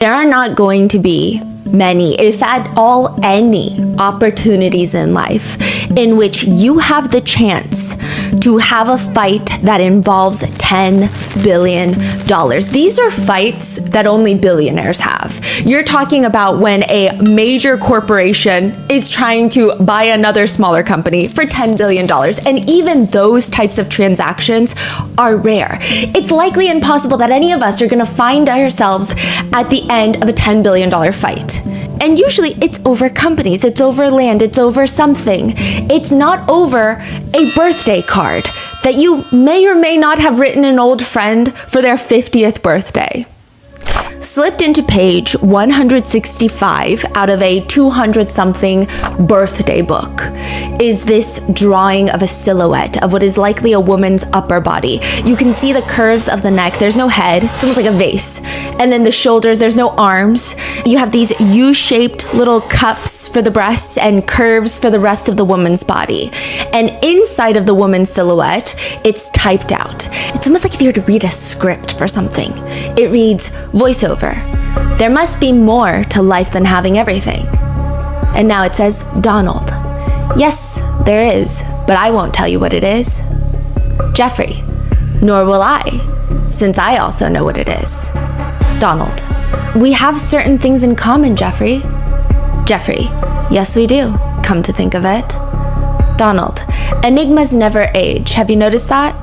There are not going to be many, if at all any, opportunities in life in which you have the chance to have a fight that involves $10 billion. These are fights that only billionaires have. You're talking about when a major corporation is trying to buy another smaller company for $10 billion. And even those types of transactions are rare. It's likely impossible that any of us are going to find ourselves at the end of a $10 billion fight. And usually it's over companies, it's over land, it's over something. It's not over a birthday card that you may or may not have written an old friend for their 50th birthday. Slipped into page 165 out of a 200-something birthday book is this drawing of a silhouette of what is likely a woman's upper body. You can see the curves of the neck. There's no head. It's almost like a vase. And then the shoulders, there's no arms. You have these U-shaped little cups for the breasts and curves for the rest of the woman's body. And inside of the woman's silhouette, it's typed out. It's almost like if you were to read a script for something. It reads, voiceover. There must be more to life than having everything. And now it says, Donald. Yes, there is, but I won't tell you what it is. Jeffrey. Nor will I, since I also know what it is. Donald. We have certain things in common, Jeffrey. Jeffrey. Yes, we do, come to think of it. Donald. Enigmas never age. Have you noticed that?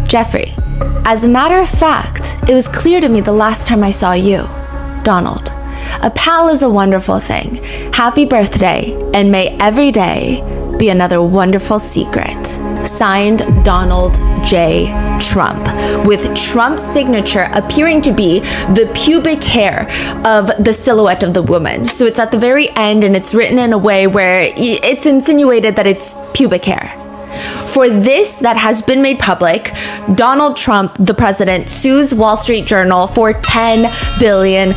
Jeffrey. As a matter of fact, it was clear to me the last time I saw you. Donald. A pal is a wonderful thing. Happy birthday, and may every day be another wonderful secret. Signed, Donald J. Trump, with Trump's signature appearing to be the pubic hair of the silhouette of the woman. So it's at the very end, and it's written in a way where it's insinuated that it's pubic hair. For this that has been made public, Donald Trump, the president, sues Wall Street Journal for $10 billion.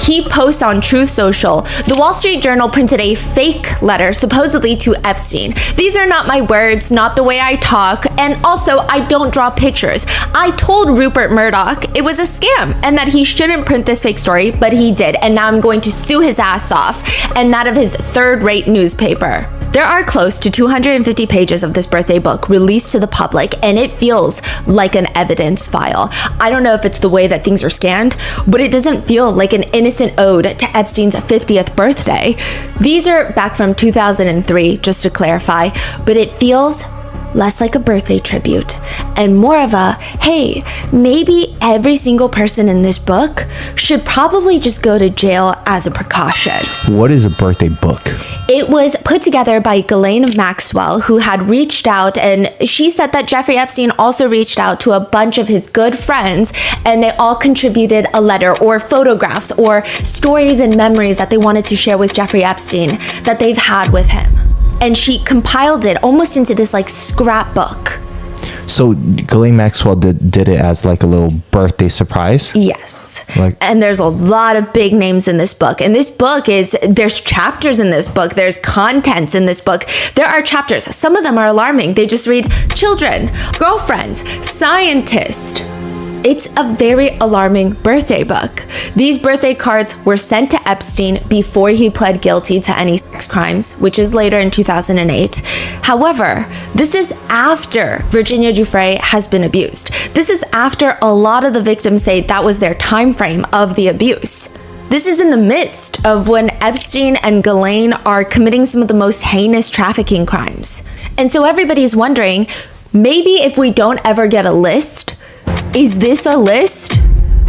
He posts on Truth Social, the Wall Street Journal printed a fake letter supposedly to Epstein. These are not my words, not the way I talk, and also I don't draw pictures. I told Rupert Murdoch it was a scam and that he shouldn't print this fake story, but he did, and now I'm going to sue his ass off, and that of his third-rate newspaper. There are close to 250 pages of this birthday book released to the public, and it feels like an evidence file. I don't know if it's the way that things are scanned, but it doesn't feel like an innocent ode to Epstein's 50th birthday. These are back from 2003, just to clarify, but it feels less like a birthday tribute and more of a, hey, maybe every single person in this book should probably just go to jail as a precaution. What is a birthday book? It was put together by Ghislaine Maxwell, who had reached out, and she said that Jeffrey Epstein also reached out to a bunch of his good friends, and they all contributed a letter or photographs or stories and memories that they wanted to share with Jeffrey Epstein that they've had with him. And she compiled it almost into this like scrapbook. So Ghislaine Maxwell did it as like a little birthday surprise? Yes. And there's a lot of big names in this book. And this book there's chapters in this book. There's contents in this book. There are chapters. Some of them are alarming. They just read children, girlfriends, scientist. It's a very alarming birthday book. These birthday cards were sent to Epstein before he pled guilty to any sex crimes, which is later in 2008. However, this is after Virginia Giuffre has been abused. This is after a lot of the victims say that was their time frame of the abuse. This is in the midst of when Epstein and Ghislaine are committing some of the most heinous trafficking crimes. And so everybody's wondering, maybe if we don't ever get a list, is this a list?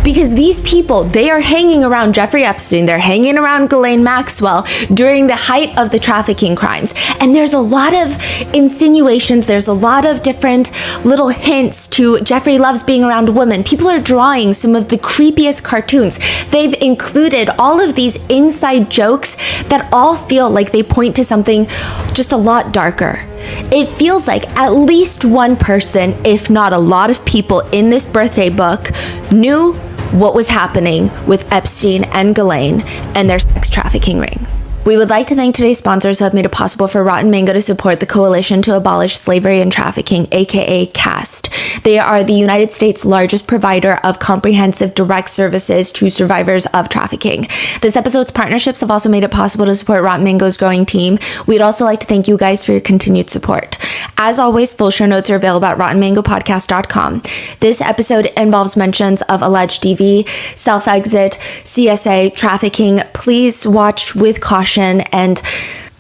Because these people, they are hanging around Jeffrey Epstein, they're hanging around Ghislaine Maxwell during the height of the trafficking crimes. And there's a lot of insinuations, there's a lot of different little hints to Jeffrey loves being around women. People are drawing some of the creepiest cartoons. They've included all of these inside jokes that all feel like they point to something just a lot darker. It feels like at least one person, if not a lot of people in this birthday book, knew what was happening with Epstein and Ghislaine and their sex trafficking ring. We would like to thank today's sponsors who have made it possible for Rotten Mango to support the Coalition to Abolish Slavery and Trafficking, aka CAST. They are the United States' largest provider of comprehensive direct services to survivors of trafficking. This episode's partnerships have also made it possible to support Rotten Mango's growing team. We'd also like to thank you guys for your continued support. As always, full show notes are available at rottenmangopodcast.com. This episode involves mentions of alleged DV, self-exit, CSA, trafficking. Please watch with caution. And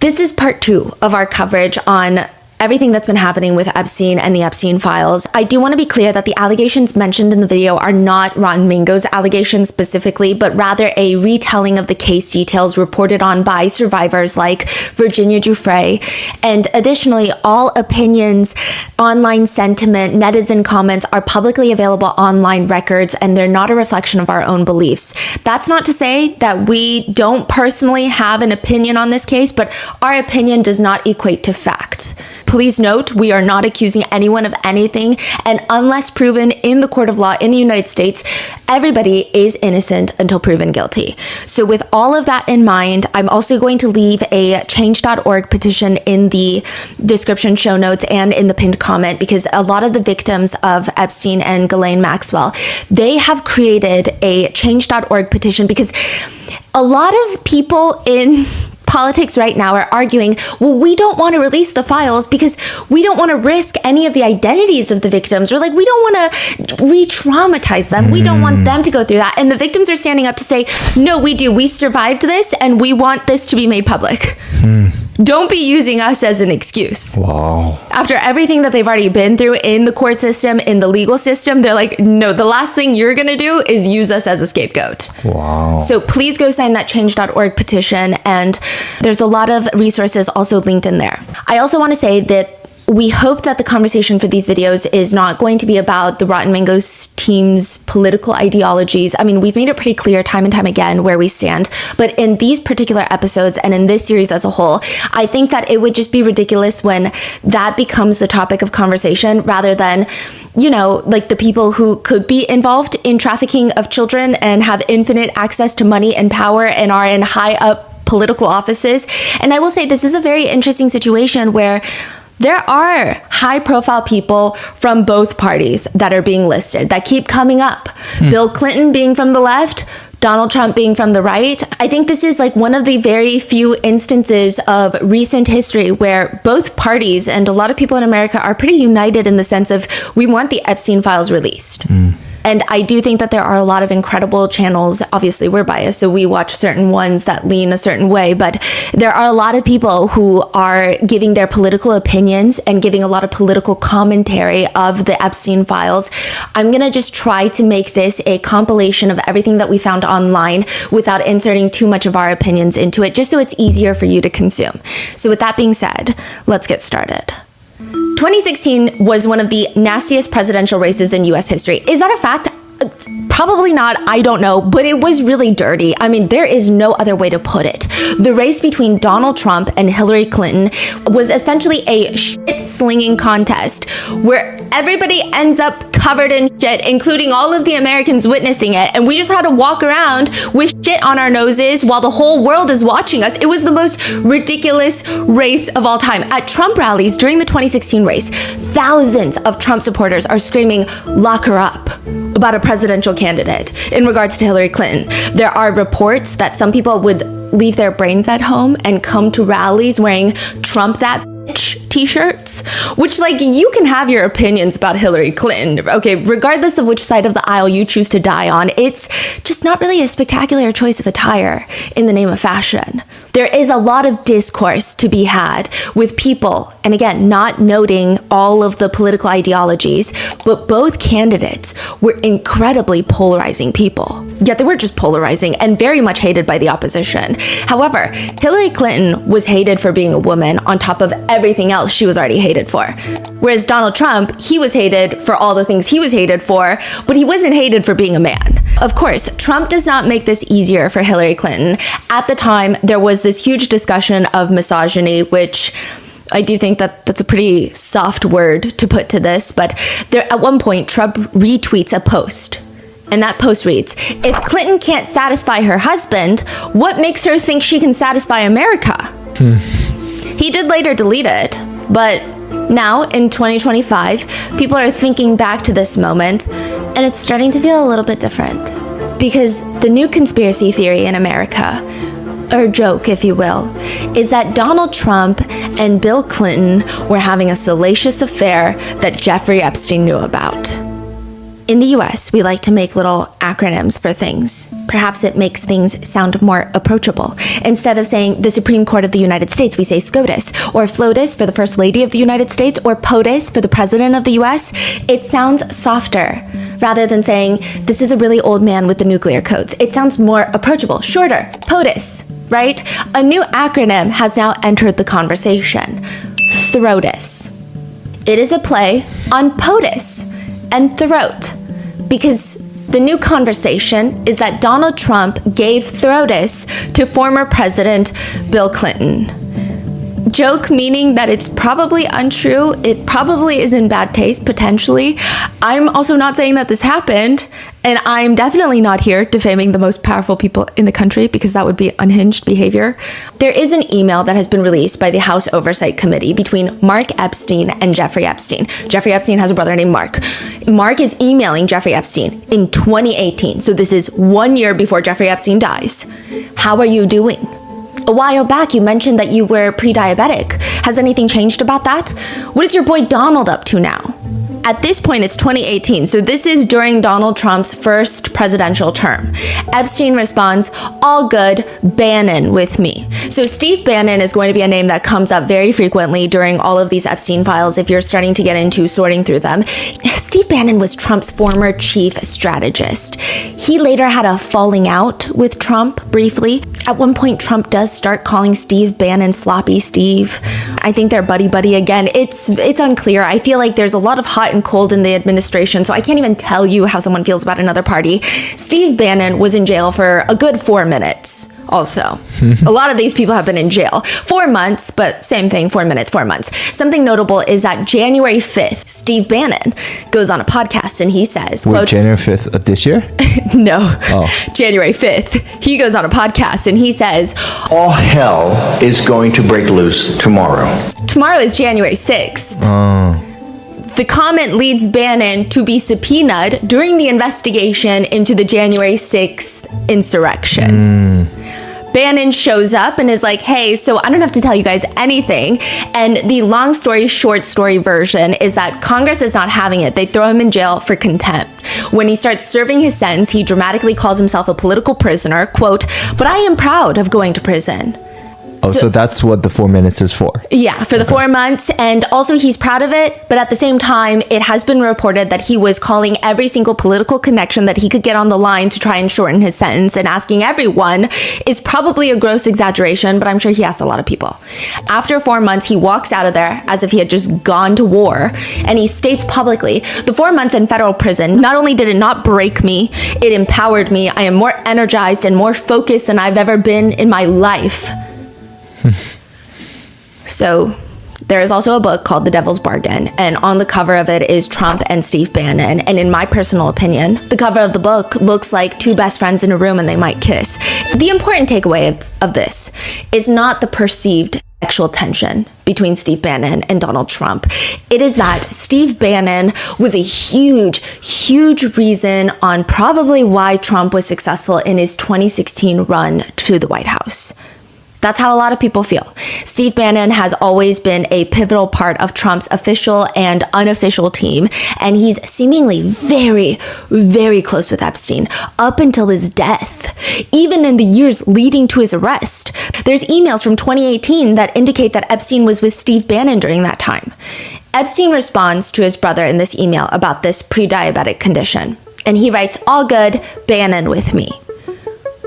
this is part 2 of our coverage on everything that's been happening with Epstein and the Epstein files. I do want to be clear that the allegations mentioned in the video are not Rotten Mango's allegations specifically, but rather a retelling of the case details reported on by survivors like Virginia Giuffre. And additionally, all opinions, online sentiment, netizen comments are publicly available online records, and they're not a reflection of our own beliefs. That's not to say that we don't personally have an opinion on this case, but our opinion does not equate to fact. Please note, we are not accusing anyone of anything, and unless proven in the court of law in the United States, everybody is innocent until proven guilty. So with all of that in mind, I'm also going to leave a change.org petition in the description show notes and in the pinned comment, because a lot of the victims of Epstein and Ghislaine Maxwell, they have created a change.org petition because a lot of people in politics right now are arguing, well, we don't want to release the files because we don't want to risk any of the identities of the victims, or like we don't want to re-traumatize them. We don't want them to go through that. And the victims are standing up to say, no, we do. We survived this and we want this to be made public. Don't be using us as an excuse. Wow. After everything that they've already been through in the court system, in the legal system, they're like, no, the last thing you're going to do is use us as a scapegoat. Wow. So please go sign that change.org petition. And there's a lot of resources also linked in there. I also want to say that we hope that the conversation for these videos is not going to be about the Rotten Mango's team's political ideologies. I mean, we've made it pretty clear time and time again where we stand, but in these particular episodes and in this series as a whole, I think that it would just be ridiculous when that becomes the topic of conversation rather than, you know, like the people who could be involved in trafficking of children and have infinite access to money and power and are in high up political offices. And I will say this is a very interesting situation where there are high-profile people from both parties that are being listed that keep coming up. Bill Clinton being from the left, Donald Trump being from the right. I think this is like one of the very few instances of recent history where both parties and a lot of people in America are pretty united in the sense of we want the Epstein files released. And I do think that there are a lot of incredible channels. Obviously, we're biased, so we watch certain ones that lean a certain way. But there are a lot of people who are giving their political opinions and giving a lot of political commentary of the Epstein files. I'm going to just try to make this a compilation of everything that we found online without inserting too much of our opinions into it, just so it's easier for you to consume. So with that being said, let's get started. 2016 was one of the nastiest presidential races in US history. Is that a fact? Probably not, I don't know, but it was really dirty. I mean, there is no other way to put it. The race between Donald Trump and Hillary Clinton was essentially a shit-slinging contest where everybody ends up covered in shit, including all of the Americans witnessing it, and we just had to walk around with shit on our noses while the whole world is watching us. It was the most ridiculous race of all time. At Trump rallies during the 2016 race, thousands of Trump supporters are screaming, "Lock her up," about a presidential candidate in regards to Hillary Clinton. There are reports that some people would leave their brains at home and come to rallies wearing Trump that bitch t-shirts, which, like, you can have your opinions about Hillary Clinton, okay, regardless of which side of the aisle you choose to die on. It's just not really a spectacular choice of attire in the name of fashion. There is a lot of discourse to be had with people, and again, not noting all of the political ideologies, but both candidates were incredibly polarizing people. Yet they were just polarizing and very much hated by the opposition. However, Hillary Clinton was hated for being a woman on top of everything else she was already hated for. Whereas Donald Trump, he was hated for all the things he was hated for, but he wasn't hated for being a man. Of course, Trump does not make this easier for Hillary Clinton. At the time, there was this huge discussion of misogyny, which I do think that that's a pretty soft word to put to this, but there, at one point, Trump retweets a post And that post reads, if Clinton can't satisfy her husband, what makes her think she can satisfy America? He did later delete it, but now in 2025, people are thinking back to this moment, and it's starting to feel a little bit different. Because the new conspiracy theory in America, or joke if you will, is that Donald Trump and Bill Clinton were having a salacious affair that Jeffrey Epstein knew about. In the US, we like to make little acronyms for things. Perhaps it makes things sound more approachable. Instead of saying the Supreme Court of the United States, we say SCOTUS, or FLOTUS for the First Lady of the United States, or POTUS for the President of the US. It sounds softer, rather than saying, this is a really old man with the nuclear codes. It sounds more approachable, shorter, POTUS, right? A new acronym has now entered the conversation, THROTUS. It is a play on POTUS and throat, because the new conversation is that Donald Trump gave throatus to former President Bill Clinton. Joke meaning that it's probably untrue, it probably is in bad taste, potentially. I'm also not saying that this happened, and I'm definitely not here defaming the most powerful people in the country because that would be unhinged behavior. There is an email that has been released by the House Oversight Committee between Mark Epstein and Jeffrey Epstein. Jeffrey Epstein has a brother named Mark. Mark is emailing Jeffrey Epstein in 2018, so this is 1 year before Jeffrey Epstein dies. How are you doing? A while back, you mentioned that you were pre-diabetic. Has anything changed about that? What is your boy Donald up to now? At this point, it's 2018, so this is during Donald Trump's first presidential term. Epstein responds, all good, Bannon with me. So Steve Bannon is going to be a name that comes up very frequently during all of these Epstein files if you're starting to get into sorting through them. Steve Bannon was Trump's former chief strategist. He later had a falling out with Trump briefly. At one point, Trump does start calling Steve Bannon Sloppy Steve. I think they're buddy-buddy again. It's unclear. I feel like there's a lot of hot and cold in the administration, so I can't even tell you how someone feels about another party. Steve Bannon was in jail for a good 4 minutes. Also, a lot of these people have been in jail. 4 months, but same thing, 4 minutes, 4 months. Something notable is that January 5th, Steve Bannon goes on a podcast and he says, Wait, quote, January 5th of this year? No, Oh. January 5th. He goes on a podcast and he says, All hell is going to break loose tomorrow. tomorrow is January 6th. The comment leads Bannon to be subpoenaed during the investigation into the January 6th insurrection. Bannon shows up and is like, hey, so I don't have to tell you guys anything. And the long story short story version is that Congress is not having it. They throw him in jail for contempt. When he starts serving his sentence, he dramatically calls himself a political prisoner, quote, but I am proud of going to prison. Oh, so that's what the 4 minutes is for. Yeah, for the 4 months. And also he's proud of it. But at the same time, it has been reported that he was calling every single political connection that he could get on the line to try and shorten his sentence, and asking everyone is probably a gross exaggeration, but I'm sure he asked a lot of people. After 4 months, he walks out of there as if he had just gone to war. And he states publicly, the 4 months in federal prison, not only did it not break me, it empowered me. I am more energized and more focused than I've ever been in my life. So there is also a book called The Devil's Bargain, and on the cover of it is Trump and Steve Bannon. And in my personal opinion, the cover of the book looks like two best friends in a room and they might kiss. The important takeaway of this is not the perceived sexual tension between Steve Bannon and Donald Trump. It is that Steve Bannon was a huge reason on probably why Trump was successful in his 2016 run to the White House. That's how a lot of people feel. Steve Bannon has always been a pivotal part of Trump's official and unofficial team, and he's seemingly very close with Epstein up until his death, even in the years leading to his arrest. There's emails from 2018 that indicate that Epstein was with Steve Bannon during that time. Epstein responds to his brother in this email about this pre-diabetic condition, and he writes, all good, Bannon with me.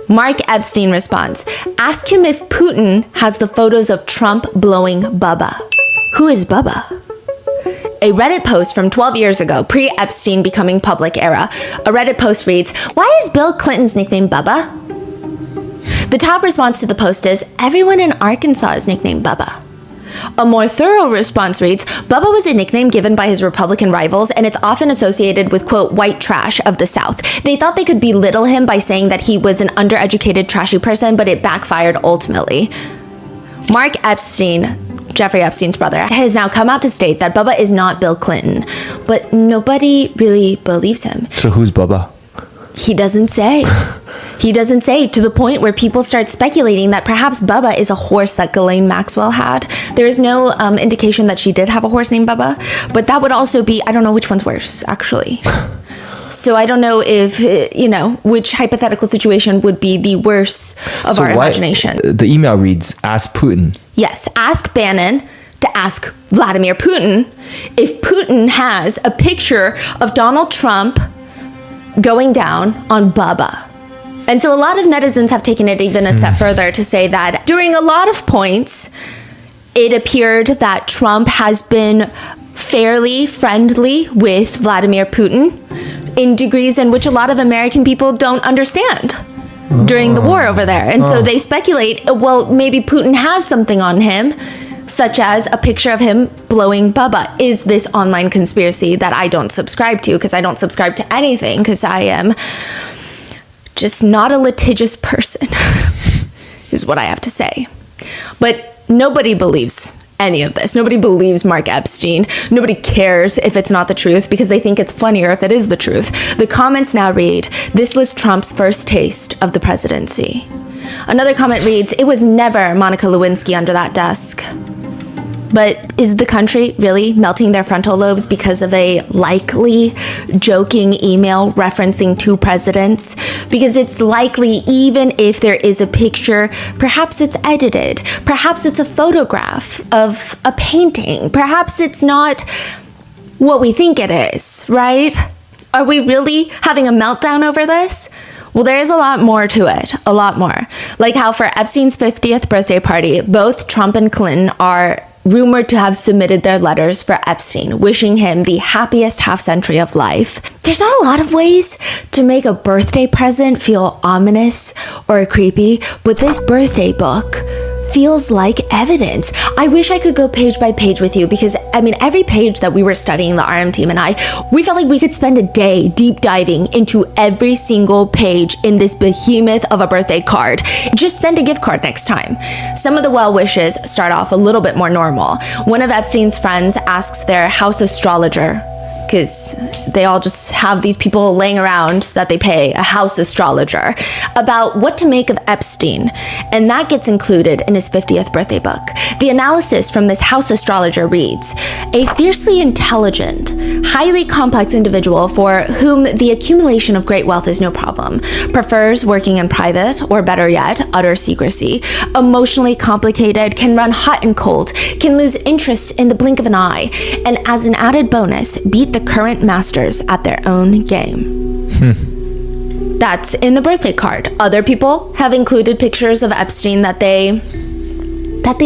Mark Epstein responds, ask him if Putin has the photos of Trump blowing Bubba. Who is Bubba? A Reddit post from 12 years ago, pre-Epstein becoming public era. A Reddit post reads, why is Bill Clinton's nickname Bubba? The top response to the post is, everyone in Arkansas is nicknamed Bubba. A more thorough response reads, Bubba was a nickname given by his Republican rivals, and it's often associated with, quote, white trash of the South. They thought they could belittle him by saying that he was an undereducated, trashy person, but it backfired ultimately. Mark Epstein, Jeffrey Epstein's brother, has now come out to state that Bubba is not Bill Clinton, but nobody really believes him. So who's Bubba? He doesn't say. He doesn't say, to the point where people start speculating that perhaps Bubba is a horse that Ghislaine Maxwell had. There is no indication that she did have a horse named Bubba, but that would also be, I don't know which one's worse, actually. So I don't know if, which hypothetical situation would be the worst of our imagination. The email reads, ask Putin. Yes, ask Bannon to ask Vladimir Putin if Putin has a picture of Donald Trump going down on Bubba. And so a lot of netizens have taken it even a step further to say that during a lot of points, it appeared that Trump has been fairly friendly with Vladimir Putin in degrees in which a lot of American people don't understand during the war over there. And so they speculate, well, maybe Putin has something on him, such as a picture of him blowing Bubba. Is this online conspiracy that I don't subscribe to, because I don't subscribe to anything, because I am just not a litigious person, is what I have to say. But nobody believes any of this. Nobody believes Mark Epstein. Nobody cares if it's not the truth, because they think it's funnier if it is the truth. The comments now read, this was Trump's first taste of the presidency. Another comment reads, it was never Monica Lewinsky under that desk. But is the country really melting their frontal lobes because of a likely joking email referencing two presidents? Because it's likely, even if there is a picture, perhaps it's edited, perhaps it's a photograph of a painting, perhaps it's not what we think it is, right? Are we really having a meltdown over this? Well, there is a lot more to it, a lot more. Like how for Epstein's 50th birthday party, both Trump and Clinton are rumored to have submitted their letters for Epstein, wishing him the happiest half century of life. There's not a lot of ways to make a birthday present feel ominous or creepy, but this birthday book feels like evidence. I wish I could go page by page with you, because every page that we were studying, the RM team and I, we felt like we could spend a day deep diving into every single page in this behemoth of a birthday card. Just send a gift card next time. Some of the well wishes start off a little bit more normal. One of Epstein's friends asks their house astrologer, because they all just have these people laying around that they pay, a house astrologer, about what to make of Epstein. And that gets included in his 50th birthday book. The analysis from this house astrologer reads, a fiercely intelligent, highly complex individual for whom the accumulation of great wealth is no problem, prefers working in private, or better yet, utter secrecy, emotionally complicated, can run hot and cold, can lose interest in the blink of an eye, and as an added bonus, beat the current masters at their own game. That's in the birthday card. Other people have included pictures of Epstein that they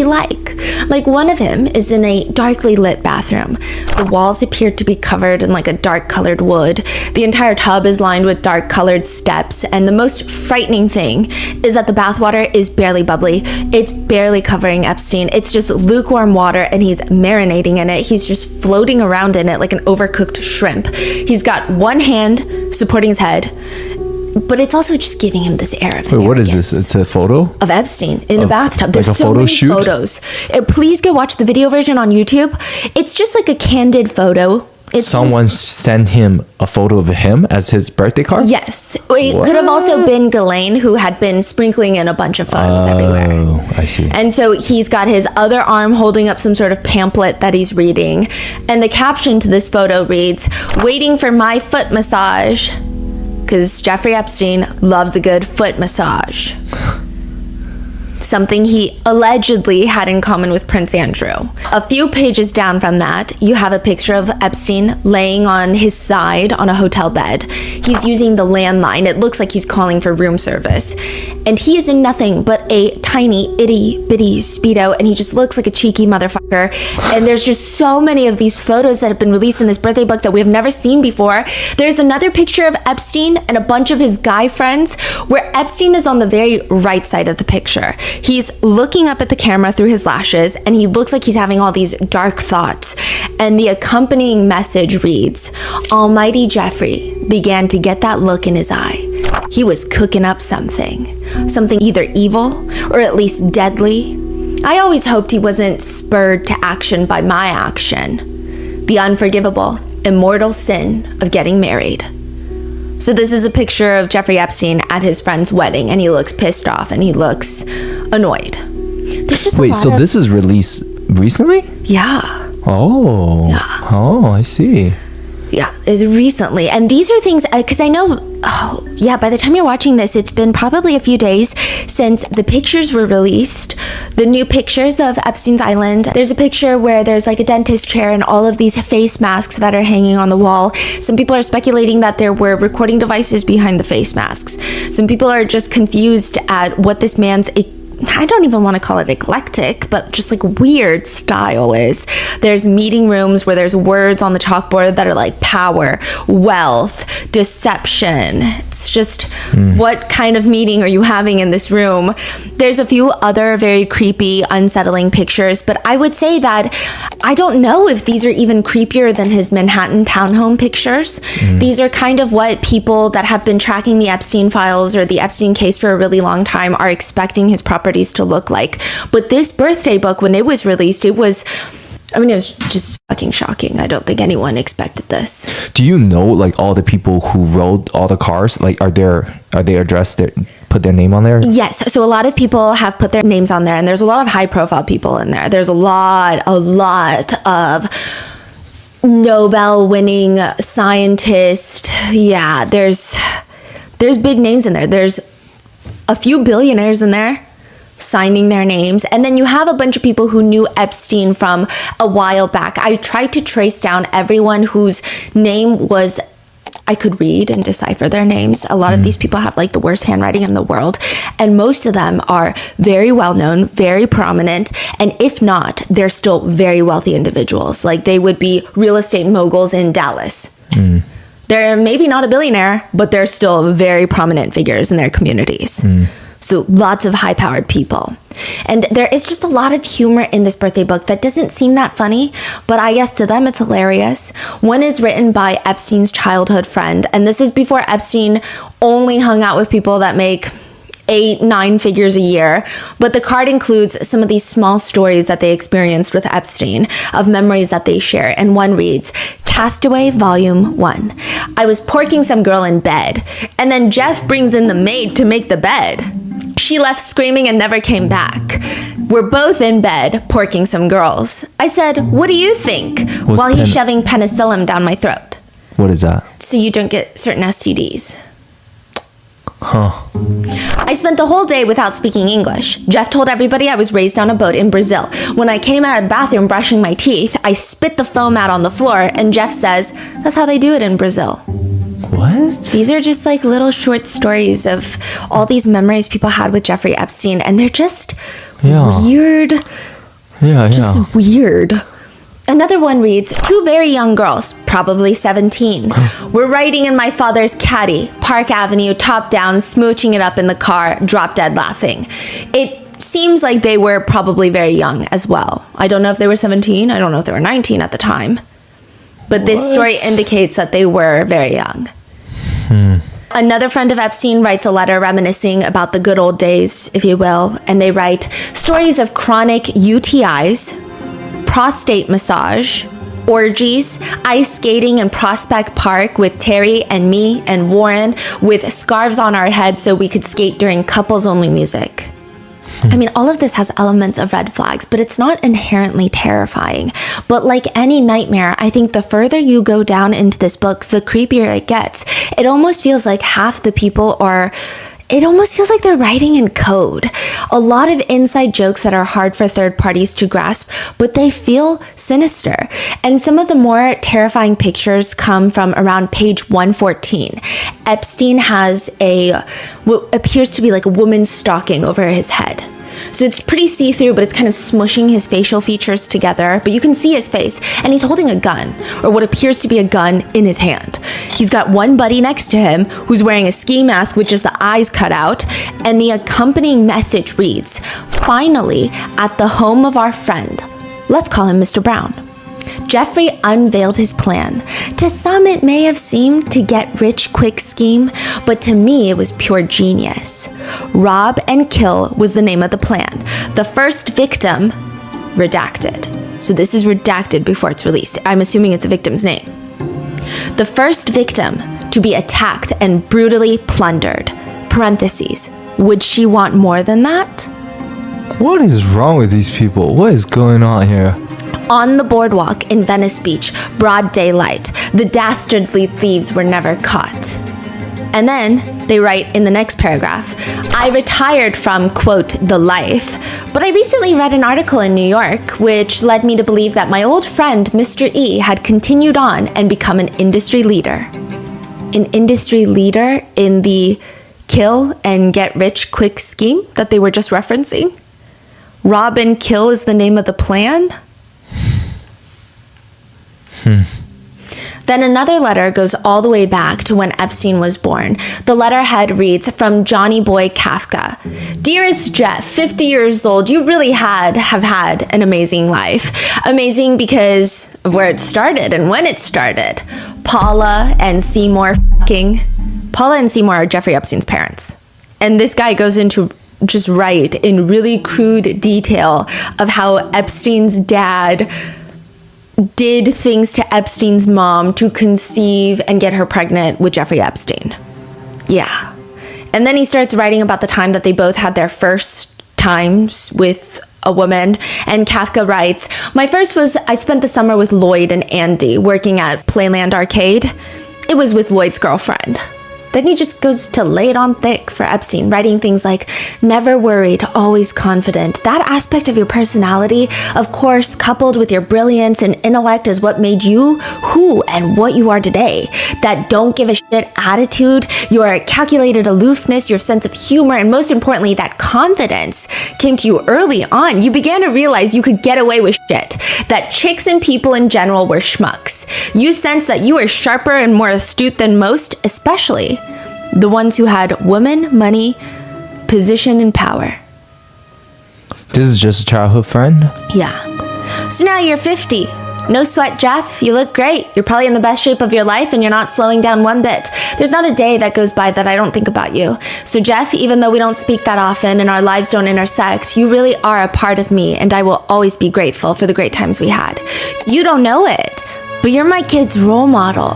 like. Like one of him is in a darkly lit bathroom. The walls appear to be covered in like a dark colored wood. The entire tub is lined with dark colored steps. And the most frightening thing is that the bathwater is barely bubbly. It's barely covering Epstein. It's just lukewarm water, and he's marinating in it. He's just floating around in it like an overcooked shrimp. He's got one hand supporting his head, but it's also just giving him this air of Wait, what is this? It's a photo? Of Epstein in a bathtub. There's like a so photo many shoot? photos. Please go watch the video version on YouTube. It's just like a candid photo. Someone sent him a photo of him as his birthday card? Yes. It could have also been Ghislaine, who had been sprinkling in a bunch of photos everywhere. Oh, I see. And so he's got his other arm holding up some sort of pamphlet that he's reading. And the caption to this photo reads, waiting for my foot massage. Because Jeffrey Epstein loves a good foot massage. Something he allegedly had in common with Prince Andrew. A few pages down from that, you have a picture of Epstein laying on his side on a hotel bed. He's using the landline. It looks like he's calling for room service. And he is in nothing but a tiny, itty-bitty Speedo, and he just looks like a cheeky motherfucker. And there's just so many of these photos that have been released in this birthday book that we have never seen before. There's another picture of Epstein and a bunch of his guy friends where Epstein is on the very right side of the picture. He's looking up at the camera through his lashes, and he looks like he's having all these dark thoughts. And the accompanying message reads, Almighty Jeffrey began to get that look in his eye. He was cooking up something either evil or at least deadly. I always hoped he wasn't spurred to action by my action. The unforgivable, immortal sin of getting married. So this is a picture of Jeffrey Epstein at his friend's wedding, and he looks pissed off and he looks annoyed. There's just Wait, so this is released recently? Yeah. Oh. Yeah. Oh, I see. Yeah, it's recently. And these are things, because I know, by the time you're watching this, it's been probably a few days since the pictures were released. The new pictures of Epstein's Island. There's a picture where there's like a dentist chair and all of these face masks that are hanging on the wall. Some people are speculating that there were recording devices behind the face masks. Some people are just confused at what this man's, I don't even want to call it eclectic, but just like weird style is. There's meeting rooms where there's words on the chalkboard that are like power, wealth, deception. It's just what kind of meeting are you having in this room? There's a few other very creepy, unsettling pictures, but I would say that I don't know if these are even creepier than his Manhattan townhome pictures. These are kind of what people that have been tracking the Epstein files or the Epstein case for a really long time are expecting his properties to look like. But this birthday book, when it was released, it was just fucking shocking. I don't think anyone expected this. Do you know like all the people who rode all the cars? Like are they addressed there, put their name on there? Yes. So a lot of people have put their names on there, and there's a lot of high profile people in there. There's a lot of Nobel winning scientists. Yeah, there's big names in there. There's a few billionaires in there signing their names. And then you have a bunch of people who knew Epstein from a while back. I tried to trace down everyone whose name was, I could read and decipher their names. A lot of these people have like the worst handwriting in the world. And most of them are very well known, very prominent. And if not, they're still very wealthy individuals. Like they would be real estate moguls in Dallas. They're maybe not a billionaire, but they're still very prominent figures in their communities. So lots of high-powered people. And there is just a lot of humor in this birthday book that doesn't seem that funny, but I guess to them it's hilarious. One is written by Epstein's childhood friend, and this is before Epstein only hung out with people that make 8-9 figures a year. But the card includes some of these small stories that they experienced with Epstein, of memories that they share. And one reads, Castaway Volume 1. I was porking some girl in bed, and then Jeff brings in the maid to make the bed. She left screaming and never came back. We're both in bed, porking some girls. I said, what do you think? While he's shoving penicillin down my throat. What is that? So you don't get certain STDs. Huh. I spent the whole day without speaking English. Jeff told everybody I was raised on a boat in Brazil. When I came out of the bathroom brushing my teeth, I spit the foam out on the floor, and Jeff says, that's how they do it in Brazil. What? These are just like little short stories of all these memories people had with Jeffrey Epstein, and they're just weird. Just weird. Another one reads, 2 very young girls, probably 17, were riding in my father's caddy, Park Avenue, top down, smooching it up in the car, drop dead laughing. It seems like they were probably very young as well. I don't know if they were 17. I don't know if they were 19 at the time. But this story indicates that they were very young. Another friend of Epstein writes a letter reminiscing about the good old days, if you will, and they write, stories of chronic UTIs, prostate massage, orgies, ice skating in Prospect Park with Terry and me and Warren with scarves on our heads so we could skate during couples-only music. I mean, all of this has elements of red flags, but it's not inherently terrifying. But like any nightmare, I think the further you go down into this book, the creepier it gets. It almost feels like half the people are... It almost feels like they're writing in code. A lot of inside jokes that are hard for third parties to grasp, but they feel sinister. And some of the more terrifying pictures come from around page 114. Epstein has what appears to be like a woman stalking over his head. So it's pretty see-through, but it's kind of smushing his facial features together, but you can see his face, and he's holding a gun, or what appears to be a gun, in his hand. He's got one buddy next to him who's wearing a ski mask with just the eyes cut out, and the accompanying message reads, "Finally, at the home of our friend." Let's call him Mr. Brown. Jeffrey unveiled his plan. To some, it may have seemed to get rich quick scheme, but to me, it was pure genius. Rob and kill was the name of the plan. The first victim, redacted. So this is redacted before it's released. I'm assuming it's a victim's name. The first victim to be attacked and brutally plundered. Parentheses. Would she want more than that? What is wrong with these people? What is going on here? On the boardwalk in Venice Beach, broad daylight, the dastardly thieves were never caught. And then they write in the next paragraph, I retired from, quote, the life, but I recently read an article in New York which led me to believe that my old friend, Mr. E, had continued on and become an industry leader. An industry leader in the kill and get rich quick scheme that they were just referencing? Rob and kill is the name of the plan? Then another letter goes all the way back to when Epstein was born. The letterhead reads, from Johnny Boy Kafka. Dearest Jeff, 50 years old, you really have had an amazing life. Amazing because of where it started and when it started. Paula and Seymour are Jeffrey Epstein's parents. And this guy goes into just write in really crude detail of how Epstein's dad did things to Epstein's mom to conceive and get her pregnant with Jeffrey Epstein. Yeah. And then he starts writing about the time that they both had their first times with a woman. And Kafka writes, my first was I spent the summer with Lloyd and Andy working at Playland Arcade. It was with Lloyd's girlfriend. Then he just goes to lay it on thick for Epstein, writing things like, never worried, always confident. That aspect of your personality, of course, coupled with your brilliance and intellect is what made you who and what you are today. That don't give a shit attitude, your calculated aloofness, your sense of humor, and most importantly, that confidence came to you early on. You began to realize you could get away with shit, that chicks and people in general were schmucks. You sensed that you were sharper and more astute than most, especially the ones who had women, money, position, and power. This is just a childhood friend? Yeah. So now you're 50. No sweat, Jeff. You look great. You're probably in the best shape of your life and you're not slowing down one bit. There's not a day that goes by that I don't think about you. So Jeff, even though we don't speak that often and our lives don't intersect, you really are a part of me and I will always be grateful for the great times we had. You don't know it, but you're my kid's role model.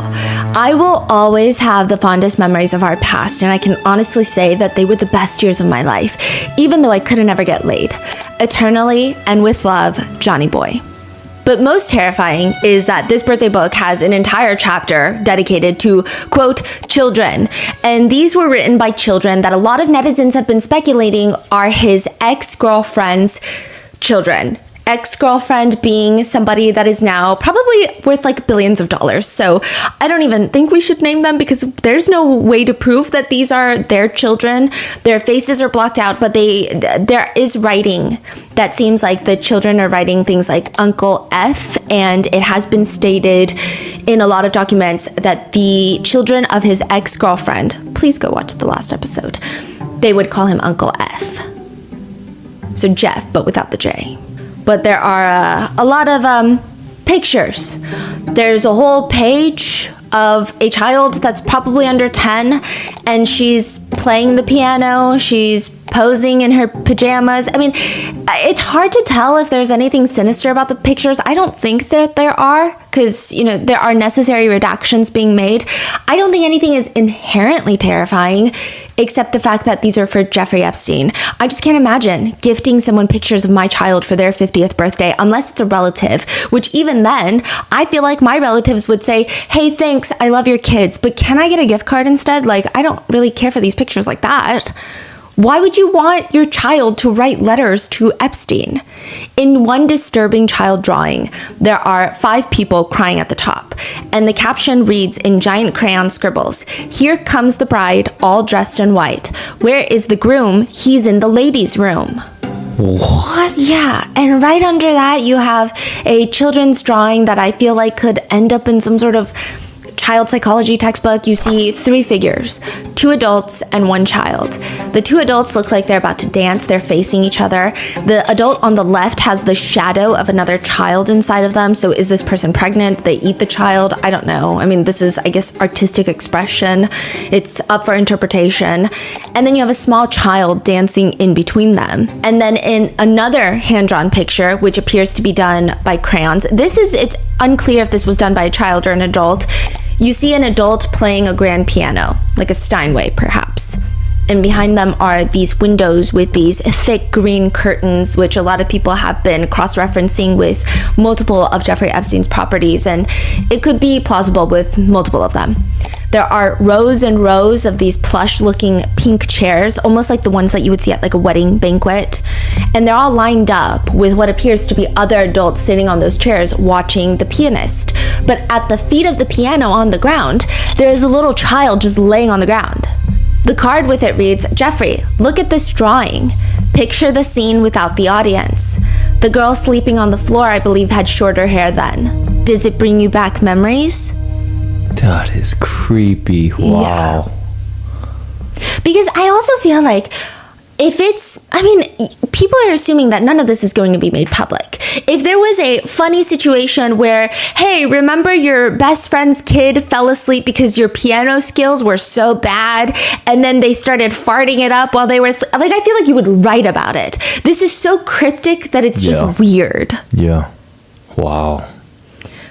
I will always have the fondest memories of our past, and I can honestly say that they were the best years of my life, even though I could never get laid. Eternally and with love, Johnny Boy. But most terrifying is that this birthday book has an entire chapter dedicated to, quote, children. And these were written by children that a lot of netizens have been speculating are his ex-girlfriend's children. Ex-girlfriend being somebody that is now probably worth like billions of dollars. So I don't even think we should name them because there's no way to prove that these are their children. Their faces are blocked out, but there is writing that seems like the children are writing things like Uncle F, and it has been stated in a lot of documents that the children of his ex-girlfriend, please go watch the last episode, they would call him Uncle F. So Jeff, but without the J. But there are a lot of pictures. There's a whole page of a child that's probably under 10, and she's playing the piano, she's posing in her pajamas. I mean, it's hard to tell if there's anything sinister about the pictures. I don't think that there are, because, you know, there are necessary redactions being made. I don't think anything is inherently terrifying, except the fact that these are for Jeffrey Epstein. I just can't imagine gifting someone pictures of my child for their 50th birthday, unless it's a relative, which even then, I feel like my relatives would say, hey, thanks, I love your kids, but can I get a gift card instead? Like, I don't really care for these pictures like that. Why would you want your child to write letters to Epstein? In one disturbing child drawing, there are 5 people crying at the top, and the caption reads in giant crayon scribbles, "Here comes the bride, all dressed in white. Where is the groom? He's in the ladies' room." What? Yeah, and right under that, you have a children's drawing that I feel like could end up in some sort of child psychology textbook. You see 3 figures, 2 adults and 1 child. The 2 adults look like they're about to dance. They're facing each other. The adult on the left has the shadow of another child inside of them. So is this person pregnant? They eat the child? I don't know. I mean, this is, I guess, artistic expression. It's up for interpretation. And then you have a small child dancing in between them. And then in another hand-drawn picture, which appears to be done by crayons, it's unclear if this was done by a child or an adult. You see an adult playing a grand piano, like a Steinway perhaps. And behind them are these windows with these thick green curtains, which a lot of people have been cross-referencing with multiple of Jeffrey Epstein's properties, and it could be plausible with multiple of them. There are rows and rows of these plush-looking pink chairs, almost like the ones that you would see at like a wedding banquet. And they're all lined up with what appears to be other adults sitting on those chairs watching the pianist. But at the feet of the piano on the ground, there is a little child just laying on the ground. The card with it reads, "Jeffrey, look at this drawing. Picture the scene without the audience. The girl sleeping on the floor, I believe, had shorter hair then. Does it bring you back memories?" That is creepy. Wow. Yeah. Because I also feel like people are assuming that none of this is going to be made public. If there was a funny situation where, hey, remember your best friend's kid fell asleep because your piano skills were so bad, and then they started farting it up while they were asleep, like, I feel like you would write about it. This is so cryptic that it's just weird. Yeah. Wow.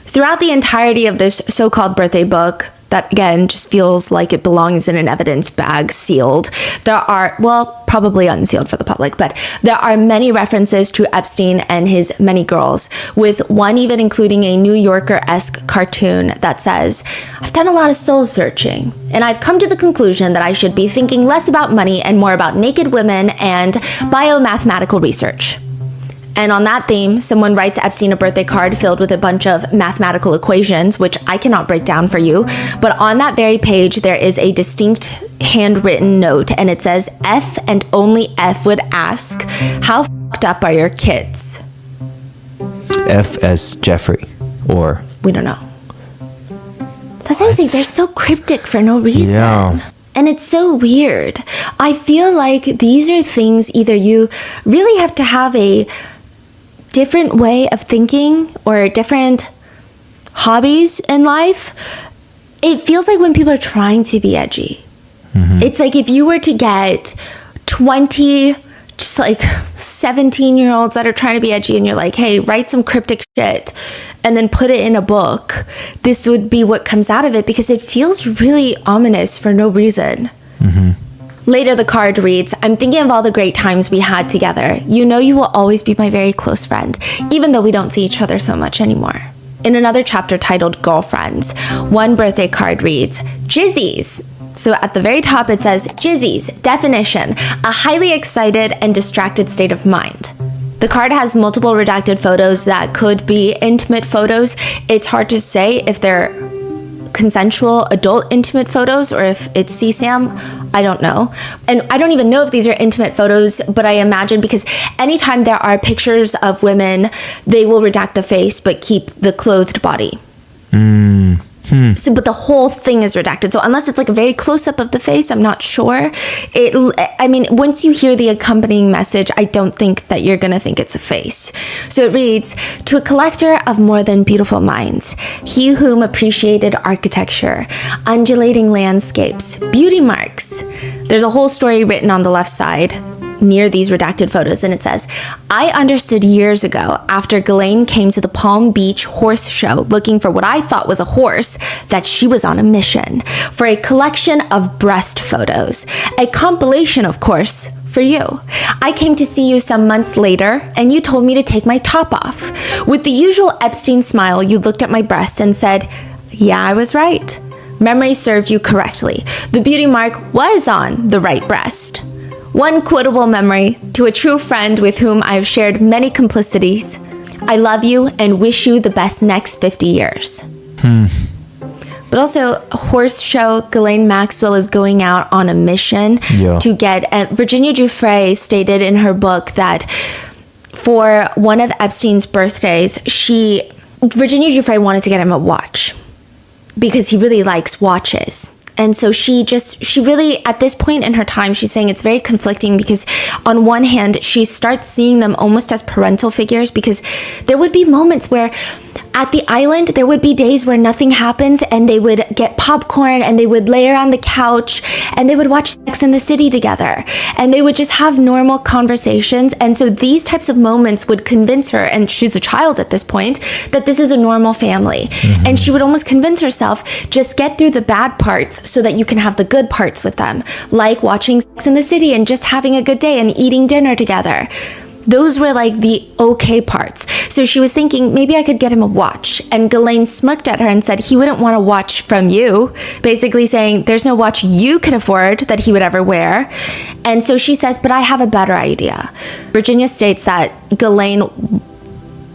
Throughout the entirety of this so-called birthday book, that again just feels like it belongs in an evidence bag sealed, there are, well, probably unsealed for the public, but there are many references to Epstein and his many girls, with one even including a New Yorker-esque cartoon that says, "I've done a lot of soul searching, and I've come to the conclusion that I should be thinking less about money and more about naked women and biomathematical research." And on that theme, someone writes Epstein a birthday card filled with a bunch of mathematical equations, which I cannot break down for you. But on that very page, there is a distinct handwritten note, and it says, "F and only F would ask, how f***ed up are your kids?" F as Jeffrey, or? We don't know. That's what I'm saying. They're so cryptic for no reason. Yeah. And it's so weird. I feel like these are things either you really have to have a different way of thinking or different hobbies in life. It feels like when people are trying to be edgy. It's like if you were to get 20 just like 17-year-olds that are trying to be edgy and you're like, hey, write some cryptic shit and then put it in a book, this would be what comes out of it, because it feels really ominous for no reason. Later, the card reads, "I'm thinking of all the great times we had together. You know you will always be my very close friend, even though we don't see each other so much anymore." In another chapter titled Girlfriends, one birthday card reads, "Jizzies." So at the very top it says, "Jizzies, definition, a highly excited and distracted state of mind." The card has multiple redacted photos that could be intimate photos. It's hard to say if they're consensual adult intimate photos or if it's CSAM. I don't know. And I don't even know if these are intimate photos, but I imagine because anytime there are pictures of women, they will redact the face but keep the clothed body. So, but the whole thing is redacted. So unless it's like a very close-up of the face, I'm not sure. Once you hear the accompanying message, I don't think that you're going to think it's a face. So it reads, "To a collector of more than beautiful minds, he whom appreciated architecture, undulating landscapes, beauty marks." There's a whole story written on the left side near these redacted photos, and it says, "I understood years ago, after Ghislaine came to the Palm Beach horse show looking for what I thought was a horse, that she was on a mission for a collection of breast photos. A compilation, of course, for you. I came to see you some months later, and you told me to take my top off. With the usual Epstein smile, you looked at my breasts and said, 'Yeah, I was right. Memory served you correctly. The beauty mark was on the right breast.' One quotable memory to a true friend with whom I have shared many complicities. I love you and wish you the best next 50 years. But also, horse show, Ghislaine Maxwell is going out on a mission to get... Virginia Giuffre stated in her book that for one of Epstein's birthdays, Virginia Giuffre wanted to get him a watch because he really likes watches. And so she really, at this point in her time, she's saying it's very conflicting because on one hand, she starts seeing them almost as parental figures, because there would be moments where at the island, there would be days where nothing happens and they would get popcorn and they would lay around the couch and they would watch Sex and the City together and they would just have normal conversations. And so these types of moments would convince her, and she's a child at this point, that this is a normal family. And she would almost convince herself, just get through the bad parts so that you can have the good parts with them, like watching Sex and the City and just having a good day and eating dinner together. Those were like the okay parts. So she was thinking, maybe I could get him a watch. And Ghislaine smirked at her and said, he wouldn't want a watch from you. Basically saying, there's no watch you could afford that he would ever wear. And so she says, but I have a better idea. Virginia states that Ghislaine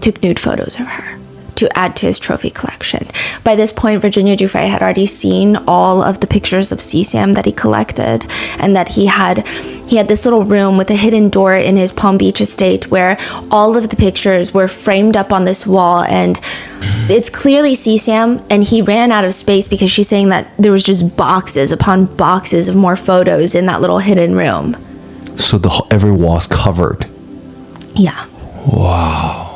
took nude photos of her to add to his trophy collection. By this point, Virginia Giuffre had already seen all of the pictures of CSAM that he collected, and that he had this little room with a hidden door in his Palm Beach estate where all of the pictures were framed up on this wall, and it's clearly CSAM, and he ran out of space because she's saying that there was just boxes upon boxes of more photos in that little hidden room. So every wall's covered. Yeah. Wow.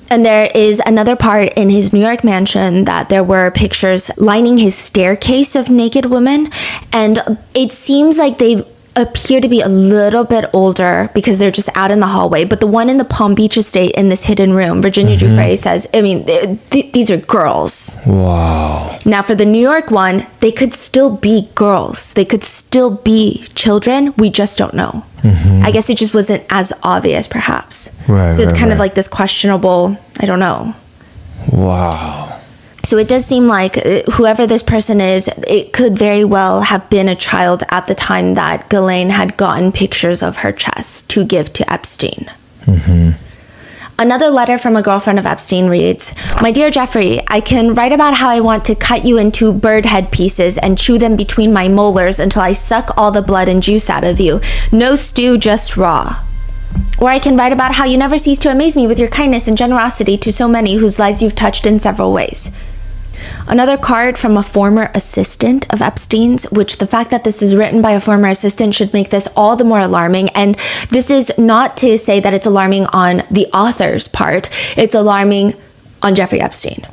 And there is another part in his New York mansion that there were pictures lining his staircase of naked women. And it seems like they appear to be a little bit older because they're just out in the hallway. But the one in the Palm Beach estate in this hidden room, Virginia Giuffre says, I mean, these are girls. Wow. Now, for the New York one, they could still be girls. They could still be children. We just don't know. I guess it just wasn't as obvious, perhaps. Right. So it's kind of like this questionable, I don't know. Wow. So it does seem like whoever this person is, it could very well have been a child at the time that Ghislaine had gotten pictures of her chest to give to Epstein. Another letter from a girlfriend of Epstein reads, "My dear Jeffrey, I can write about how I want to cut you into bird head pieces and chew them between my molars until I suck all the blood and juice out of you. No stew, just raw. Or I can write about how you never cease to amaze me with your kindness and generosity to so many whose lives you've touched in several ways." Another card from a former assistant of Epstein's, which the fact that this is written by a former assistant should make this all the more alarming. And this is not to say that it's alarming on the author's part. It's alarming on Jeffrey Epstein.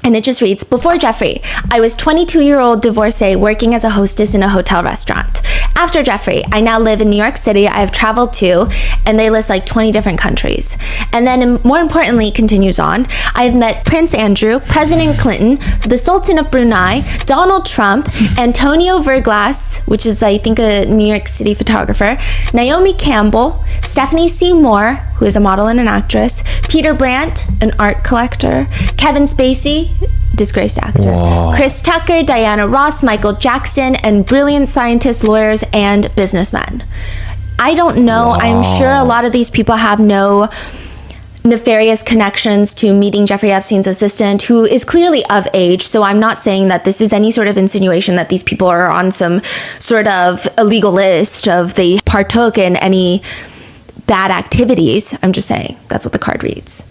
And it just reads, "Before Jeffrey, I was 22-year-old divorcee working as a hostess in a hotel restaurant. After Jeffrey, I now live in New York City. I have traveled to," and they list like 20 different countries. And then more importantly, continues on, "I have met Prince Andrew, President Clinton, the Sultan of Brunei, Donald Trump, Antonio Verglas," which is I think a New York City photographer, "Naomi Campbell, Stephanie Seymour," who is a model and an actress, "Peter Brandt, an art collector, Kevin Spacey, disgraced actor, Wow. Chris Tucker, Diana Ross, Michael Jackson, and brilliant scientists, lawyers, and businessmen." I don't know. I'm sure a lot of these people have no nefarious connections to meeting Jeffrey Epstein's assistant, who is clearly of age. So I'm not saying that this is any sort of insinuation that these people are on some sort of illegal list of they partook in any bad activities. I'm just saying that's what the card reads.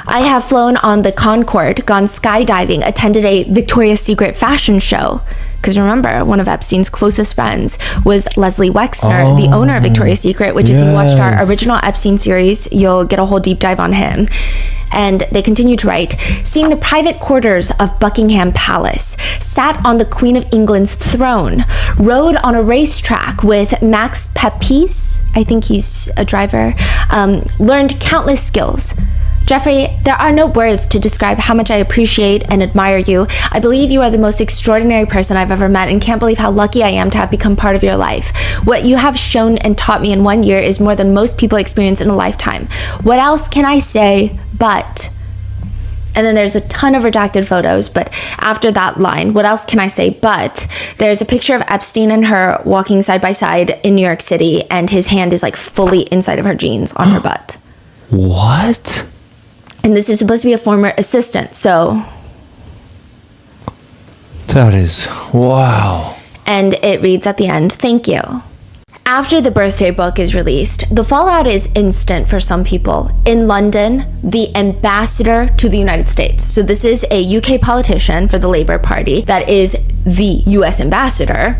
I have flown on the Concorde, gone skydiving, attended a Victoria's Secret fashion show. Because remember, one of Epstein's closest friends was Leslie Wexner, the owner of Victoria's Secret, which if you watched our original Epstein series, you'll get a whole deep dive on him. And they continue to write, "Seen the private quarters of Buckingham Palace, sat on the Queen of England's throne, rode on a racetrack with Max Pepys," I think he's a driver, "learned countless skills. Jeffrey, there are no words to describe how much I appreciate and admire you. I believe you are the most extraordinary person I've ever met and can't believe how lucky I am to have become part of your life. What you have shown and taught me in 1 year is more than most people experience in a lifetime. What else can I say but..." And then there's a ton of redacted photos, but after that line, "What else can I say but..." there's a picture of Epstein and her walking side by side in New York City, and his hand is like fully inside of her jeans on her butt. What? And this is supposed to be a former assistant, so That is, wow. And it reads at the end, "Thank you." After the birthday book is released, the fallout is instant for some people. In London, the ambassador to the United States, so this is a UK politician for the Labour Party that is the US ambassador,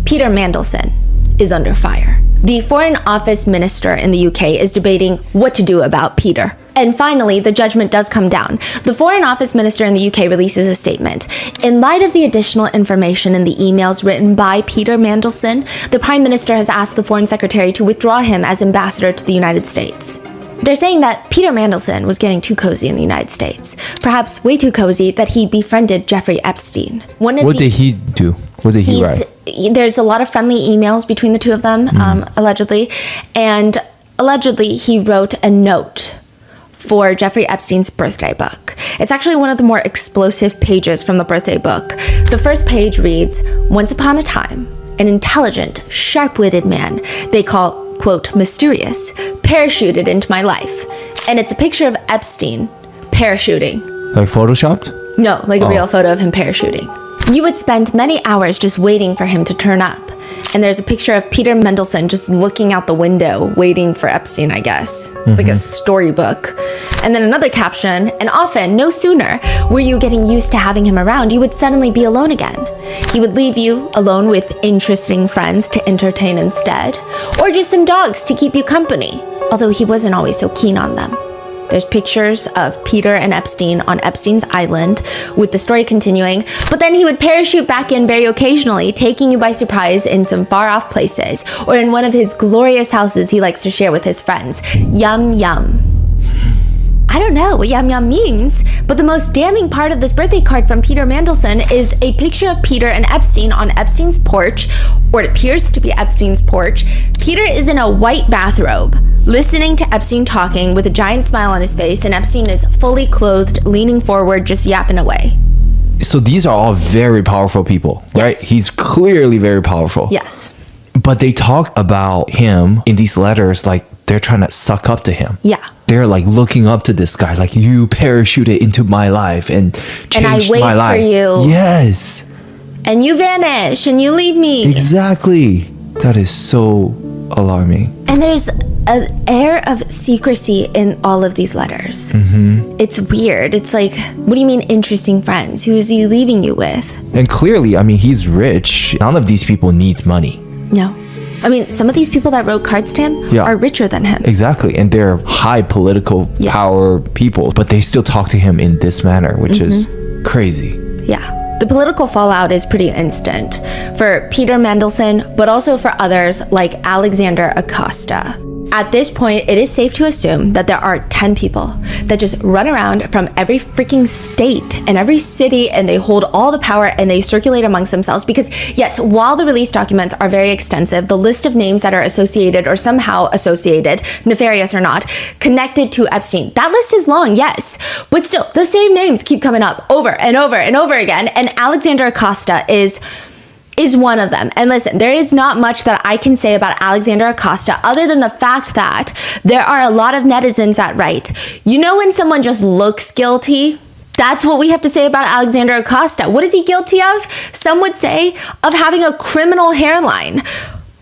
Peter Mandelson, is under fire. The Foreign Office Minister in the UK is debating what to do about Peter. And finally, the judgment does come down. The Foreign Office Minister in the UK releases a statement. In light of the additional information in the emails written by Peter Mandelson, the Prime Minister has asked the Foreign Secretary to withdraw him as ambassador to the United States. They're saying that Peter Mandelson was getting too cozy in the United States. Perhaps way too cozy that he befriended Jeffrey Epstein. What did he do? What did he write? There's a lot of friendly emails between the two of them, allegedly. And allegedly, he wrote a note for Jeffrey Epstein's birthday book. It's actually one of the more explosive pages from the birthday book. The first page reads, "Once upon a time, an intelligent, sharp-witted man they call, quote, mysterious, parachuted into my life." And it's a picture of Epstein parachuting. Like photoshopped? No, like a real photo of him parachuting. You would spend many hours just waiting for him to turn up. And there's a picture of Peter Mandelson just looking out the window, waiting for Epstein, I guess. It's like a storybook. And then another caption, "And often, no sooner were you getting used to having him around, you would suddenly be alone again. He would leave you alone with interesting friends to entertain instead, or just some dogs to keep you company, although he wasn't always so keen on them." There's pictures of Peter and Epstein on Epstein's island, with the story continuing, but then he would parachute back in very occasionally, taking you by surprise in some far-off places, or in one of his glorious houses he likes to share with his friends. Yum, yum. I don't know what yum yum means, but the most damning part of this birthday card from Peter Mandelson is a picture of Peter and Epstein on Epstein's porch, or it appears to be Epstein's porch. Peter is in a white bathrobe, listening to Epstein talking with a giant smile on his face, and Epstein is fully clothed, leaning forward, just yapping away. So these are all very powerful people, right? Yes. He's clearly very powerful. Yes. But they talk about him in these letters like they're trying to suck up to him. Yeah. They're like looking up to this guy, like, you parachuted into my life and changed wait my life. for you. Yes. And you vanish and you leave me. Exactly. That is so alarming. And there's an air of secrecy in all of these letters. It's weird. It's like, what do you mean interesting friends? Who is he leaving you with? And clearly, I mean, he's rich. None of these people needs money. No. I mean, some of these people that wrote cards to him are richer than him. Exactly. And they're high political power people, but they still talk to him in this manner, which is crazy. Yeah. The political fallout is pretty instant for Peter Mandelson, but also for others like Alexander Acosta. At this point, it is safe to assume that there are 10 people that just run around from every freaking state and every city, and they hold all the power and they circulate amongst themselves. Because yes, while the release documents are very extensive, the list of names that are associated or somehow associated, nefarious or not, connected to Epstein, that list is long, yes, but still the same names keep coming up over and over and over again. And Alexander Acosta is one of them. And listen, there is not much that I can say about Alexander Acosta other than the fact that there are a lot of netizens that write, you know, when someone just looks guilty, that's what we have to say about Alexander Acosta. What is he guilty of? Some would say of having a criminal hairline.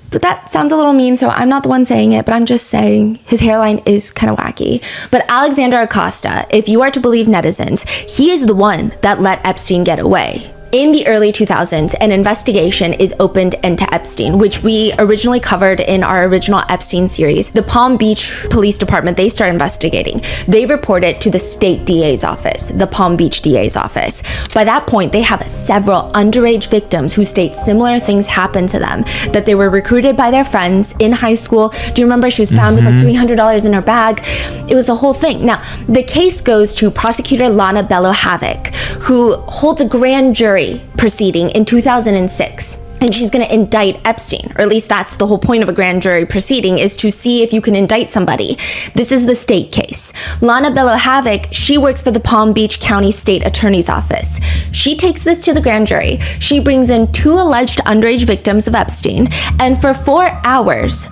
But that sounds a little mean, so I'm not the one saying it, but I'm just saying his hairline is kind of wacky. But Alexander Acosta, if you are to believe netizens, he is the one that let Epstein get away. In the early 2000s, an investigation is opened into Epstein, which we originally covered in our original Epstein series. The Palm Beach Police Department, they start investigating. They report it to the state DA's office, the Palm Beach DA's office. By that point, they have several underage victims who state similar things happened to them, that they were recruited by their friends in high school. Do you remember she was found with like $300 in her bag? It was a whole thing. Now, the case goes to prosecutor Lana Bello-Havoc, who holds a grand jury proceeding in 2006. And she's going to indict Epstein, or at least that's the whole point of a grand jury proceeding, is to see if you can indict somebody. This is the state case. Lana Bello-Havoc, she works for the Palm Beach County State Attorney's Office. She takes this to the grand jury. She brings in 2 alleged underage victims of Epstein, and for 4 hours,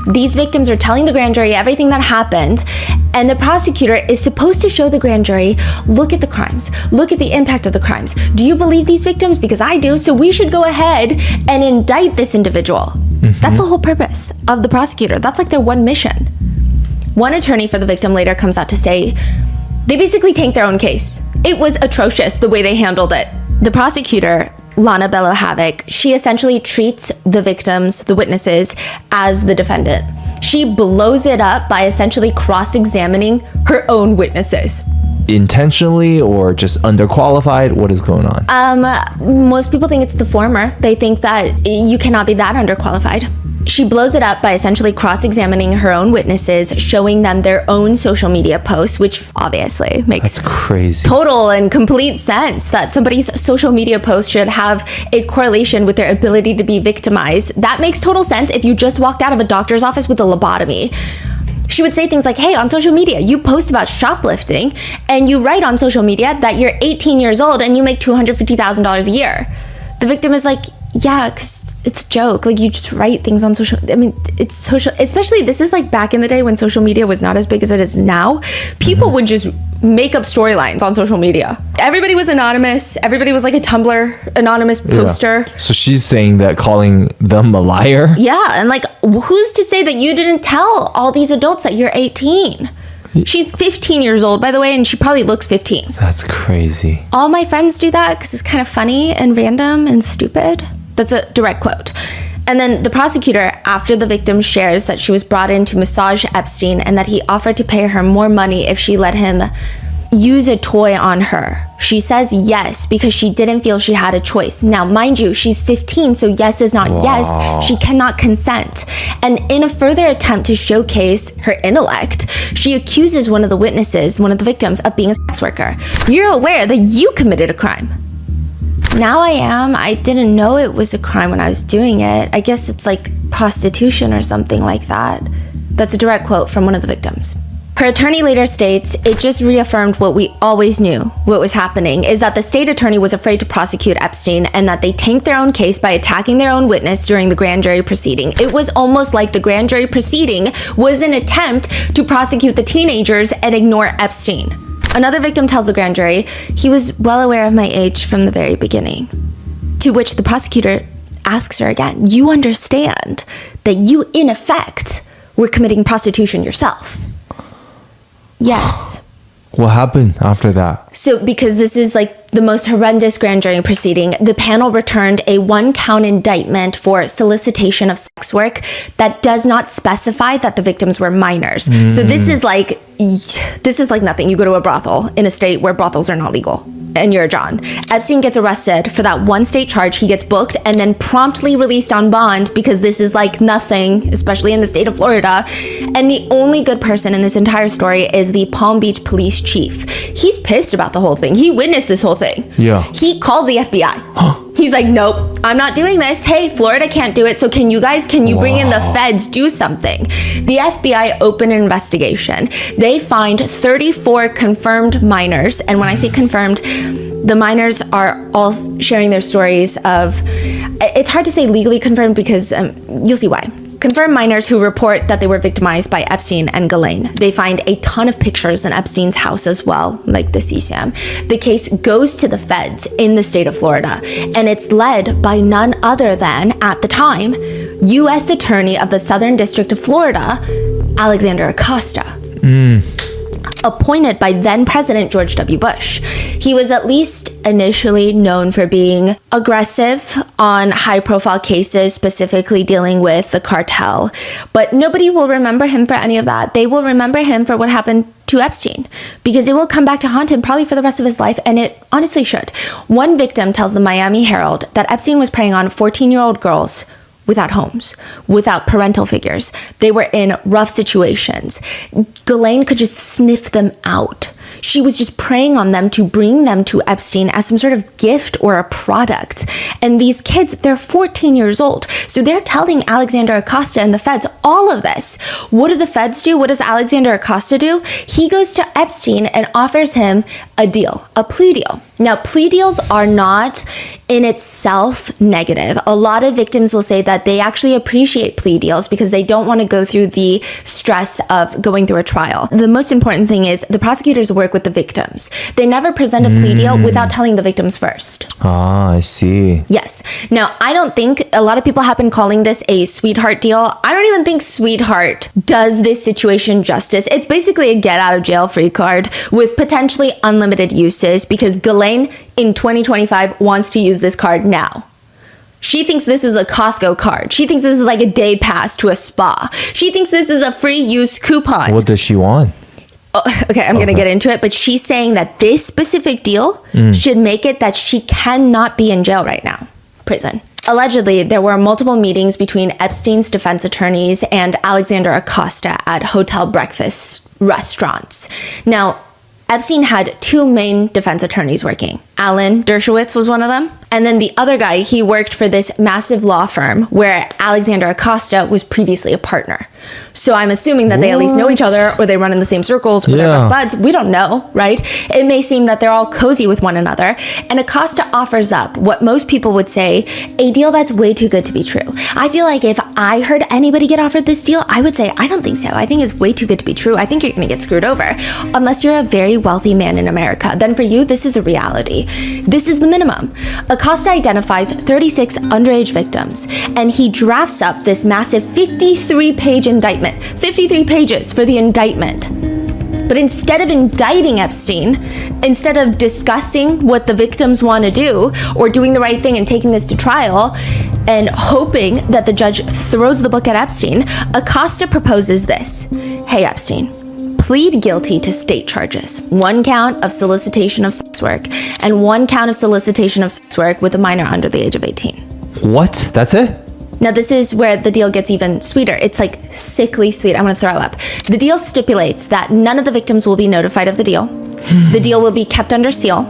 These victims are telling the grand jury everything that happened, and the prosecutor is supposed to show the grand jury, look at the crimes, look at the impact of the crimes. Do you believe these victims? Because I do, so we should go ahead and indict this individual. That's the whole purpose of the prosecutor. That's like their one mission. One attorney for the victim later comes out to say, they basically tanked their own case. It was atrocious the way they handled it. The prosecutor, Lana Bello Havoc, she essentially treats the victims, the witnesses, as the defendant. She blows it up by essentially cross-examining her own witnesses. Intentionally or just underqualified? What is going on? Most people think it's the former. They think that you cannot be that underqualified. She blows it up by essentially cross-examining her own witnesses, showing them their own social media posts, which obviously makes That's crazy. Total and complete sense that somebody's social media post should have a correlation with their ability to be victimized. That makes total sense if you just walked out of a doctor's office with a lobotomy. She would say things like, hey, on social media, you post about shoplifting and you write on social media that you're 18 years old and you make $250,000 a year. The victim is like, yeah, because it's a joke. Like, you just write things on social. I mean, it's social, especially this is like back in the day when social media was not as big as it is now. People would just make up storylines on social media. Everybody was anonymous. Everybody was like a Tumblr anonymous poster. Yeah. So she's saying that calling them a liar? Yeah, and like, who's to say that you didn't tell all these adults that you're 18? She's 15 years old, by the way, and she probably looks 15. That's crazy. All my friends do that because it's kind of funny and random and stupid. That's a direct quote. And then the prosecutor, after the victim shares that she was brought in to massage Epstein and that he offered to pay her more money if she let him use a toy on her, she says yes because she didn't feel she had a choice. Now, mind you, she's 15, so yes is not yes. She cannot consent. And in a further attempt to showcase her intellect, she accuses one of the witnesses, one of the victims, of being a sex worker. You're aware that you committed a crime. Now I am. I didn't know it was a crime when I was doing it. I guess it's like prostitution or something like that. That's a direct quote from one of the victims. Her attorney later states, it just reaffirmed what we always knew, what was happening, is that the state attorney was afraid to prosecute Epstein and that they tanked their own case by attacking their own witness during the grand jury proceeding. It was almost like the grand jury proceeding was an attempt to prosecute the teenagers and ignore Epstein. Another victim tells the grand jury, he was well aware of my age from the very beginning. To which the prosecutor asks her again, you understand that you, in effect, were committing prostitution yourself? Yes. What happened after that? So because this is like the most horrendous grand jury proceeding, the panel returned a 1-count indictment for solicitation of sex work that does not specify that the victims were minors. So this is like nothing. You go to a brothel in a state where brothels are not legal and you're a John. Epstein gets arrested for that one state charge. He gets booked and then promptly released on bond because this is like nothing, especially in the state of Florida. And the only good person in this entire story is the Palm Beach police chief. He's pissed about the whole thing. He witnessed this whole thing. Yeah. He calls the FBI. He's like, nope, I'm not doing this. Hey, Florida can't do it. So can you bring in the feds, do something? The FBI opened an investigation. They find 34 confirmed minors. And when I say confirmed, the minors are all sharing their stories of, it's hard to say legally confirmed because you'll see why. Confirmed minors who report that they were victimized by Epstein and Ghislaine. They find a ton of pictures in Epstein's house as well, like the CSAM. The case goes to the feds in the state of Florida, and it's led by none other than, at the time, U.S. Attorney of the Southern District of Florida, Alexander Acosta. Appointed by then President George W. Bush. He was at least initially known for being aggressive on high-profile cases, specifically dealing with the cartel. But nobody will remember him for any of that. They will remember him for what happened to Epstein, because it will come back to haunt him probably for the rest of his life, and it honestly should. One victim tells the Miami Herald that Epstein was preying on 14-year-old girls without homes, without parental figures. They were in rough situations. Ghislaine could just sniff them out. She was just preying on them to bring them to Epstein as some sort of gift or a product. And these kids, they're 14 years old. So they're telling Alexander Acosta and the feds all of this. What do the feds do? What does Alexander Acosta do? He goes to Epstein and offers him a deal, a plea deal. Now, plea deals are not in itself negative. A lot of victims will say that they actually appreciate plea deals because they don't want to go through the stress of going through a trial. The most important thing is the prosecutors work with the victims. They never present a plea deal without telling the victims first. Ah, I see. Yes. Now, I don't think a lot of people have been calling this a sweetheart deal. I don't even think sweetheart does this situation justice. It's basically a get out of jail free card with potentially unlimited uses because Ghislaine in 2025 wants to use this card now. She thinks this is a Costco card. She thinks this is like a day pass to a spa. She thinks this is a free use coupon. What does she want? Oh, okay, I'm going to get into it, but she's saying that this specific deal should make it that she cannot be in jail right now. Prison. Allegedly, there were multiple meetings between Epstein's defense attorneys and Alexander Acosta at hotel breakfast restaurants. Now, Epstein had two main defense attorneys working. Alan Dershowitz was one of them. And then the other guy, he worked for this massive law firm where Alexander Acosta was previously a partner. So I'm assuming that they at least know each other or they run in the same circles or they're best buds. We don't know, right? It may seem that they're all cozy with one another. And Acosta offers up what most people would say, a deal that's way too good to be true. I feel like if I heard anybody get offered this deal, I would say, I don't think so. I think it's way too good to be true. I think you're going to get screwed over. Unless you're a very wealthy man in America. Then for you, this is a reality. This is the minimum. Acosta identifies 36 underage victims, and he drafts up this massive 53-page indictment. 53 pages for the indictment. But instead of indicting Epstein, instead of discussing what the victims want to do or doing the right thing and taking this to trial and hoping that the judge throws the book at Epstein, Acosta proposes this. Hey, Epstein, plead guilty to state charges. 1 count of solicitation of sex work and 1 count of solicitation of sex work with a minor under the age of 18. What? That's it? Now, this is where the deal gets even sweeter. It's like sickly sweet. I'm going to throw up. The deal stipulates that none of the victims will be notified of the deal. The deal will be kept under seal,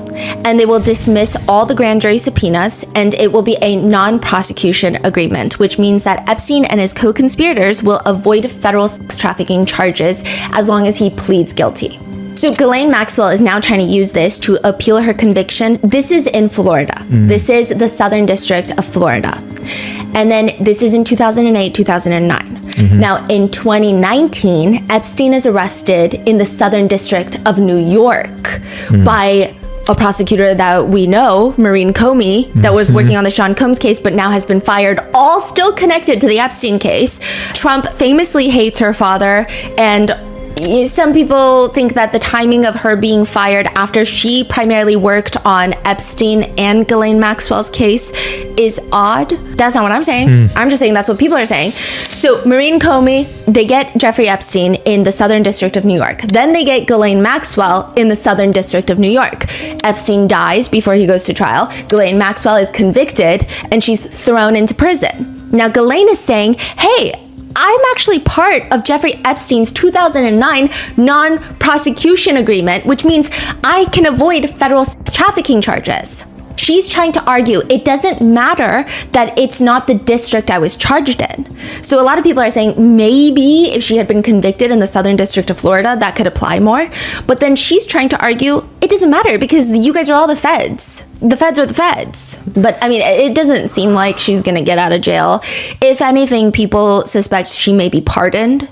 and they will dismiss all the grand jury subpoenas, and it will be a non-prosecution agreement, which means that Epstein and his co-conspirators will avoid federal sex trafficking charges as long as he pleads guilty. So Ghislaine Maxwell is now trying to use this to appeal her conviction. This is in Florida. This is the Southern District of Florida. And then this is in 2008, 2009. Now, in 2019, Epstein is arrested in the Southern District of New York by a prosecutor that we know, Maureen Comey, that was working on the Sean Combs case, but now has been fired, all still connected to the Epstein case. Trump famously hates her father, and some people think that the timing of her being fired after she primarily worked on Epstein and Ghislaine Maxwell's case is odd. That's not what I'm saying. I'm just saying that's what people are saying. So Maureen Comey, they get Jeffrey Epstein in the Southern District of New York. Then they get Ghislaine Maxwell in the Southern District of New York. Epstein dies before he goes to trial. Ghislaine Maxwell is convicted and she's thrown into prison. Now Ghislaine is saying, hey, I'm actually part of Jeffrey Epstein's 2009 non-prosecution agreement, which means I can avoid federal sex trafficking charges. She's trying to argue it doesn't matter that it's not the district I was charged in. So a lot of people are saying maybe if she had been convicted in the Southern District of Florida, that could apply more. But then she's trying to argue it doesn't matter because you guys are all the feds. The feds are the feds. But I mean, it doesn't seem like she's going to get out of jail. If anything, people suspect she may be pardoned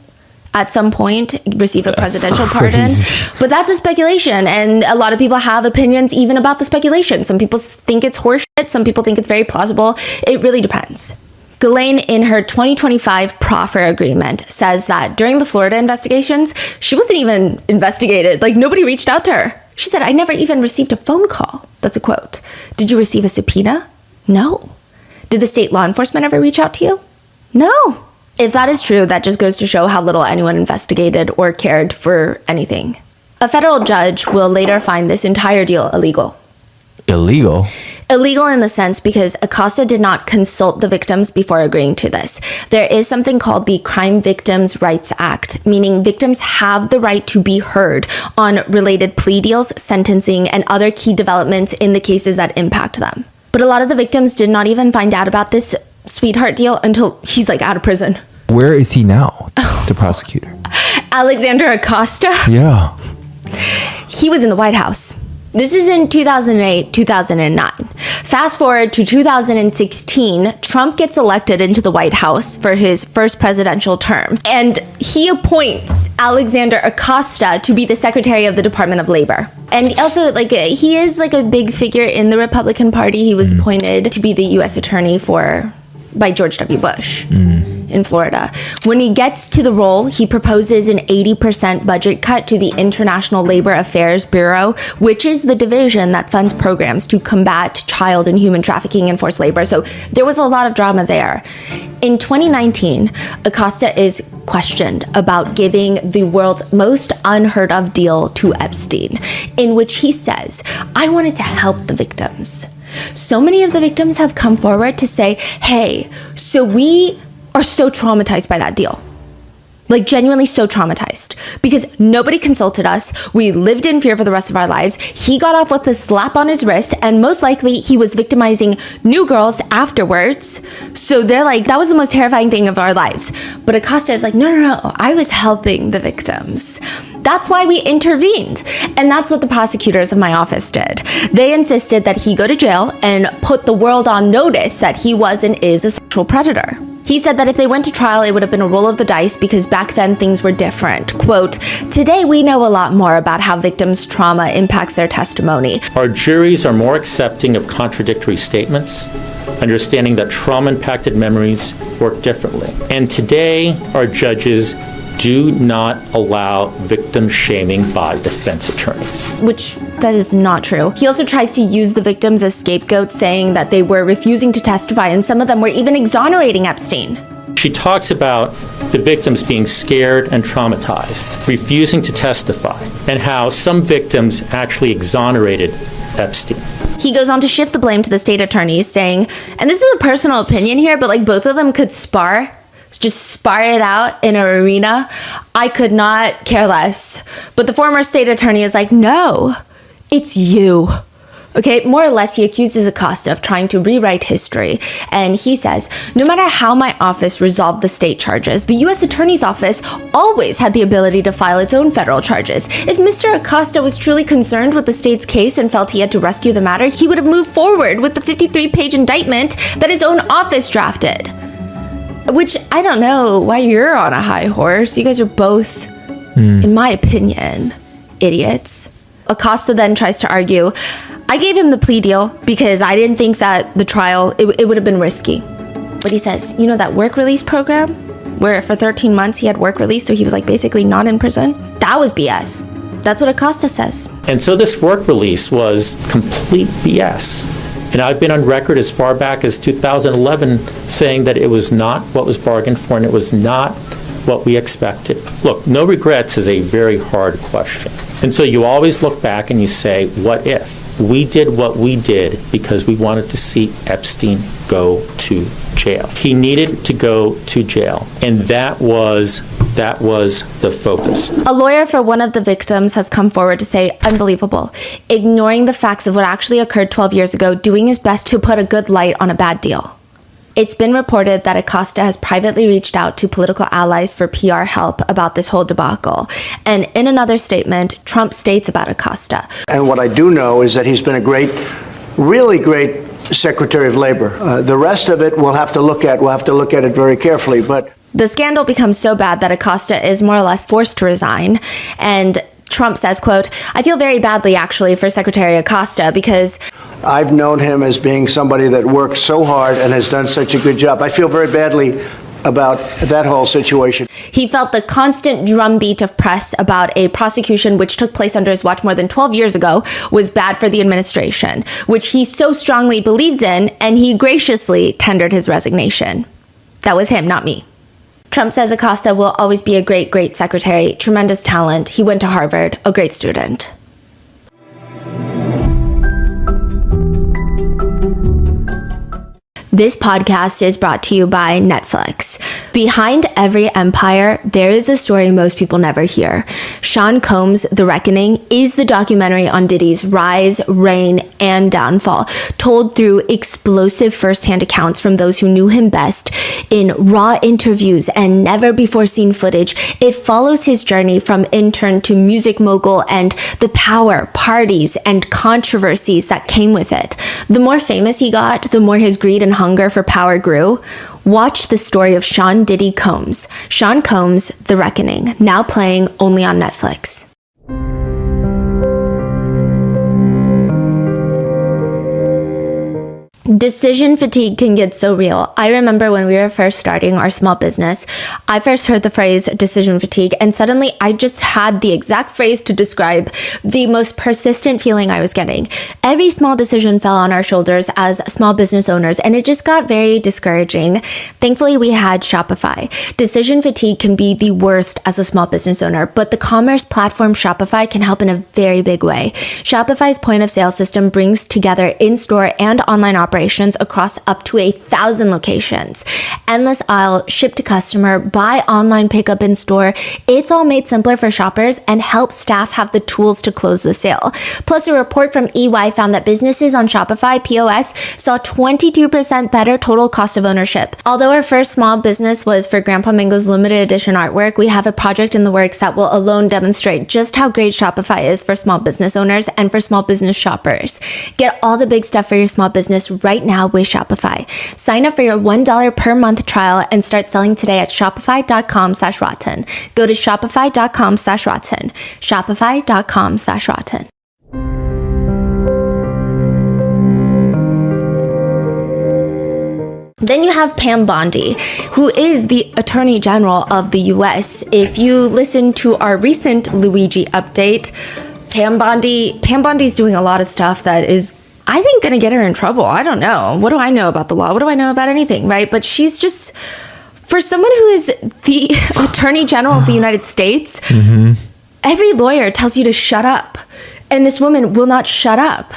at some point, receive a presidential pardon. But that's a speculation, and a lot of people have opinions even about the speculation. Some people think it's horseshit, some people think it's very plausible. It really depends. Ghislaine, in her 2025 proffer agreement, says that during the Florida investigations, she wasn't even investigated. Like, nobody reached out to her. She said, I never even received a phone call. That's a quote. Did you receive a subpoena? No. Did the state law enforcement ever reach out to you? No. If that is true, that just goes to show how little anyone investigated or cared for anything. A federal judge will later find this entire deal illegal. Illegal? Illegal in the sense because Acosta did not consult the victims before agreeing to this. There is something called the Crime Victims' Rights Act, meaning victims have the right to be heard on related plea deals, sentencing, and other key developments in the cases that impact them. But a lot of the victims did not even find out about this sweetheart deal until he's like out of prison. Where is he now, the prosecutor? Alexander Acosta? Yeah. He was in the White House. This is in 2008, 2009. Fast forward to 2016, Trump gets elected into the White House for his first presidential term, and he appoints Alexander Acosta to be the Secretary of the Department of Labor. And also, he is a big figure in the Republican Party. He was appointed to be the U.S. Attorney by George W. Bush in Florida. When he gets to the role, he proposes an 80% budget cut to the International Labor Affairs Bureau, which is the division that funds programs to combat child and human trafficking and forced labor. So there was a lot of drama there. In 2019, Acosta is questioned about giving the world's most unheard of deal to Epstein, in which he says, "I wanted to help the victims." So many of the victims have come forward to say, hey, so we are so traumatized by that deal. Genuinely so traumatized. Because nobody consulted us. We lived in fear for the rest of our lives. He got off with a slap on his wrist, and most likely he was victimizing new girls afterwards. So they're like, that was the most terrifying thing of our lives. But Acosta is like, no, I was helping the victims. That's why we intervened. And that's what the prosecutors of my office did. They insisted that he go to jail and put the world on notice that he was and is a sexual predator. He said that if they went to trial, it would have been a roll of the dice because back then things were different. Quote, "Today we know a lot more about how victims' trauma impacts their testimony. Our juries are more accepting of contradictory statements, understanding that trauma-impacted memories work differently. And today, our judges do not allow victim shaming by defense attorneys." Which, that is not true. He also tries to use the victims as scapegoats, saying that they were refusing to testify, and some of them were even exonerating Epstein. She talks about the victims being scared and traumatized, refusing to testify, and how some victims actually exonerated Epstein. He goes on to shift the blame to the state attorneys, saying, and this is a personal opinion here, but both of them could just spar it out in an arena. I could not care less. But the former state attorney is like, no, it's you. Okay, more or less, he accuses Acosta of trying to rewrite history. And he says, no matter how my office resolved the state charges, the U.S. Attorney's Office always had the ability to file its own federal charges. If Mr. Acosta was truly concerned with the state's case and felt he had to rescue the matter, he would have moved forward with the 53-page indictment that his own office drafted. Which, I don't know why you're on a high horse. You guys are both, in my opinion, idiots. Acosta then tries to argue, I gave him the plea deal because I didn't think that the trial, it would have been risky. But he says, you know that work release program where for 13 months he had work release, so he was basically not in prison? That was BS. That's what Acosta says. And so this work release was complete BS. And I've been on record as far back as 2011 saying that it was not what was bargained for and it was not what we expected. Look, no regrets is a very hard question. And so you always look back and you say, what if? We did what we did because we wanted to see Epstein go to jail. He needed to go to jail. And that was the focus. A lawyer for one of the victims has come forward to say, unbelievable, ignoring the facts of what actually occurred 12 years ago, doing his best to put a good light on a bad deal. It's been reported that Acosta has privately reached out to political allies for PR help about this whole debacle. And in another statement, Trump states about Acosta. And what I do know is that he's been a really great Secretary of Labor. The rest of it we'll have to look at. We'll have to look at it very carefully. But the scandal becomes so bad that Acosta is more or less forced to resign. And Trump says, quote, I feel very badly, actually, for Secretary Acosta because I've known him as being somebody that works so hard and has done such a good job. I feel very badly about that whole situation. He felt the constant drumbeat of press about a prosecution which took place under his watch more than 12 years ago was bad for the administration, which he so strongly believes in, and he graciously tendered his resignation. That was him, not me. Trump says Acosta will always be a great, great secretary, tremendous talent. He went to Harvard, a great student. This podcast is brought to you by Netflix. Behind every empire, there is a story most people never hear. Sean Combs' The Reckoning is the documentary on Diddy's rise, reign, and downfall, told through explosive first-hand accounts from those who knew him best. In raw interviews and never-before-seen footage, it follows his journey from intern to music mogul and the power, parties, and controversies that came with it. The more famous he got, the more his greed and hunger for power grew. Watch the story of Sean Diddy Combs. Sean Combs, The Reckoning, now playing only on Netflix. Decision fatigue can get so real. I remember when we were first starting our small business, I first heard the phrase decision fatigue, and suddenly I just had the exact phrase to describe the most persistent feeling I was getting. Every small decision fell on our shoulders as small business owners, and it just got very discouraging. Thankfully, we had Shopify. Decision fatigue can be the worst as a small business owner, but the commerce platform Shopify can help in a very big way. Shopify's point of sale system brings together in-store and online operations across up to 1,000 locations. Endless aisle, ship to customer, buy online, pickup in store. It's all made simpler for shoppers and helps staff have the tools to close the sale. Plus, a report from EY found that businesses on Shopify POS saw 22% better total cost of ownership. Although our first small business was for Grandpa Mingo's limited edition artwork, we have a project in the works that will alone demonstrate just how great Shopify is for small business owners and for small business shoppers. Get all the big stuff for your small business right now with Shopify. Sign up for your $1 per month trial and start selling today at shopify.com/rotten. Go to shopify.com/rotten. Shopify.com/rotten. Then you have Pam Bondi, who is the Attorney General of the US. If you listen to our recent Luigi update, Pam Bondi's doing a lot of stuff that is, I think, going to get her in trouble. I don't know. What do I know about the law? What do I know about anything, right? But she's just, for someone who is the Attorney General of the United States, every lawyer tells you to shut up. And this woman will not shut up,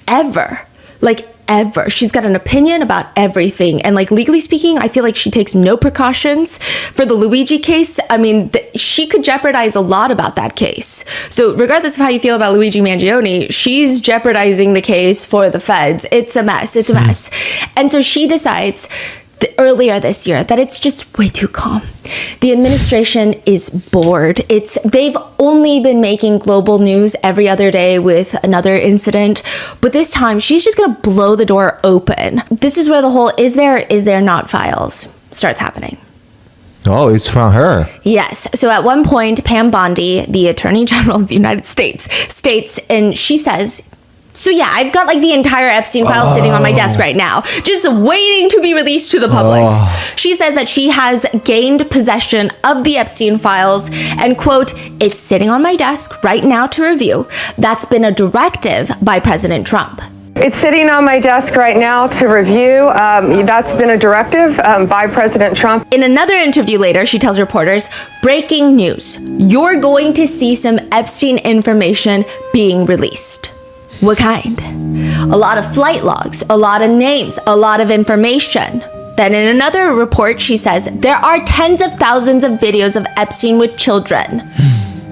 ever. Like, ever. She's got an opinion about everything. And like, legally speaking, I feel like she takes no precautions for the Luigi case. I mean, she could jeopardize a lot about that case. So regardless of how you feel about Luigi Mangione, she's jeopardizing the case for the feds. It's a mess. It's a mess. And so she decides earlier this year that it's just way too calm. The administration is bored. They've only been making global news every other day with another incident, but this time she's just gonna blow the door open. This is where the whole is there not files starts happening. Oh, it's from her. Yes. So at one point, Pam Bondi, the Attorney General of the United States, states, and she says, so yeah, I've got like the entire Epstein file sitting on my desk right now, just waiting to be released to the public. She says that she has gained possession of the Epstein files and, quote, it's sitting on my desk right now to review. That's been a directive by President Trump. It's sitting on my desk right now to review. That's been a directive by President Trump. In another interview later, she tells reporters, breaking news, you're going to see some Epstein information being released. What kind? A lot of flight logs, a lot of names, a lot of information. Then in another report, she says, there are tens of thousands of videos of Epstein with children.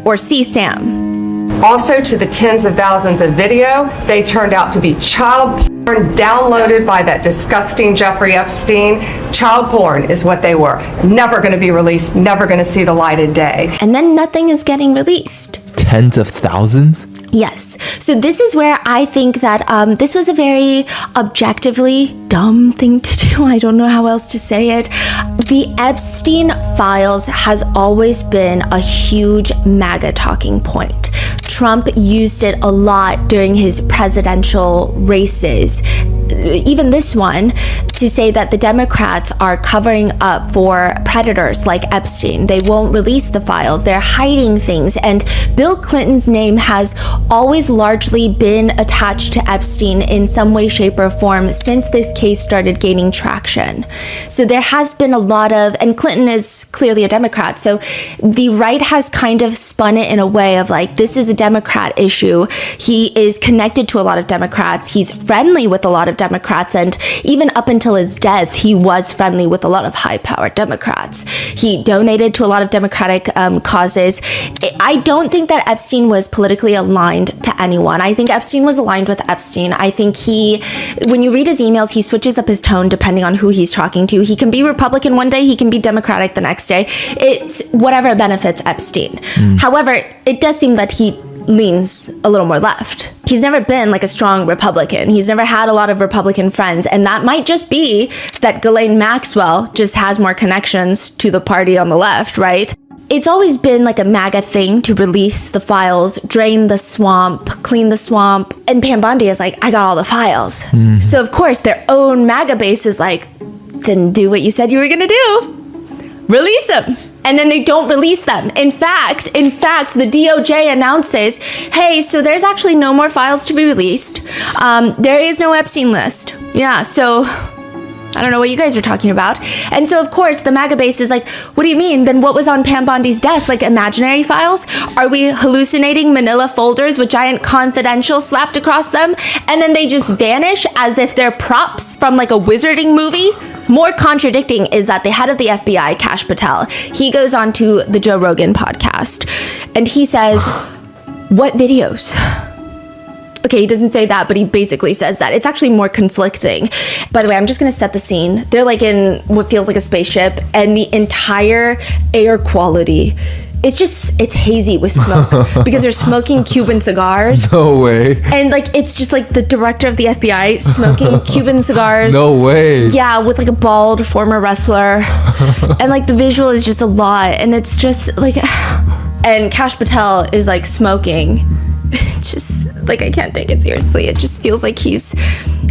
Or CSAM. Also, to the tens of thousands of video, they turned out to be child porn downloaded by that disgusting Jeffrey Epstein. Child porn is what they were. Never going to be released, never going to see the light of day. And then nothing is getting released. Tens of thousands? Yes. So this is where I think that this was a very objectively dumb thing to do. I don't know how else to say it. The Epstein files has always been a huge MAGA talking point. Trump used it a lot during his presidential races, even this one, to say that the Democrats are covering up for predators like Epstein. They won't release the files. They're hiding things. And Bill Clinton's name has always largely been attached to Epstein in some way, shape, or form since this case started gaining traction. So there has been a lot of, and Clinton is clearly a Democrat, so the right has kind of spun it in a way of like, this is a Democrat issue. He is connected to a lot of Democrats. He's friendly with a lot of Democrats. And even up until his death, he was friendly with a lot of high-powered Democrats. He donated to a lot of Democratic causes. I don't think that Epstein was politically aligned to anyone. I think Epstein was aligned with Epstein. I think when you read his emails, he switches up his tone depending on who he's talking to. He can be Republican one day, he can be Democratic the next day. It's whatever benefits Epstein. However, it does seem that he leans a little more left. He's never been like a strong Republican. He's never had a lot of Republican friends. And that might just be that Ghislaine Maxwell just has more connections to the party on the left, right? It's always been like a MAGA thing to release the files, drain the swamp, clean the swamp. And Pam Bondi is like, I got all the files. So of course their own MAGA base is like, then do what you said you were gonna do. Release them. And then they don't release them. In fact, the DOJ announces, hey, so there's actually no more files to be released. There is no Epstein list. Yeah, so I don't know what you guys are talking about. And so, of course, the MAGA base is like, what do you mean? Then what was on Pam Bondi's desk? Like imaginary files? Are we hallucinating manila folders with giant confidential slapped across them? And then they just vanish as if they're props from like a wizarding movie? More contradicting is that the head of the FBI, Kash Patel, he goes on to the Joe Rogan podcast and he says, what videos? Okay, he doesn't say that, but he basically says that. It's actually more conflicting. By the way, I'm just gonna set the scene. They're like in what feels like a spaceship, and the entire air quality, it's hazy with smoke because they're smoking Cuban cigars. No way. And like, it's just like the director of the FBI smoking Cuban cigars. No way. Yeah, with like a bald former wrestler. And like the visual is just a lot. And it's just like, and Kash Patel is like smoking. Just like, I can't take it seriously. It just feels like he's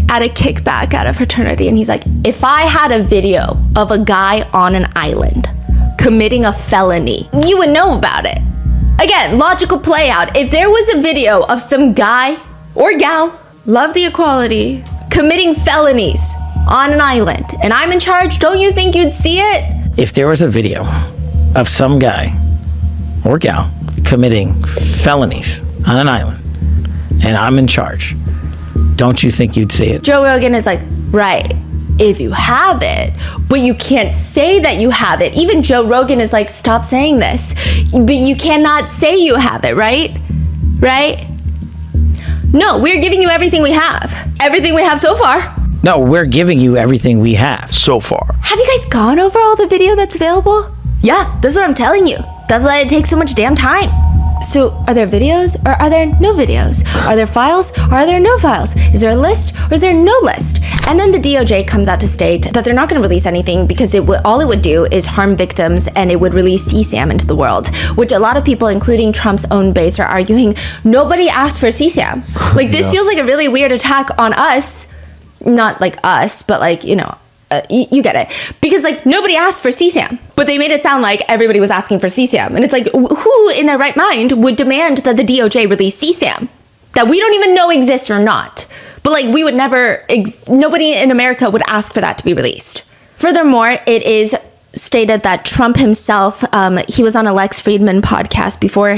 at a kickback at a fraternity. And he's like, if I had a video of a guy on an island committing a felony, you would know about it. Again, logical play out. If there was a video of some guy or gal, love the equality, committing felonies on an island, and I'm in charge, don't you think you'd see it? If there was a video of some guy or gal committing felonies on an island and I'm in charge, don't you think you'd see it? Joe Rogan is like, right, if you have it, but you can't say that you have it. Even Joe Rogan is like, stop saying this. But you cannot say you have it, right? Right? No, we're giving you everything we have. Everything we have so far. No, we're giving you everything we have. So far. Have you guys gone over all the video that's available? Yeah, that's what I'm telling you. That's why it takes so much damn time. So are there videos or are there no videos? Are there files or are there no files? Is there a list or is there no list? And then the DOJ comes out to state that they're not going to release anything because all it would do is harm victims and it would release CSAM into the world, which a lot of people, including Trump's own base, are arguing nobody asked for CSAM. Like this feels like a really weird attack on us, not like us, but like, you know, you get it. Because like nobody asked for CSAM, but they made it sound like everybody was asking for CSAM. And it's like, who in their right mind would demand that the DOJ release CSAM that we don't even know exists or not? But like we would never, nobody in America would ask for that to be released. Furthermore, it is stated that Trump himself, he was on a Lex Fridman podcast before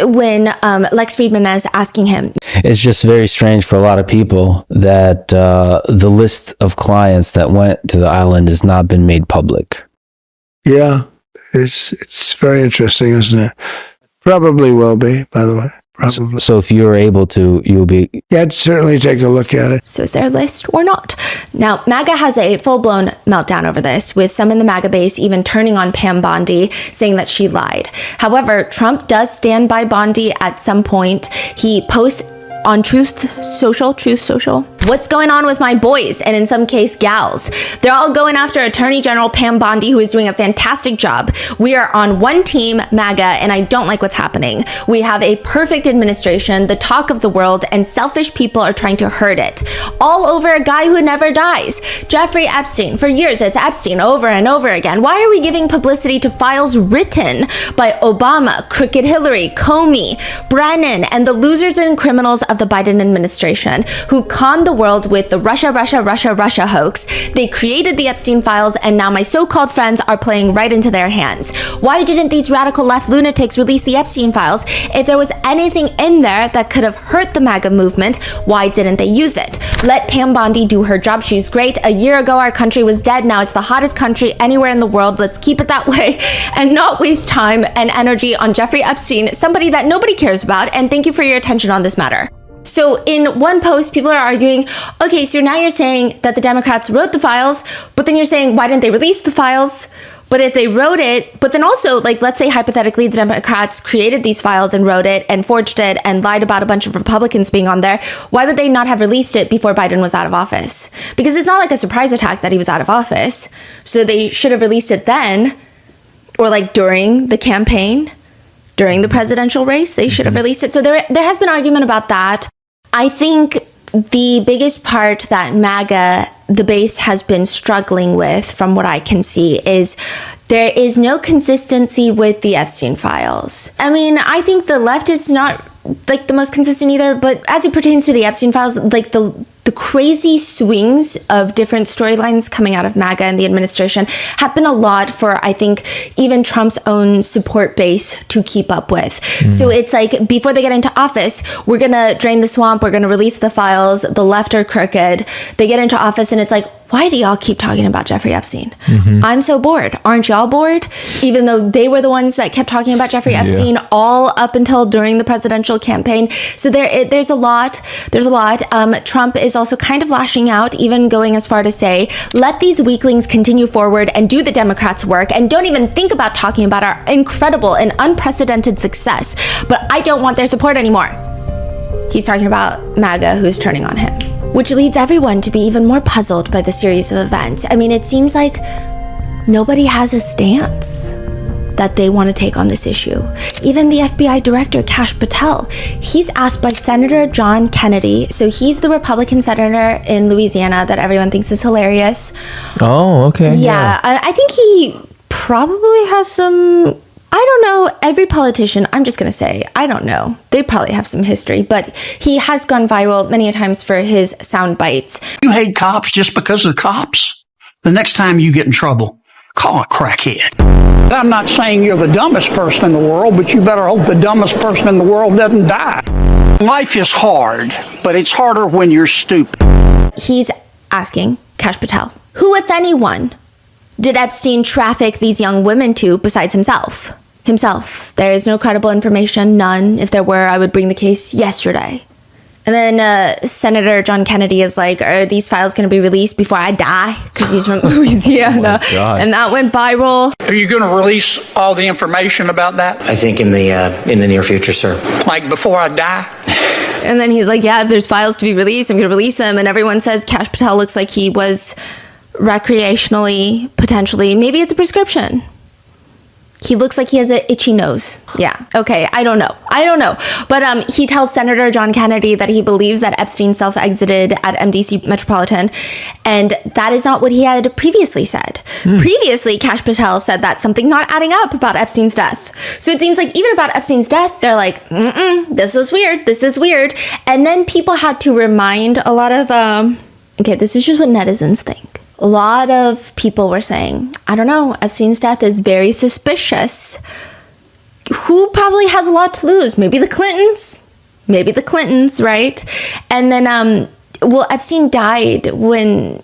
when Lex Fridman is asking him. It's just very strange for a lot of people that the list of clients that went to the island has not been made public. Yeah, it's very interesting, isn't it? Probably will be, by the way. Probably. So if you're able to, you'll be... Yeah, I'd certainly take a look at it. So is there a list or not? Now, MAGA has a full-blown meltdown over this, with some in the MAGA base even turning on Pam Bondi, saying that she lied. However, Trump does stand by Bondi at some point. He posts on Truth Social. What's going on with my boys, and in some case, gals? They're all going after Attorney General Pam Bondi, who is doing a fantastic job. We are on one team, MAGA, and I don't like what's happening. We have a perfect administration, the talk of the world, and selfish people are trying to hurt it. All over a guy who never dies. Jeffrey Epstein. For years, it's Epstein over and over again. Why are we giving publicity to files written by Obama, Crooked Hillary, Comey, Brennan, and the losers and criminals of the Biden administration, who conned the world with the Russia hoax? They created the Epstein files, and now my so-called friends are playing right into their hands. Why didn't these radical left lunatics release the Epstein files? If there was anything in there that could have hurt the MAGA movement, why didn't they use it? Let Pam Bondi do her job. She's great. A year ago, our country was dead. Now it's the hottest country anywhere in the world. Let's keep it that way and not waste time and energy on Jeffrey Epstein, somebody that nobody cares about. And thank you for your attention on this matter. So in one post, people are arguing, okay, so now you're saying that the Democrats wrote the files, but then you're saying, why didn't they release the files? But if they wrote it, but then also, like, let's say hypothetically the Democrats created these files and wrote it and forged it and lied about a bunch of Republicans being on there, why would they not have released it before Biden was out of office? Because it's not like a surprise attack that he was out of office. So they should have released it then, or like during the campaign, during the presidential race, they should have released it. So there has been argument about that. I think the biggest part that MAGA, the base, has been struggling with, from what I can see, is there is no consistency with the Epstein files. I mean, I think the left is not like the most consistent either, but as it pertains to the Epstein files, like the crazy swings of different storylines coming out of MAGA and the administration have been a lot for, I think, even Trump's own support base to keep up with. So it's like, before they get into office, we're going to drain the swamp, we're going to release the files, the left are crooked. They get into office and it's like, why do y'all keep talking about Jeffrey Epstein? I'm so bored. Aren't y'all bored? Even though they were the ones that kept talking about Jeffrey Epstein all up until during the presidential campaign. So there's a lot. Trump is also kind of lashing out, even going as far to say, let these weaklings continue forward and do the Democrats' work and don't even think about talking about our incredible and unprecedented success. But I don't want their support anymore. He's talking about MAGA, who's turning on him, which leads everyone to be even more puzzled by the series of events. I mean, it seems like nobody has a stance that they want to take on this issue. Even the FBI director, Kash Patel, he's asked by Senator John Kennedy. So he's the Republican senator in Louisiana that everyone thinks is hilarious. Oh, okay. Yeah. I think he probably has some... I don't know, every politician, I'm just going to say, I don't know. They probably have some history, but he has gone viral many a times for his sound bites. You hate cops just because they're cops? The next time you get in trouble, call a crackhead. I'm not saying you're the dumbest person in the world, but you better hope the dumbest person in the world doesn't die. Life is hard, but it's harder when you're stupid. He's asking Kash Patel, who, if anyone, did Epstein traffic these young women to besides himself? There is no credible information, none. If there were, I would bring the case yesterday. And then Senator John Kennedy is like, are these files going to be released before I die? Because he's from Louisiana. And that went viral. Are you going to release all the information about that? I think in the near future, sir. Like before I die? And then he's like, yeah, if there's files to be released, I'm going to release them. And everyone says Kash Patel looks like he was recreationally, potentially, maybe it's a prescription. He looks like he has an itchy nose. Yeah. Okay. I don't know. But he tells Senator John Kennedy that he believes that Epstein self-exited at MDC Metropolitan. And that is not what he had previously said. Previously, Kash Patel said that something's not adding up about Epstein's death. So it seems like even about Epstein's death, they're like, this is weird. And then people had to remind a lot of, okay, this is just what netizens think. A lot of people were saying, I don't know, Epstein's death is very suspicious. Who probably has a lot to lose? Maybe the Clintons, right? And then, Epstein died when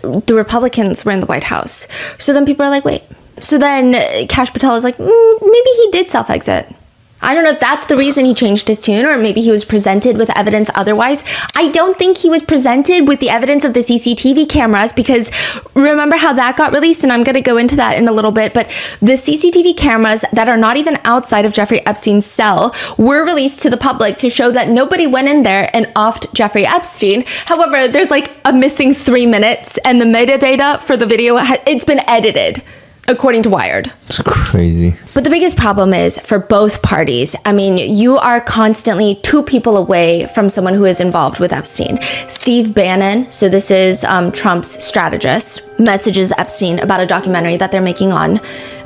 the Republicans were in the White House. So then people are like, wait. So then Kash Patel is like, maybe he did self-exit. I don't know if that's the reason he changed his tune, or maybe he was presented with evidence otherwise. I don't think he was presented with the evidence of the CCTV cameras, because remember how that got released? And I'm going to go into that in a little bit. But the CCTV cameras that are not even outside of Jeffrey Epstein's cell were released to the public to show that nobody went in there and offed Jeffrey Epstein. However, there's like a missing 3 minutes, and the metadata for the video, it's been edited, according to Wired. It's crazy. But the biggest problem is for both parties. I mean, you are constantly 2 people away from someone who is involved with Epstein. Steve Bannon, so this is Trump's strategist, messages Epstein about a documentary that they're making on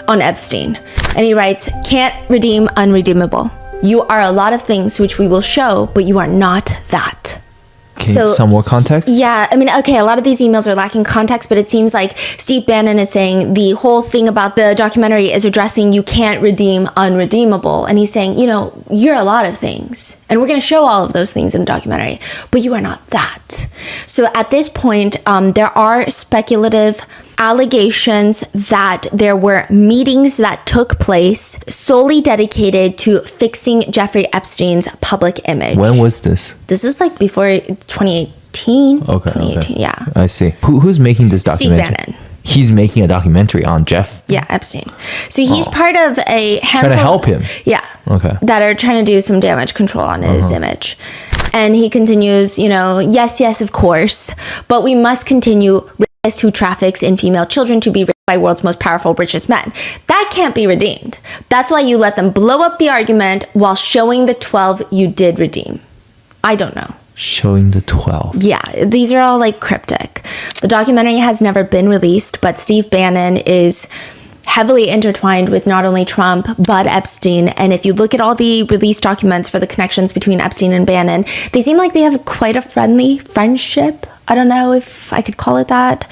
Epstein. And he writes, can't redeem unredeemable. You are a lot of things which we will show, but you are not that. Some more context? Yeah, I mean, okay, a lot of these emails are lacking context, but it seems like Steve Bannon is saying the whole thing about the documentary is addressing you can't redeem unredeemable. And he's saying, you're a lot of things. And we're going to show all of those things in the documentary, but you are not that. So at this point, there are speculative allegations that there were meetings that took place solely dedicated to fixing Jeffrey Epstein's public image. When was this? This is like before 2018. Okay. 2018, yeah. I see. Who's making this documentary? Steve Bannon. He's making a documentary on Jeff. Yeah, Epstein. So he's part of a handful. Trying to help him. Yeah. Okay. That are trying to do some damage control on his image. And he continues, yes, of course, but we must continue who traffics in female children to be raped by world's most powerful, richest men. That can't be redeemed. That's why you let them blow up the argument while showing the 12 you did redeem. I don't know. Showing the 12. Yeah, these are all like cryptic. The documentary has never been released, but Steve Bannon is heavily intertwined with not only Trump, but Epstein. And if you look at all the released documents for the connections between Epstein and Bannon, they seem like they have quite a friendly friendship. I don't know if I could call it that.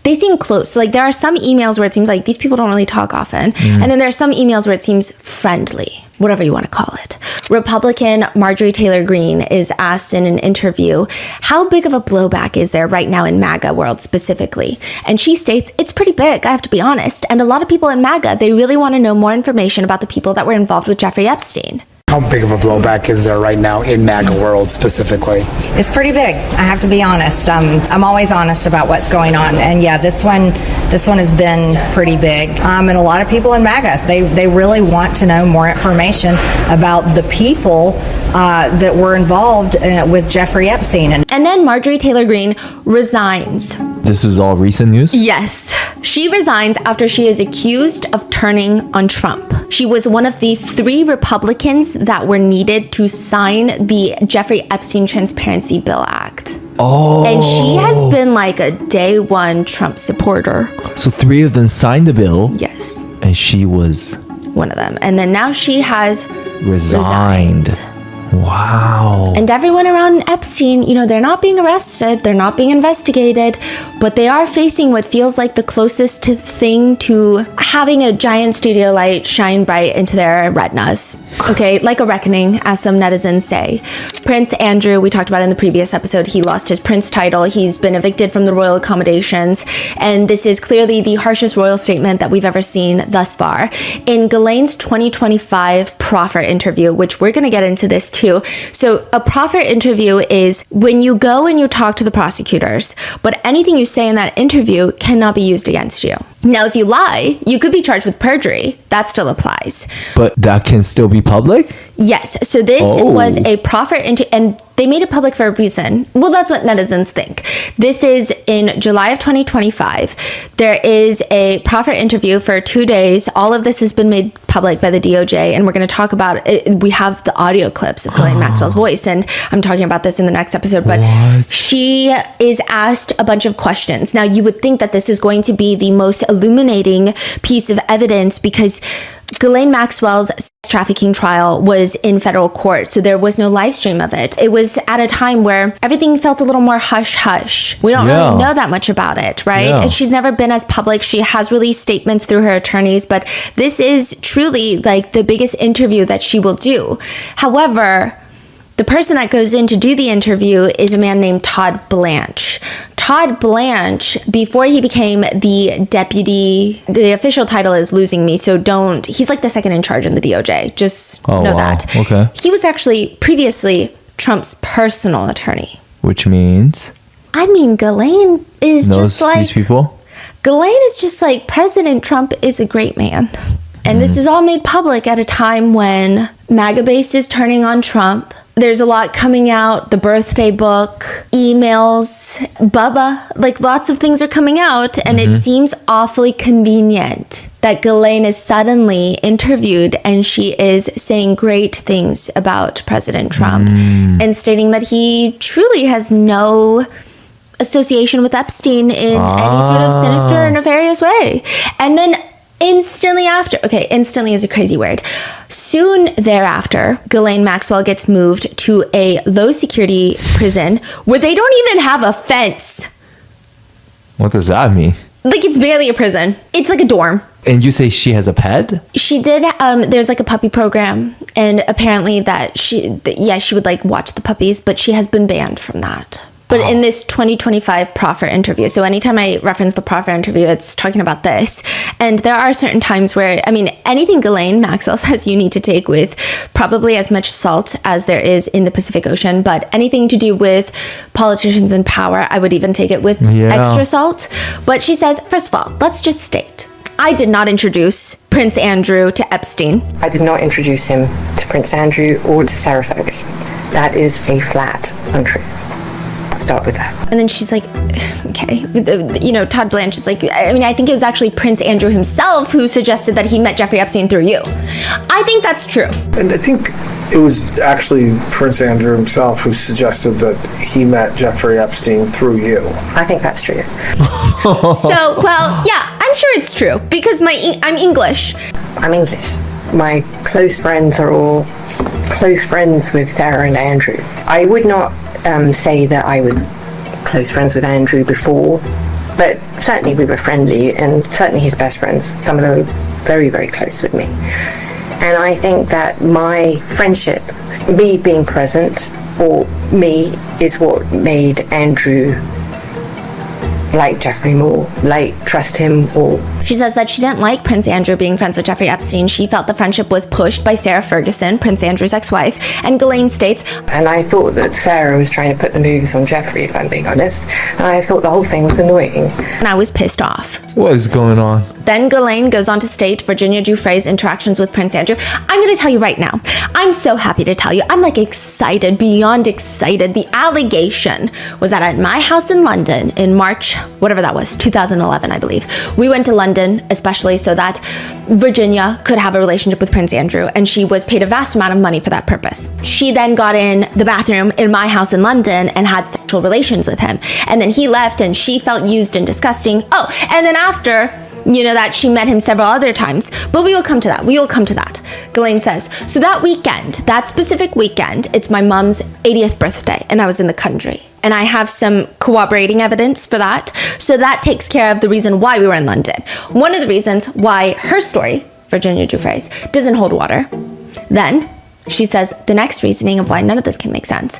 They seem close. Like there are some emails where it seems like these people don't really talk often. And then there are some emails where it seems friendly, whatever you want to call it. Republican Marjorie Taylor Greene is asked in an interview, how big of a blowback is there right now in MAGA world specifically? And she states, it's pretty big, I have to be honest. And a lot of people in MAGA, they really want to know more information about the people that were involved with Jeffrey Epstein. How big of a blowback is there right now in MAGA world specifically? It's pretty big. I have to be honest. I'm always honest about what's going on, and yeah, this one has been pretty big. And a lot of people in MAGA, they really want to know more information about the people that were involved with Jeffrey Epstein. And then Marjorie Taylor Greene resigns. This is all recent news? Yes. She resigns after she is accused of turning on Trump. She was one of the 3 Republicans that were needed to sign the Jeffrey Epstein Transparency Bill Act. Oh. And she has been like a day one Trump supporter. So 3 of them signed the bill. Yes. And she was one of them. And then now she has resigned. Wow. And everyone around Epstein, they're not being arrested, they're not being investigated, but they are facing what feels like the closest thing to having a giant studio light shine bright into their retinas. Okay, like a reckoning, as some netizens say. Prince Andrew, we talked about in the previous episode, he lost his prince title. He's been evicted from the royal accommodations, and this is clearly the harshest royal statement that we've ever seen thus far. In Ghislaine's 2025 proffer interview, which we're going to get into this too. So a proffer interview is when you go and you talk to the prosecutors, but anything you say in that interview cannot be used against you. Now, if you lie, you could be charged with perjury. That still applies. But that can still be public? Yes. So this was a proffer interview, and they made it public for a reason. Well, that's what netizens think. This is in July of 2025. There is a proffer interview for 2 days. All of this has been made public by the DOJ, and we're going to talk about it. We have the audio clips of Ghislaine Maxwell's voice, and I'm talking about this in the next episode. But she is asked a bunch of questions. Now, you would think that this is going to be the most illuminating piece of evidence because Ghislaine Maxwell's trafficking trial was in federal court, so there was no live stream of it. It was at a time where everything felt a little more hush-hush. We don't really know that much about it, right? And she's never been as public. She has released statements through her attorneys, but this is truly like the biggest interview that she will do. However, the person that goes in to do the interview is a man named Todd Blanche. Todd Blanche, before he became the deputy, the official title is losing me, so he's like the second in charge in the DOJ. Just know that. Okay. He was actually previously Trump's personal attorney. Which means? I mean, Ghislaine is knows just like... these people? Ghislaine is just like, President Trump is a great man. And this is all made public at a time when MAGA base is turning on Trump. There's a lot coming out, the birthday book, emails, Bubba, like lots of things are coming out, and it seems awfully convenient that Ghislaine is suddenly interviewed and she is saying great things about President Trump and stating that he truly has no association with Epstein in any sort of sinister or nefarious way. And then instantly after, okay, instantly is a crazy word. Soon thereafter, Ghislaine Maxwell gets moved to a low security prison where they don't even have a fence. What does that mean? Like, it's barely a prison. It's like a dorm. And you say she has a pet? She did. There's like a puppy program, and apparently that she would like watch the puppies, but she has been banned from that. But in this 2025 proffer interview, so anytime I reference the proffer interview, it's talking about this. And there are certain times where, I mean, anything Ghislaine Maxwell says you need to take with probably as much salt as there is in the Pacific Ocean. But anything to do with politicians in power, I would even take it with extra salt. But she says, first of all, let's just state, I did not introduce Prince Andrew to Epstein. I did not introduce him to Prince Andrew or to Sarah Ferguson. That is a flat untruth. Start with that. And then she's like, okay. You know, Todd Blanche is like, I mean, I think it was actually Prince Andrew himself who suggested that he met Jeffrey Epstein through you. I think that's true. And I think it was actually Prince Andrew himself who suggested that he met Jeffrey Epstein through you. I think that's true. So, well, yeah, I'm sure it's true because I'm English. I'm English. My close friends are all close friends with Sarah and Andrew. I would not say that I was close friends with Andrew before, but certainly we were friendly, and certainly his best friends, some of them were very, very close with me. And I think that my friendship, me being present for me, is what made Andrew like Jeffrey more, like trust him more. She says that she didn't like Prince Andrew being friends with Jeffrey Epstein. She felt the friendship was pushed by Sarah Ferguson, Prince Andrew's ex-wife, and Ghislaine states, and I thought that Sarah was trying to put the moves on Jeffrey, if I'm being honest, and I thought the whole thing was annoying. And I was pissed off. What is going on? Then Ghislaine goes on to state Virginia Giuffre's interactions with Prince Andrew. I'm going to tell you right now, I'm so happy to tell you, I'm like excited, beyond excited. The allegation was that at my house in London in March, whatever that was, 2011, I believe, we went to London especially so that Virginia could have a relationship with Prince Andrew, and she was paid a vast amount of money for that purpose. She then got in the bathroom in my house in London and had sexual relations with him. And then he left and she felt used and disgusting. Oh, and then after, you know, that she met him several other times, but we will come to that. Ghislaine says, so that weekend, that specific weekend, it's my mom's 80th birthday and I was in the country. And I have some corroborating evidence for that. So that takes care of the reason why we were in London. One of the reasons why her story, Virginia Giuffre's, doesn't hold water. Then she says the next reasoning of why none of this can make sense,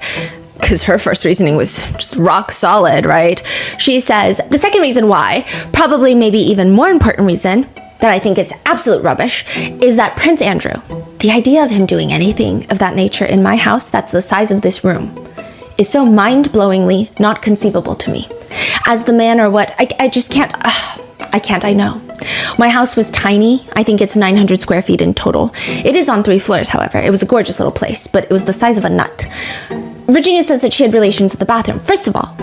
because her first reasoning was just rock solid, right? She says the second reason why, probably maybe even more important reason, that I think it's absolute rubbish, is that Prince Andrew, the idea of him doing anything of that nature in my house that's the size of this room, is so mind-blowingly not conceivable to me. As the man or what, I just can't, I know. My house was tiny. I think it's 900 square feet in total. It is on 3 floors, however. It was a gorgeous little place, but it was the size of a nut. Virginia says that she had relations at the bathroom. First of all,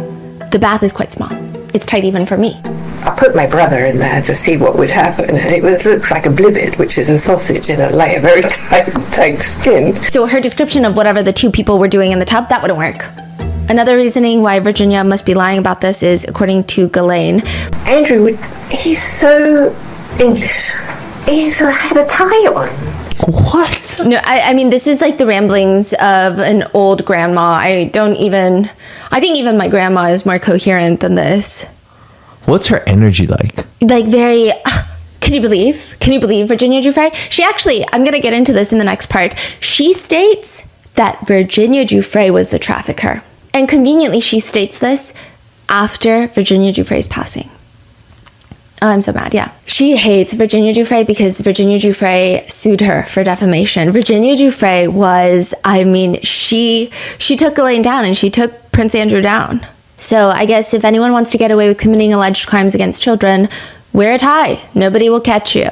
the bath is quite small. It's tight even for me. I put my brother in there to see what would happen. It looks like a blivet, which is a sausage in a layer, very tight skin. So her description of whatever the two people were doing in the tub, that wouldn't work. Another reasoning why Virginia must be lying about this is, according to Ghislaine, Andrew, he's so English. He had a tie on. What? No, I mean, this is like the ramblings of an old grandma. I think even my grandma is more coherent than this. What's her energy like? Like very, can you believe Virginia Giuffre? She actually, I'm going to get into this in the next part. She states that Virginia Giuffre was the trafficker. And conveniently, she states this after Virginia Giuffre's passing. Oh, I'm so mad, yeah. She hates Virginia Giuffre because Virginia Giuffre sued her for defamation. Virginia Giuffre was, I mean, she took Ghislaine down and she took Prince Andrew down. So I guess if anyone wants to get away with committing alleged crimes against children, wear a tie. Nobody will catch you.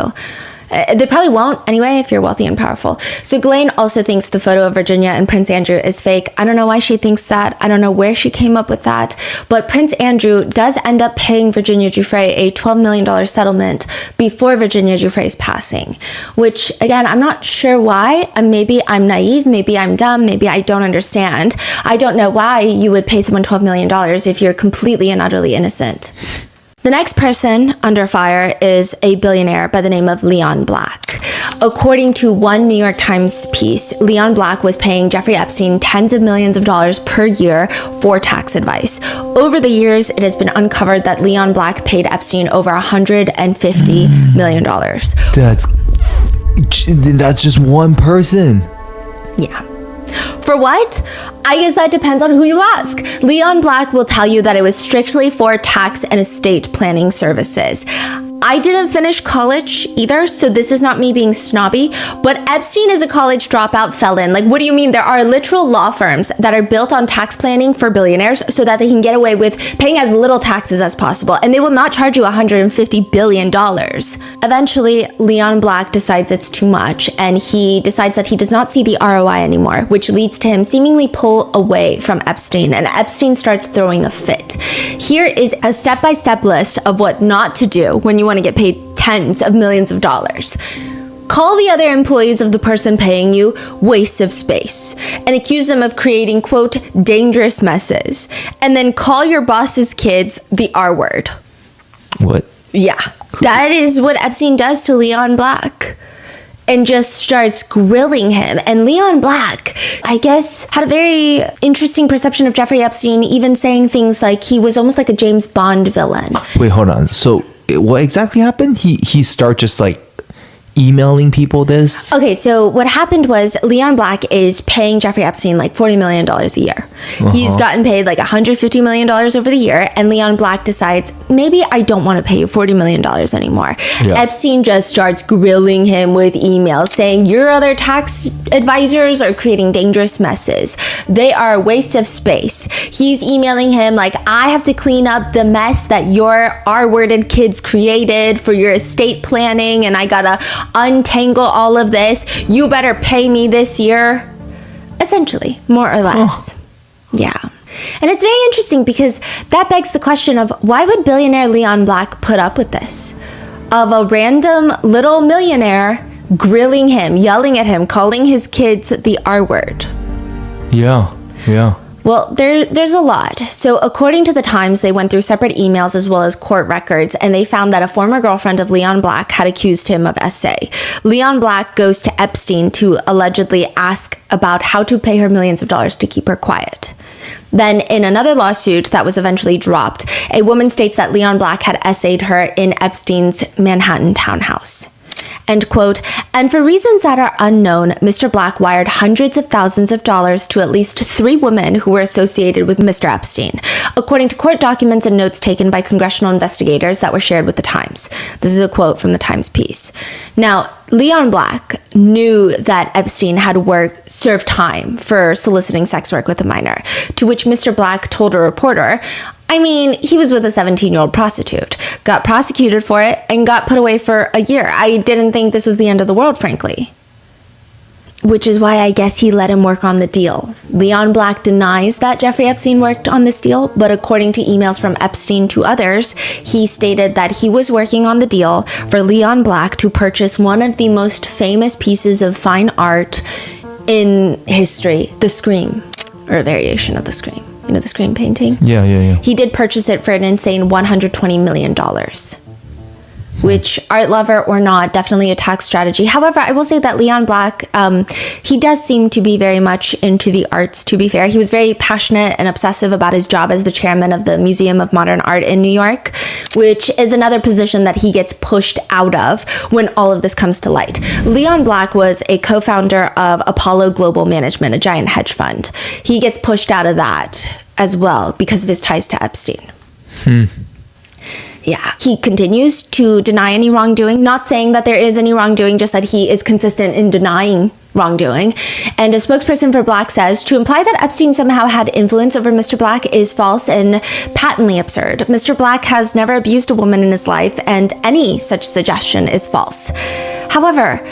They probably won't anyway if you're wealthy and powerful. So Ghislaine also thinks the photo of Virginia and Prince Andrew is fake. I don't know why she thinks that. I don't know where she came up with that. But Prince Andrew does end up paying Virginia Giuffre a $12 million settlement before Virginia Giuffre's passing. Which, again, I'm not sure why. Maybe I'm naive. Maybe I'm dumb. Maybe I don't understand. I don't know why you would pay someone $12 million if you're completely and utterly innocent. The next person under fire is a billionaire by the name of Leon Black. According to one New York Times piece, Leon Black was paying Jeffrey Epstein tens of millions of dollars per year for tax advice. Over the years, it has been uncovered that Leon Black paid Epstein over $150 million. That's just one person. Yeah. For what? I guess that depends on who you ask. Leon Black will tell you that it was strictly for tax and estate planning services. I didn't finish college either, so this is not me being snobby, but Epstein is a college dropout felon. Like, what do you mean? There are literal law firms that are built on tax planning for billionaires so that they can get away with paying as little taxes as possible, and they will not charge you $150 billion. Eventually, Leon Black decides it's too much, and he decides that he does not see the ROI anymore, which leads to him seemingly pull away from Epstein, and Epstein starts throwing a fit. Here is a step-by-step list of what not to do when you want to get paid tens of millions of dollars. Call the other employees of the person paying you waste of space and accuse them of creating, quote, dangerous messes. And then call your boss's kids the R word. What? Yeah, that is what Epstein does to Leon Black. And just starts grilling him. And Leon Black, I guess, had a very interesting perception of Jeffrey Epstein, even saying things like he was almost like a James Bond villain. Wait, hold on. So what exactly happened? He started just like emailing people this? Okay, so what happened was Leon Black is paying Jeffrey Epstein like $40 million a year. He's gotten paid like $150 million over the year, and Leon Black decides, maybe I don't want to pay you $40 million anymore. Yeah. Epstein just starts grilling him with emails saying, your other tax advisors are creating dangerous messes. They are a waste of space. He's emailing him like, I have to clean up the mess that your R-worded kids created for your estate planning, and I gotta untangle all of this. You better pay me this year. Essentially, more or less. Yeah. And it's very interesting because that begs the question of why would billionaire Leon Black put up with this? Of a random little millionaire grilling him, yelling at him, calling his kids the R word. Yeah. Well, there's a lot. So according to the Times, they went through separate emails as well as court records, and they found that a former girlfriend of Leon Black had accused him of SA. Leon Black goes to Epstein to allegedly ask about how to pay her millions of dollars to keep her quiet. Then in another lawsuit that was eventually dropped, a woman states that Leon Black had SA'd her in Epstein's Manhattan townhouse. End quote. And for reasons that are unknown, Mr. Black wired hundreds of thousands of dollars to at least 3 women who were associated with Mr. Epstein, according to court documents and notes taken by congressional investigators that were shared with the Times. This is a quote from the Times piece. Now, Leon Black knew that Epstein had served time for soliciting sex work with a minor, to which Mr. Black told a reporter, I mean, he was with a 17-year-old prostitute, got prosecuted for it, and got put away for a year. I didn't think this was the end of the world, frankly. Which is why I guess he let him work on the deal. Leon Black denies that Jeffrey Epstein worked on this deal, but according to emails from Epstein to others, he stated that he was working on the deal for Leon Black to purchase one of the most famous pieces of fine art in history, the Scream, or a variation of the Scream. You know, the Scream painting? Yeah. He did purchase it for an insane $120 million. Which, art lover or not, definitely a tax strategy. However, I will say that Leon Black, he does seem to be very much into the arts, to be fair. He was very passionate and obsessive about his job as the chairman of the Museum of Modern Art in New York, which is another position that he gets pushed out of when all of this comes to light. Leon Black was a co-founder of Apollo Global Management, a giant hedge fund. He gets pushed out of that as well because of his ties to Epstein. Yeah, he continues to deny any wrongdoing, not saying that there is any wrongdoing, just that he is consistent in denying wrongdoing. And a spokesperson for Black says, to imply that Epstein somehow had influence over Mr. Black is false and patently absurd. Mr. Black has never abused a woman in his life, and any such suggestion is false. However,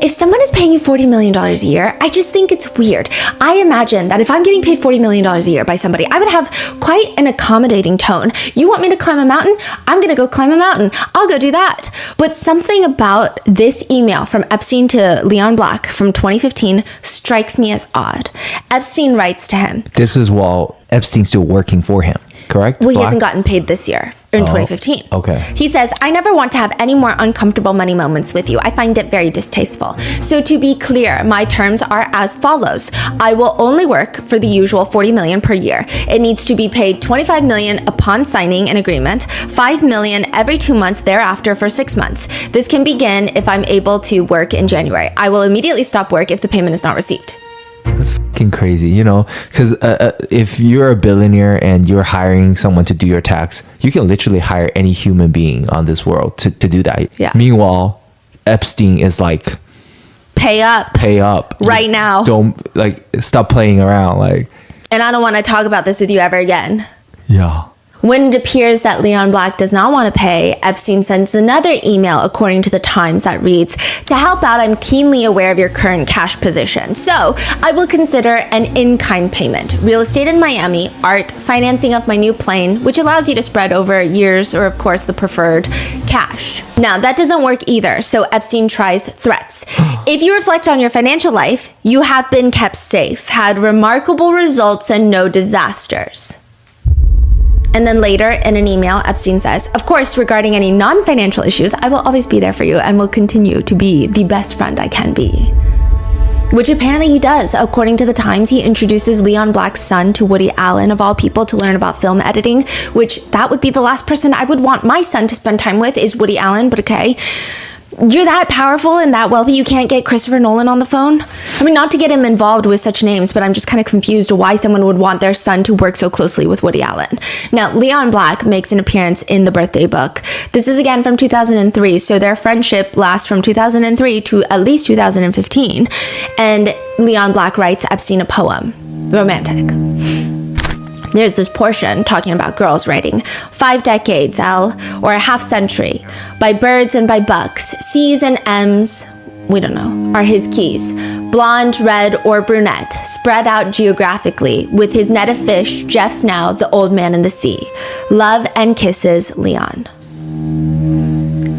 if someone is paying you $40 million a year, I just think it's weird. I imagine that if I'm getting paid $40 million a year by somebody, I would have quite an accommodating tone. You want me to climb a mountain? I'm going to go climb a mountain. I'll go do that. But something about this email from Epstein to Leon Black from 2015 strikes me as odd. Epstein writes to him. This is while Epstein's still working for him. correct? Well, he Black? hasn't gotten paid this year, in 2015. Okay. He says, I never want to have any more uncomfortable money moments with you. I find it very distasteful. So to be clear, my terms are as follows. I will only work for the usual $40 million per year. It needs to be paid $25 million upon signing an agreement, $5 million every 2 months thereafter for 6 months. This can begin if I'm able to work in January. I will immediately stop work if the payment is not received. That's fucking crazy, you know, because if you're a billionaire and you're hiring someone to do your tax, you can literally hire any human being on this world to do that. Yeah. Meanwhile, Epstein is like, pay up right now. Don't like stop playing around. Like, and I don't want to talk about this with you ever again. Yeah. When it appears that Leon Black does not want to pay, Epstein sends another email, according to the Times, that reads, to help out, I'm keenly aware of your current cash position. So I will consider an in-kind payment. Real estate in Miami, art, financing of my new plane, which allows you to spread over years, or of course the preferred cash. Now that doesn't work either. So Epstein tries threats. If you reflect on your financial life, you have been kept safe, had remarkable results and no disasters. And then later in an email, Epstein says, of course, regarding any non-financial issues, I will always be there for you and will continue to be the best friend I can be. Which apparently he does. According to the Times, he introduces Leon Black's son to Woody Allen, of all people, to learn about film editing, which that would be the last person I would want my son to spend time with is Woody Allen, but okay. You're that powerful and that wealthy you can't get Christopher Nolan on the phone? I mean, not to get him involved with such names, but I'm just kind of confused why someone would want their son to work so closely with Woody Allen. Now, Leon Black makes an appearance in the birthday book. This is again from 2003, so their friendship lasts from 2003 to at least 2015. And Leon Black writes Epstein a poem. Romantic. There's this portion talking about girls writing 5 decades, or a half century, by birds and by bucks, C's and M's, we don't know, are his keys. Blonde, red, or brunette, spread out geographically, with his net of fish, Jeff's now the old man in the sea. Love and kisses, Leon.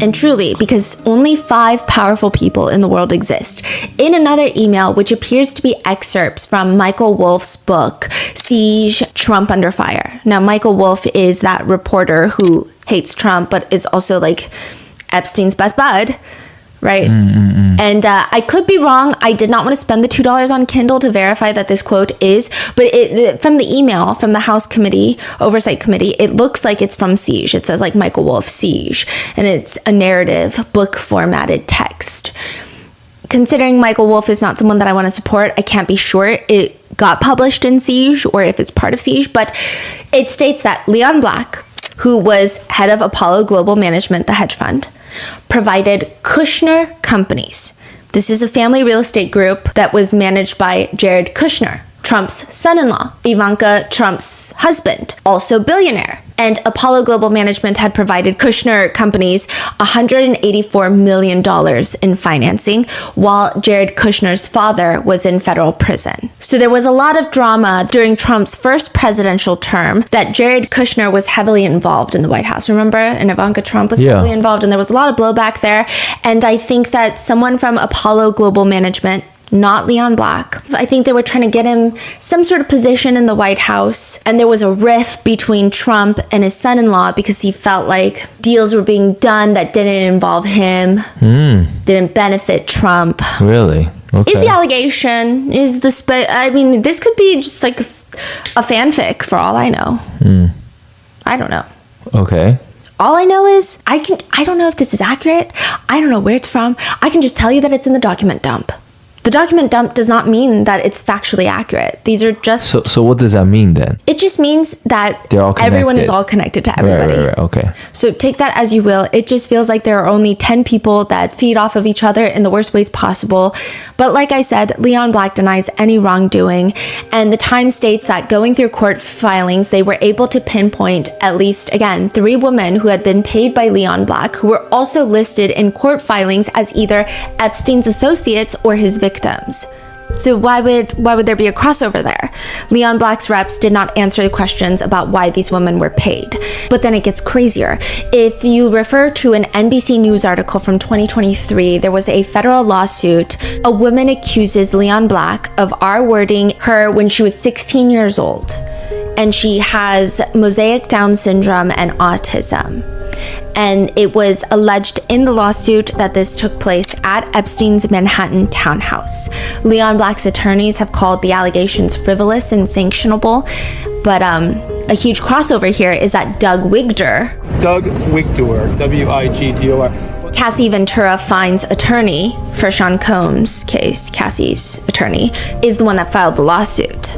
And truly, because only 5 powerful people in the world exist. In another email, which appears to be excerpts from Michael Wolff's book, Siege, Trump Under Fire. Now, Michael Wolff is that reporter who hates Trump, but is also like Epstein's best bud, right? And I could be wrong. I did not want to spend the $2 on Kindle to verify that this quote is, but from the email from the House Committee, Oversight Committee, it looks like it's from Siege. It says like Michael Wolff, Siege, and it's a narrative, book formatted text. Considering Michael Wolff is not someone that I want to support, I can't be sure it got published in Siege or if it's part of Siege, but it states that Leon Black, who was head of Apollo Global Management, the hedge fund, provided Kushner Companies. This is a family real estate group that was managed by Jared Kushner, Trump's son-in-law, Ivanka Trump's husband, also billionaire. And Apollo Global Management had provided Kushner Companies $184 million in financing, while Jared Kushner's father was in federal prison. So there was a lot of drama during Trump's first presidential term that Jared Kushner was heavily involved in the White House, remember? And Ivanka Trump was heavily involved, and there was a lot of blowback there. And I think that someone from Apollo Global Management, not Leon Black, I think they were trying to get him some sort of position in the White House. And there was a rift between Trump and his son-in-law because he felt like deals were being done that didn't involve him, didn't benefit Trump. Really? Okay. Is the allegation, is the, I mean, this could be just like a fanfic for all I know. I don't know. Okay. All I know is, I don't know if this is accurate. I don't know where it's from. I can just tell you that it's in the document dump. The document dump does not mean that it's factually accurate. These are just... So what does that mean then? It just means that they're all everyone is all connected to everybody. Right, okay. So take that as you will. It just feels like there are only 10 people that feed off of each other in the worst ways possible. But like I said, Leon Black denies any wrongdoing. And the Times states that going through court filings, they were able to pinpoint at least, again, 3 women who had been paid by Leon Black, who were also listed in court filings as either Epstein's associates or his victims. So why would there be a crossover there? Leon Black's reps did not answer the questions about why these women were paid. But then it gets crazier. If you refer to an NBC News article from 2023, there was a federal lawsuit. A woman accuses Leon Black of R-wording her when she was 16 years old and she has mosaic Down syndrome and autism. And it was alleged in the lawsuit that this took place at Epstein's Manhattan townhouse. Leon Black's attorneys have called the allegations frivolous and sanctionable, but a huge crossover here is that Doug Wigdor, W-I-G-D-O-R, Cassie Ventura Fine's attorney for Sean Combs' case, Cassie's attorney, is the one that filed the lawsuit,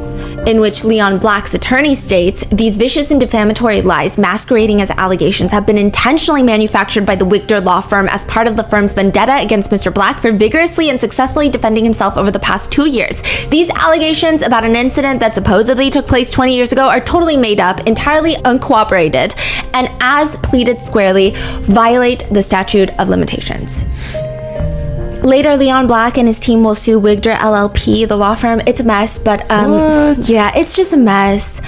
in which Leon Black's attorney states, these vicious and defamatory lies masquerading as allegations have been intentionally manufactured by the Wigdor law firm as part of the firm's vendetta against Mr. Black for vigorously and successfully defending himself over the past 2 years. These allegations about an incident that supposedly took place 20 years ago are totally made up, entirely uncooperated, and as pleaded squarely, violate the statute of limitations. Later, Leon Black and his team will sue Wigdor LLP, the law firm. It's a mess, but yeah, it's just a mess.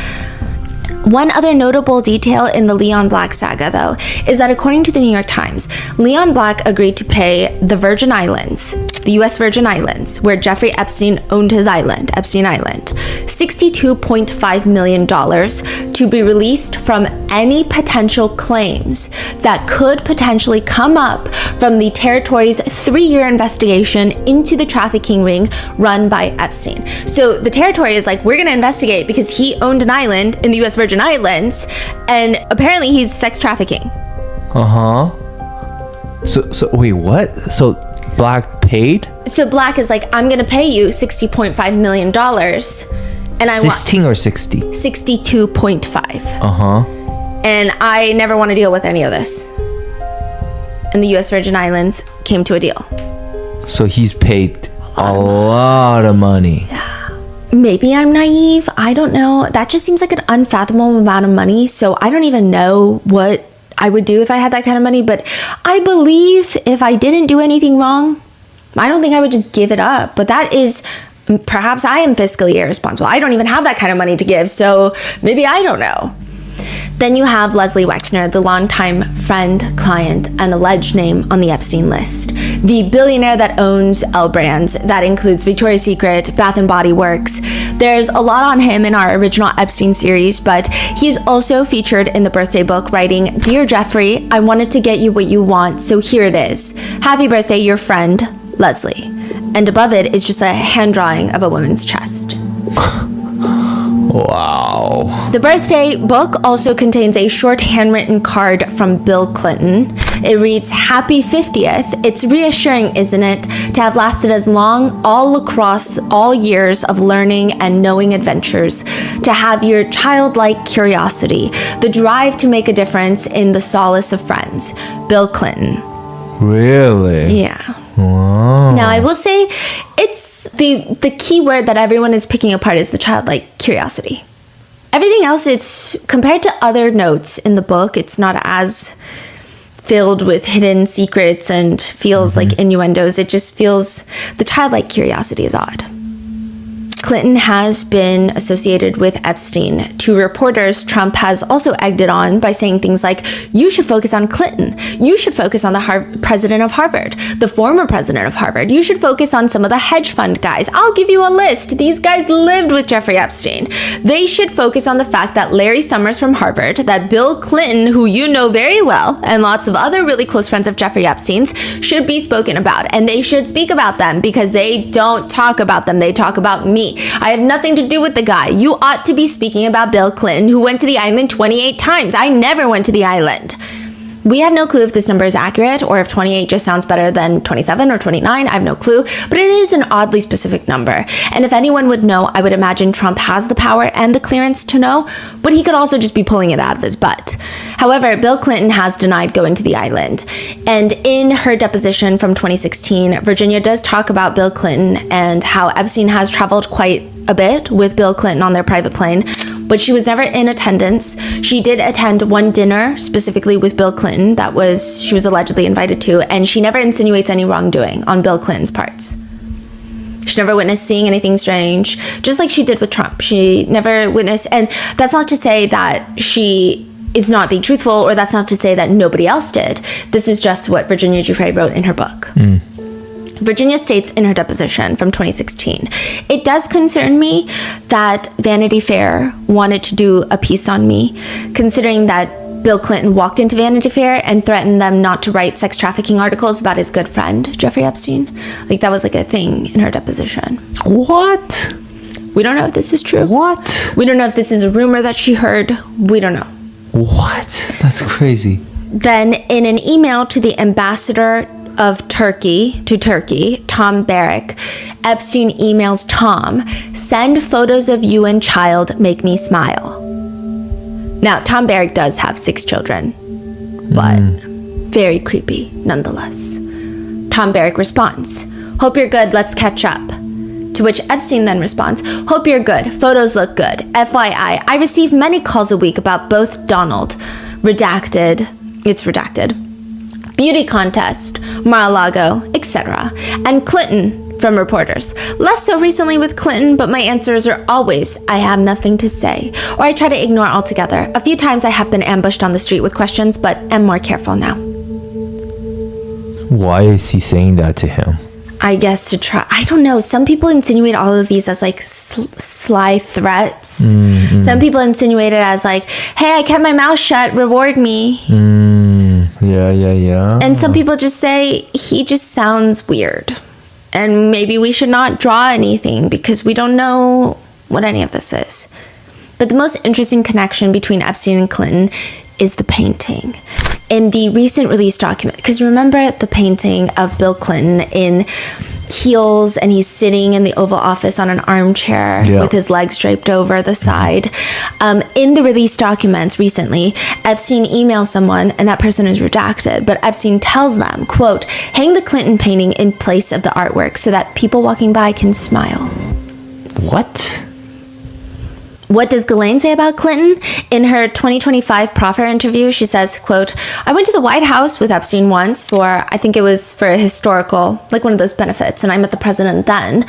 One other notable detail in the Leon Black saga, though, is that according to the New York Times, Leon Black agreed to pay the Virgin Islands, the U.S. Virgin Islands, where Jeffrey Epstein owned his island, Epstein Island, $62.5 million to be released from any potential claims that could potentially come up from the territory's 3-year investigation into the trafficking ring run by Epstein. So the territory is like, we're going to investigate because he owned an island in the U.S. Virgin Islands, and apparently he's sex trafficking. So wait, what? So Black paid? So Black is like, I'm gonna pay you $60.5 million, and I want 16 or 60? 62.5. And I never want to deal with any of this. And the U.S. Virgin Islands came to a deal. So he's paid a lot of money. Yeah. Maybe I'm naive. I don't know. That just seems like an unfathomable amount of money. So I don't even know what I would do if I had that kind of money. But I believe if I didn't do anything wrong, I don't think I would just give it up. But that is, perhaps I am fiscally irresponsible. I don't even have that kind of money to give. So maybe I don't know. Then you have Leslie Wexner, the longtime friend, client, and alleged name on the Epstein list. The billionaire that owns L Brands, that includes Victoria's Secret, Bath & Body Works. There's a lot on him in our original Epstein series, but he's also featured in the birthday book writing, Dear Jeffrey, I wanted to get you what you want, so here it is. Happy birthday, your friend, Leslie. And above it is just a hand drawing of a woman's chest. Wow. The birthday book also contains a short handwritten card from Bill Clinton. It reads, Happy 50th. It's reassuring, isn't it, to have lasted as long all across all years of learning and knowing adventures, to have your childlike curiosity, the drive to make a difference in the solace of friends. Bill Clinton. Really? Yeah. Wow. Now, I will say it's the key word that everyone is picking apart is the childlike curiosity. Everything else, it's compared to other notes in the book, it's not as filled with hidden secrets and feels like innuendos. It just feels the childlike curiosity is odd. Clinton has been associated with Epstein. To reporters, Trump has also egged it on by saying things like, you should focus on Clinton. You should focus on the president of Harvard, the former president of Harvard. You should focus on some of the hedge fund guys. I'll give you a list. These guys lived with Jeffrey Epstein. They should focus on the fact that Larry Summers from Harvard, that Bill Clinton, who you know very well, and lots of other really close friends of Jeffrey Epstein's, should be spoken about. And they should speak about them because they don't talk about them. They talk about me. I have nothing to do with the guy. You ought to be speaking about Bill Clinton, who went to the island 28 times. I never went to the island. We have no clue if this number is accurate or if 28 just sounds better than 27 or 29. I have no clue, but it is an oddly specific number. And if anyone would know, I would imagine Trump has the power and the clearance to know, but he could also just be pulling it out of his butt. However, Bill Clinton has denied going to the island. And in her deposition from 2016, Virginia does talk about Bill Clinton and how Epstein has traveled quite a bit with Bill Clinton on their private plane, but she was never in attendance. She did attend one dinner specifically with Bill Clinton that she was allegedly invited to, and she never insinuates any wrongdoing on Bill Clinton's parts. She never witnessed seeing anything strange, just like she did with Trump. She never witnessed, and that's not to say that she is not being truthful, or that's not to say that nobody else did. This is just what Virginia Giuffre wrote in her book. Virginia states in her deposition from 2016, "It does concern me that Vanity Fair wanted to do a piece on me, considering that Bill Clinton walked into Vanity Fair and threatened them not to write sex trafficking articles about his good friend, Jeffrey Epstein." Like, that was like a thing in her deposition. What? We don't know if this is true. What? We don't know if this is a rumor that she heard. We don't know. What? That's crazy. Then, in an email to the ambassador of Turkey, Tom Barrack, Epstein emails Tom, "Send photos of you and child, make me smile." Now, Tom Barrack does have 6 children, but very creepy nonetheless. Tom Barrack responds, "Hope you're good, let's catch up." To which Epstein then responds, "Hope you're good, photos look good. FYI, I receive many calls a week about both Donald, redacted, it's redacted, beauty contest, Mar-a-Lago, etc., and Clinton from reporters. Less so recently with Clinton, but my answers are always, I have nothing to say, or I try to ignore altogether. A few times I have been ambushed on the street with questions, but am more careful now." Why is he saying that to him? I guess to try, I don't know. Some people insinuate all of these as like sly threats. Some people insinuate it as like, "Hey, I kept my mouth shut, reward me." Yeah. And some people just say, "He just sounds weird. And maybe we should not draw anything because we don't know what any of this is." But the most interesting connection between Epstein and Clinton is the painting. In the recent release document, because remember the painting of Bill Clinton in heels and he's sitting in the Oval Office on an armchair with his legs draped over the side. In the release documents recently, Epstein emails someone and that person is redacted, but Epstein tells them, quote, "Hang the Clinton painting in place of the artwork so that people walking by can smile." What? What does Ghislaine say about Clinton? In her 2025 proffer interview, she says, quote, "I went to the White House with Epstein once for, I think it was for a historical, like one of those benefits, and I met the president then.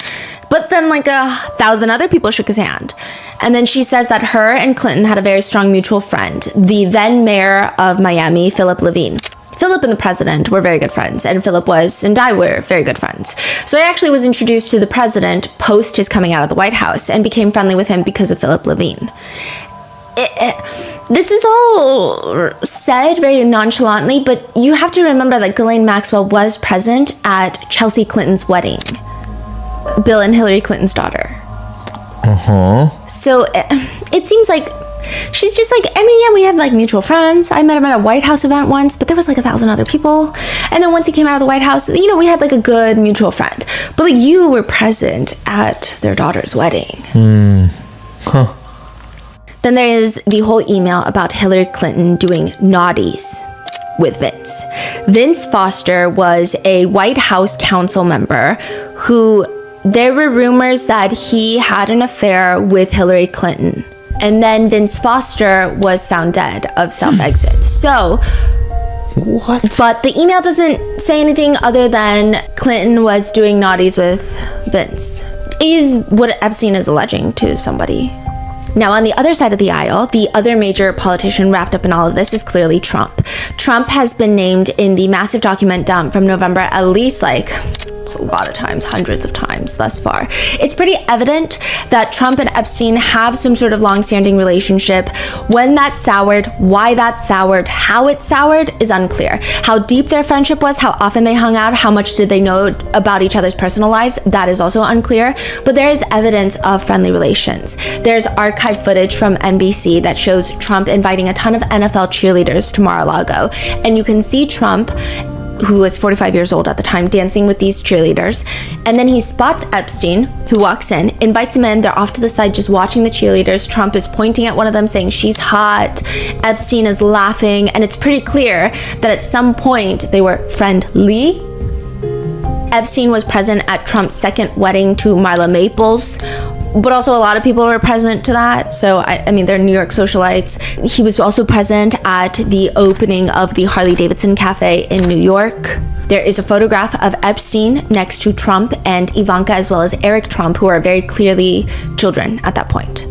But then like 1,000 other people shook his hand." And then she says that her and Clinton had a very strong mutual friend, the then mayor of Miami, Philip Levine. Philip and the president were very good friends, and Philip and I were very good friends. So I actually was introduced to the president post his coming out of the White House and became friendly with him because of Philip Levine. This is all said very nonchalantly, but you have to remember that Ghislaine Maxwell was present at Chelsea Clinton's wedding, Bill and Hillary Clinton's daughter. So it seems like she's just like, I mean, yeah, we have like mutual friends. I met him at a White House event once, but there was like 1,000 other people. And then once he came out of the White House, you know, we had like a good mutual friend. But like you were present at their daughter's wedding. Then there is the whole email about Hillary Clinton doing naughties with Vince. Vince Foster was a White House council member who there were rumors that he had an affair with Hillary Clinton. And then Vince Foster was found dead of self-exit. So, what? But the email doesn't say anything other than Clinton was doing naughties with Vince. Is what Epstein is alleging to somebody. Now, on the other side of the aisle, the other major politician wrapped up in all of this is clearly Trump. Trump has been named in the massive document dump from November at least like a lot of times, hundreds of times thus far. It's pretty evident that Trump and Epstein have some sort of long-standing relationship. When that soured, why that soured, how it soured is unclear. How deep their friendship was, how often they hung out, how much did they know about each other's personal lives, that is also unclear. But there is evidence of friendly relations. There's archive footage from NBC that shows Trump inviting a ton of NFL cheerleaders to Mar-a-Lago. And you can see Trump, who was 45 years old at the time, dancing with these cheerleaders. And then he spots Epstein, who walks in, invites him in. They're off to the side just watching the cheerleaders. Trump is pointing at one of them saying she's hot. Epstein is laughing. And it's pretty clear that at some point they were friendly. Epstein was present at Trump's second wedding to Marla Maples, but also a lot of people were present to that. So, I mean, they're New York socialites. He was also present at the opening of the Harley Davidson Cafe in New York. There is a photograph of Epstein next to Trump and Ivanka, as well as Eric Trump, who are very clearly children at that point.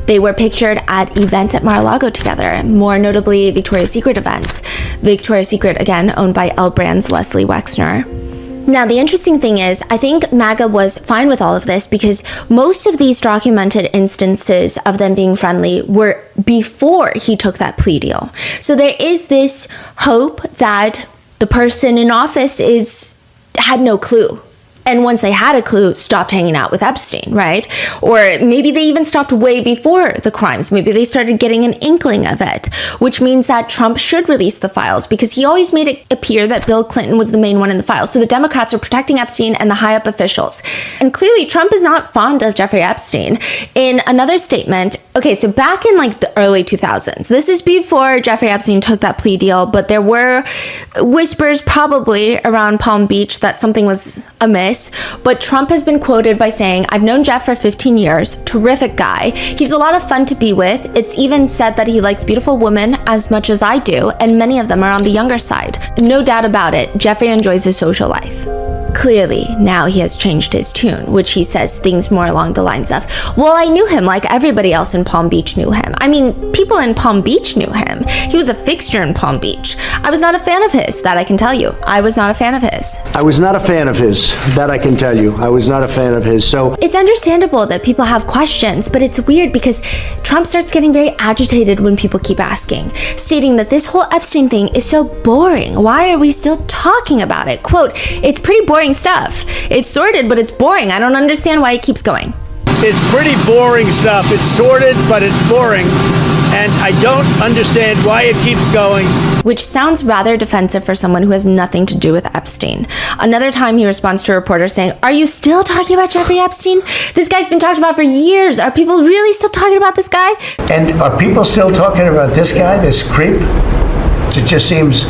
They were pictured at events at Mar-a-Lago together, more notably Victoria's Secret events. Victoria's Secret, again, owned by L Brand's Leslie Wexner. Now, the interesting thing is, I think MAGA was fine with all of this because most of these documented instances of them being friendly were before he took that plea deal. So there is this hope that the person in office had no clue. And once they had a clue, stopped hanging out with Epstein, right? Or maybe they even stopped way before the crimes. Maybe they started getting an inkling of it, which means that Trump should release the files because he always made it appear that Bill Clinton was the main one in the files. So the Democrats are protecting Epstein and the high-up officials. And clearly, Trump is not fond of Jeffrey Epstein. In another statement, okay, so back in like the early 2000s, this is before Jeffrey Epstein took that plea deal, but there were whispers probably around Palm Beach that something was amiss. But Trump has been quoted by saying, "I've known Jeff for 15 years, terrific guy. He's a lot of fun to be with. It's even said that he likes beautiful women as much as I do, and many of them are on the younger side. No doubt about it, Jeffrey enjoys his social life." Clearly, now he has changed his tune, which he says things more along the lines of, "Well, I knew him like everybody else in Palm Beach knew him. I mean, people in Palm Beach knew him. He was a fixture in Palm Beach. I was not a fan of his, that I can tell you. I was not a fan of his." I was not a fan of his, that I can tell you. I was not a fan of his, so... It's understandable that people have questions, but it's weird because Trump starts getting very agitated when people keep asking, stating that this whole Epstein thing is so boring. Why are we still talking about it? Quote, "It's pretty boring stuff. It's sordid, but it's boring. I don't understand why it keeps going." It's pretty boring stuff. It's sordid, but it's boring. And I don't understand why it keeps going. Which sounds rather defensive for someone who has nothing to do with Epstein. Another time he responds to a reporter saying, "Are you still talking about Jeffrey Epstein? This guy's been talked about for years. Are people really still talking about this guy?" And are people still talking about this guy, this creep? It just seems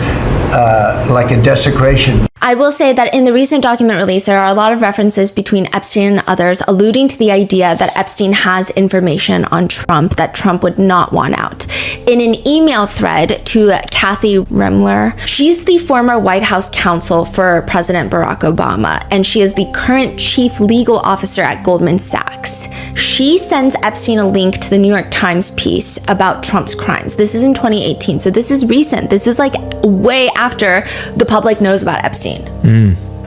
like a desecration. I will say that in the recent document release, there are a lot of references between Epstein and others alluding to the idea that Epstein has information on Trump that Trump would not want out. In an email thread to Kathy Remler, she's the former White House counsel for President Barack Obama, and she is the current chief legal officer at Goldman Sachs. She sends Epstein a link to the New York Times piece about Trump's crimes. This is in 2018, so this is recent. This is like way after the public knows about Epstein.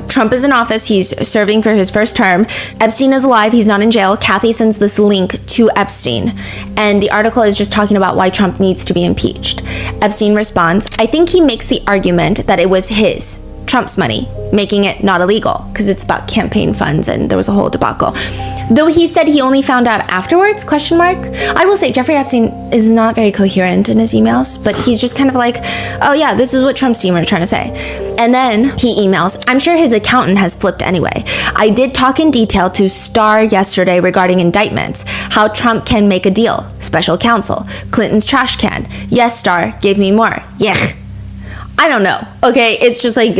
Trump is in office. He's serving for his first term. Epstein is alive. He's not in jail. Kathy sends this link to Epstein. And the article is just talking about why Trump needs to be impeached. Epstein responds, "I think he makes the argument that it was Trump's money, making it not illegal because it's about campaign funds and there was a whole debacle. Though he said he only found out afterwards, ? I will say Jeffrey Epstein is not very coherent in his emails, but he's just kind of like, oh yeah, this is what Trump's team are trying to say. And then he emails, "I'm sure his accountant has flipped anyway. I did talk in detail to Starr yesterday regarding indictments, how Trump can make a deal, special counsel, Clinton's trash can. Yes, Starr, give me more. Yuck." I don't know. Okay, it's just like,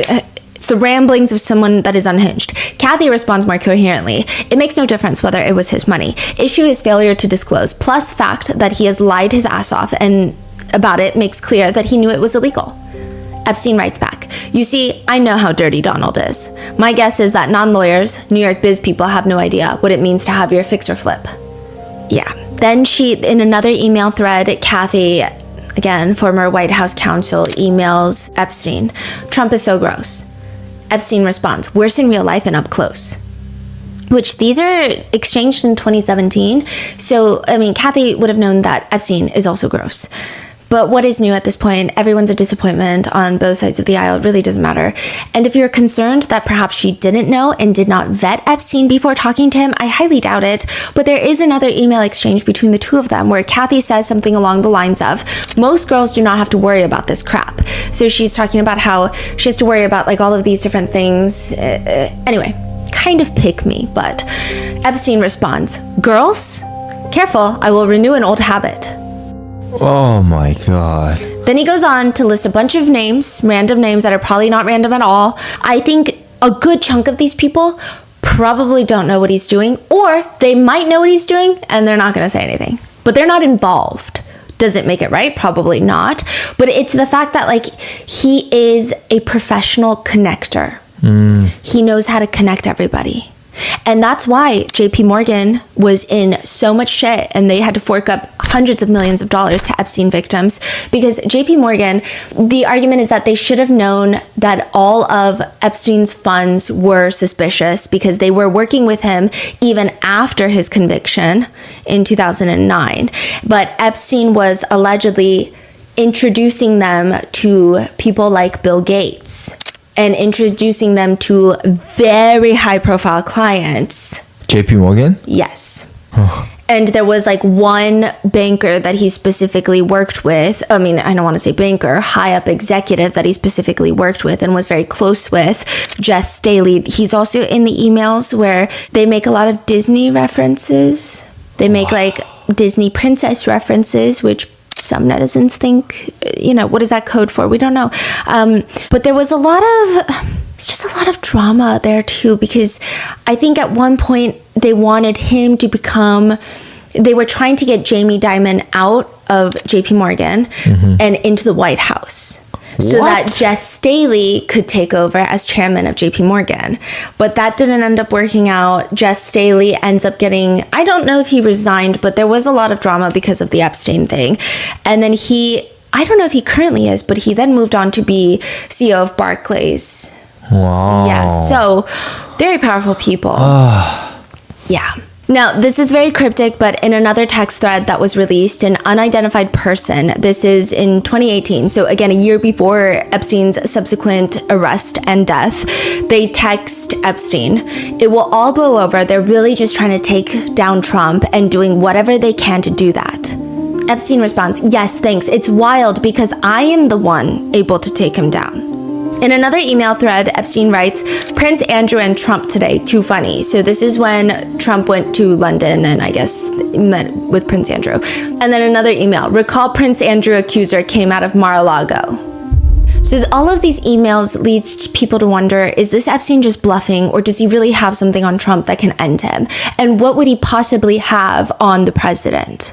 it's the ramblings of someone that is unhinged. Kathy responds more coherently. "It makes no difference whether it was his money. Issue is failure to disclose, plus fact that he has lied his ass off and about it makes clear that he knew it was illegal." Epstein writes back, "You see, I know how dirty Donald is. My guess is that non-lawyers, New York biz people have no idea what it means to have your fix or flip." Yeah. Then in another email thread, Kathy, again, former White House counsel, emails Epstein, "Trump is so gross." Epstein responds, "Worse in real life and up close." Which these are exchanged in 2017. So, I mean, Kathy would have known that Epstein is also gross. But what is new at this point? Everyone's a disappointment on both sides of the aisle. It really doesn't matter. And if you're concerned that perhaps she didn't know and did not vet Epstein before talking to him, I highly doubt it. But there is another email exchange between the two of them where Kathy says something along the lines of, "Most girls do not have to worry about this crap." So she's talking about how she has to worry about like all of these different things. Anyway, kind of pick me, but Epstein responds, "Girls, careful, I will renew an old habit." Oh my God. Then he goes on to list a bunch of names, random names that are probably not random at all. I think a good chunk of these people probably don't know what he's doing, or they might know what he's doing and they're not going to say anything, but they're not involved. Does it make it right? Probably not. But it's the fact that like he is a professional connector. He knows how to connect everybody. And that's why JP Morgan was in so much shit and they had to fork up hundreds of millions of dollars to Epstein victims, because JP Morgan, the argument is that they should have known that all of Epstein's funds were suspicious because they were working with him even after his conviction in 2009. But Epstein was allegedly introducing them to people like Bill Gates and introducing them to very high profile clients. JP Morgan? Yes. And there was like one banker that he specifically worked with. I mean, I don't want to say banker, high up executive that he specifically worked with and was very close with, Jess Staley. He's also in the emails where they make a lot of Disney references. They make like Disney princess references, which some netizens think, what is that code for? We don't know. But there was it's just a lot of drama there too, because I think at one point they wanted him to they were trying to get Jamie Dimon out of JP Morgan and into the White House. So that Jess Staley could take over as chairman of JP Morgan. But that didn't end up working out. Jess Staley ends up getting, I don't know if he resigned, but there was a lot of drama because of the Epstein thing. And then I don't know if he currently is, but he then moved on to be CEO of Barclays. Wow. Yeah, so very powerful people. Yeah. Now, this is very cryptic, but in another text thread that was released, an unidentified person, this is in 2018, so again, a year before Epstein's subsequent arrest and death, they text Epstein, "It will all blow over. They're really just trying to take down Trump and doing whatever they can to do that." Epstein responds, "Yes, thanks. It's wild because I am the one able to take him down." In another email thread, Epstein writes, "Prince Andrew and Trump today, too funny." So this is when Trump went to London and I guess met with Prince Andrew. And then another email, "Recall Prince Andrew accuser came out of Mar-a-Lago." So all of these emails leads people to wonder, is this Epstein just bluffing, or does he really have something on Trump that can end him? And what would he possibly have on the president?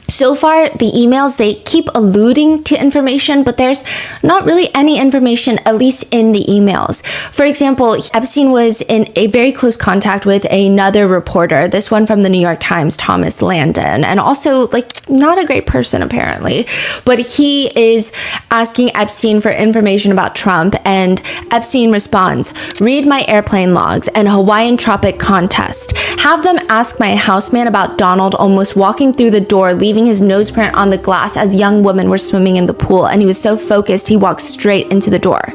So far, the emails, they keep alluding to information, but there's not really any information, at least in the emails. For example, Epstein was in a very close contact with another reporter, this one from the New York Times, Thomas Landon, and also, not a great person, apparently. But he is asking Epstein for information about Trump, and Epstein responds, "Read my airplane logs and Hawaiian Tropic contest. Have them ask my houseman about Donald almost walking through the door, leaving his nose print on the glass as young women were swimming in the pool, and he was so focused he walked straight into the door."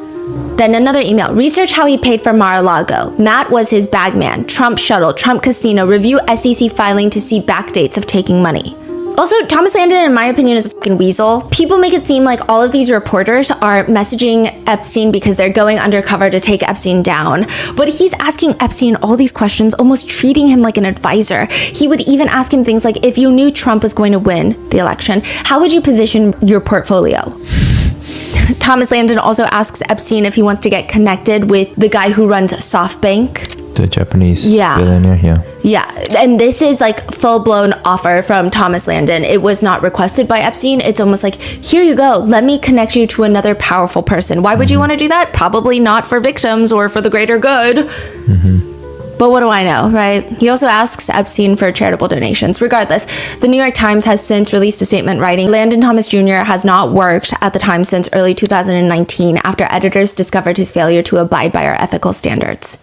Then another email, "Research how he paid for Mar-a-Lago. Matt was his bagman. Trump shuttle, Trump casino. Review SEC filing to see backdates of taking money." Also, Thomas Landon, in my opinion, is a fucking weasel. People make it seem like all of these reporters are messaging Epstein because they're going undercover to take Epstein down. But he's asking Epstein all these questions, almost treating him like an advisor. He would even ask him things like, if you knew Trump was going to win the election, how would you position your portfolio? Thomas Landon also asks Epstein if he wants to get connected with the guy who runs SoftBank. The Japanese billionaire, yeah. Yeah, and this is full-blown offer from Thomas Landon. It was not requested by Epstein. It's almost like, here you go, let me connect you to another powerful person. Why would you want to do that? Probably not for victims or for the greater good. But what do I know, right? He also asks Epstein for charitable donations. Regardless, the New York Times has since released a statement writing, "Landon Thomas Jr. has not worked at the Times since early 2019 after editors discovered his failure to abide by our ethical standards."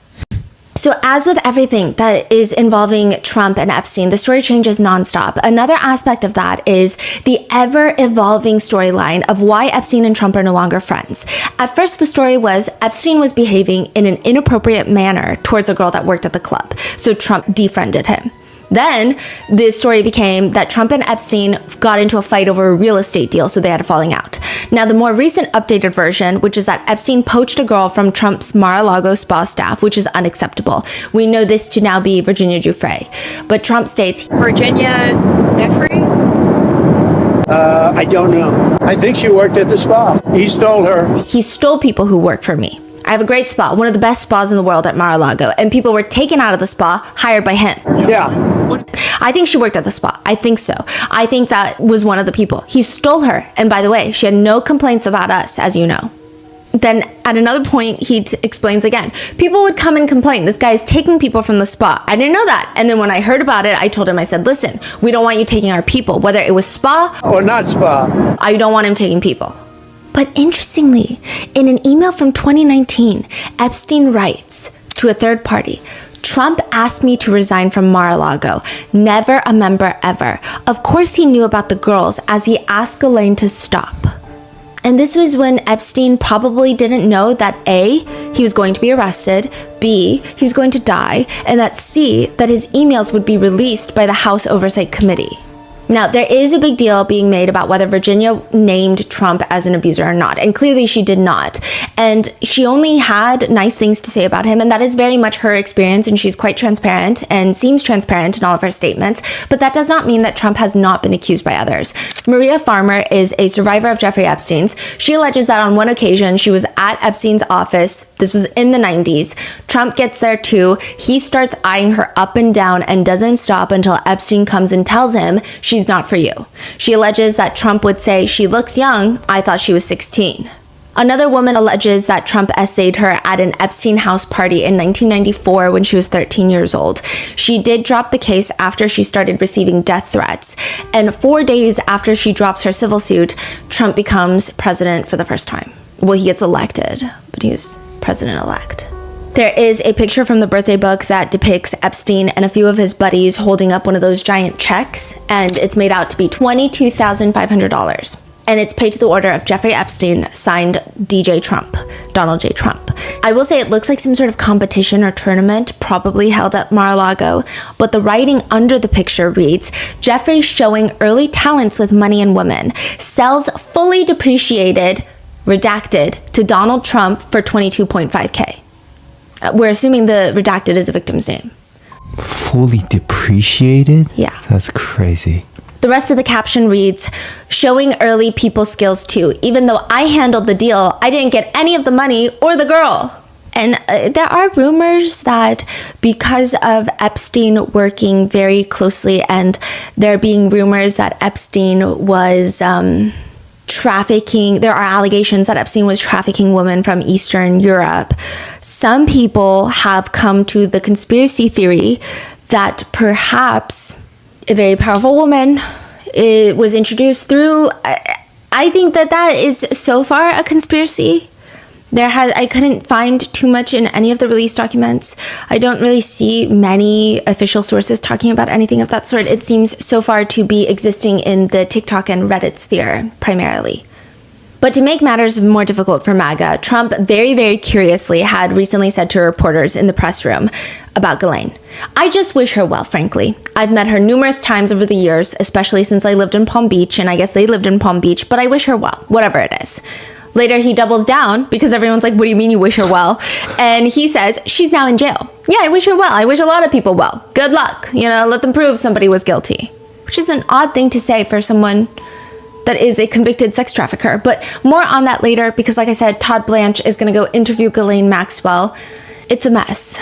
So as with everything that is involving Trump and Epstein, the story changes nonstop. Another aspect of that is the ever-evolving storyline of why Epstein and Trump are no longer friends. At first, the story was Epstein was behaving in an inappropriate manner towards a girl that worked at the club, so Trump defriended him. Then the story became that Trump and Epstein got into a fight over a real estate deal, so they had a falling out. Now, the more recent updated version, which is that Epstein poached a girl from Trump's Mar-a-Lago spa staff, which is unacceptable. We know this to now be Virginia Giuffre. But Trump states, Virginia Giuffre? I don't know. I think she worked at the spa. He stole her. He stole people who work for me. I have a great spa, one of the best spas in the world at Mar-a-Lago, and people were taken out of the spa, hired by him. Yeah. I think she worked at the spa. I think so. I think that was one of the people. He stole her. And by the way, she had no complaints about us, as you know. Then at another point, he explains again, people would come and complain, this guy is taking people from the spa. I didn't know that. And then when I heard about it, I told him, I said, listen, we don't want you taking our people, whether it was spa or not spa. I don't want him taking people. But interestingly, in an email from 2019, Epstein writes to a third party, Trump asked me to resign from Mar-a-Lago. Never a member ever. Of course he knew about the girls as he asked Ghislaine to stop. And this was when Epstein probably didn't know that A, he was going to be arrested, B, he was going to die, and that C, that his emails would be released by the House Oversight Committee. Now, there is a big deal being made about whether Virginia named Trump as an abuser or not, and clearly she did not. And she only had nice things to say about him, and that is very much her experience, and she's quite transparent and seems transparent in all of her statements, but that does not mean that Trump has not been accused by others. Maria Farmer is a survivor of Jeffrey Epstein's. She alleges that on one occasion, she was at Epstein's office. This was in the 90s. Trump gets there too. He starts eyeing her up and down and doesn't stop until Epstein comes and tells him she's not for you. She alleges that Trump would say, she looks young, I thought she was 16. Another woman alleges that Trump essayed her at an Epstein house party in 1994 when she was 13 years old. She did drop the case after she started receiving death threats. And 4 days after she drops her civil suit, Trump becomes president for the first time. Well, he gets elected, but he was president-elect. There is a picture from the birthday book that depicts Epstein and a few of his buddies holding up one of those giant checks, and it's made out to be $22,500. And it's paid to the order of Jeffrey Epstein, signed DJ Trump, Donald J. Trump. I will say it looks like some sort of competition or tournament, probably held at Mar-a-Lago, but the writing under the picture reads, Jeffrey showing early talents with money and women, sells fully depreciated, redacted, to Donald Trump for $22.5K. We're assuming the redacted is a victim's name. Fully depreciated? Yeah. That's crazy. The rest of the caption reads, showing early people skills too. Even though I handled the deal, I didn't get any of the money or the girl. And there are rumors that because of Epstein working very closely, and there being rumors that Epstein was trafficking, there are allegations that Epstein was trafficking women from Eastern Europe. Some people have come to the conspiracy theory that perhaps a very powerful woman was introduced through. I think that is so far a conspiracy. I couldn't find too much in any of the release documents. I don't really see many official sources talking about anything of that sort. It seems so far to be existing in the TikTok and Reddit sphere primarily. But to make matters more difficult for MAGA, Trump very, very curiously had recently said to reporters in the press room about Ghislaine, I just wish her well, frankly. I've met her numerous times over the years, especially since I lived in Palm Beach, and I guess they lived in Palm Beach, but I wish her well, whatever it is. Later, he doubles down because everyone's like, what do you mean you wish her well? And he says, she's now in jail. Yeah, I wish her well. I wish a lot of people well. Good luck. Let them prove somebody was guilty. Which is an odd thing to say for someone that is a convicted sex trafficker. But more on that later because, like I said, Todd Blanche is going to go interview Ghislaine Maxwell. It's a mess.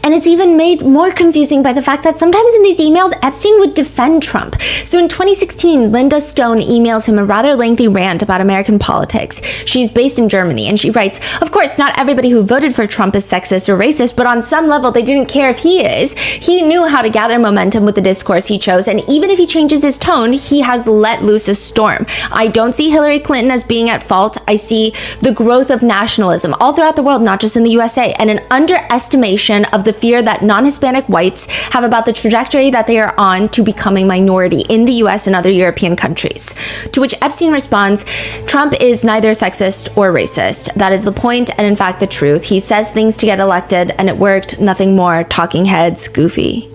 And it's even made more confusing by the fact that sometimes in these emails, Epstein would defend Trump. So in 2016, Linda Stone emails him a rather lengthy rant about American politics. She's based in Germany, and she writes, of course, not everybody who voted for Trump is sexist or racist, but on some level, they didn't care if he is. He knew how to gather momentum with the discourse he chose, and even if he changes his tone, he has let loose a storm. I don't see Hillary Clinton as being at fault. I see the growth of nationalism all throughout the world, not just in the USA, and an underestimation of the fear that non-Hispanic whites have about the trajectory that they are on to becoming minority in the US and other European countries. To which Epstein responds, Trump is neither sexist or racist. That is the point and in fact the truth. He says things to get elected and it worked, nothing more, talking heads, goofy.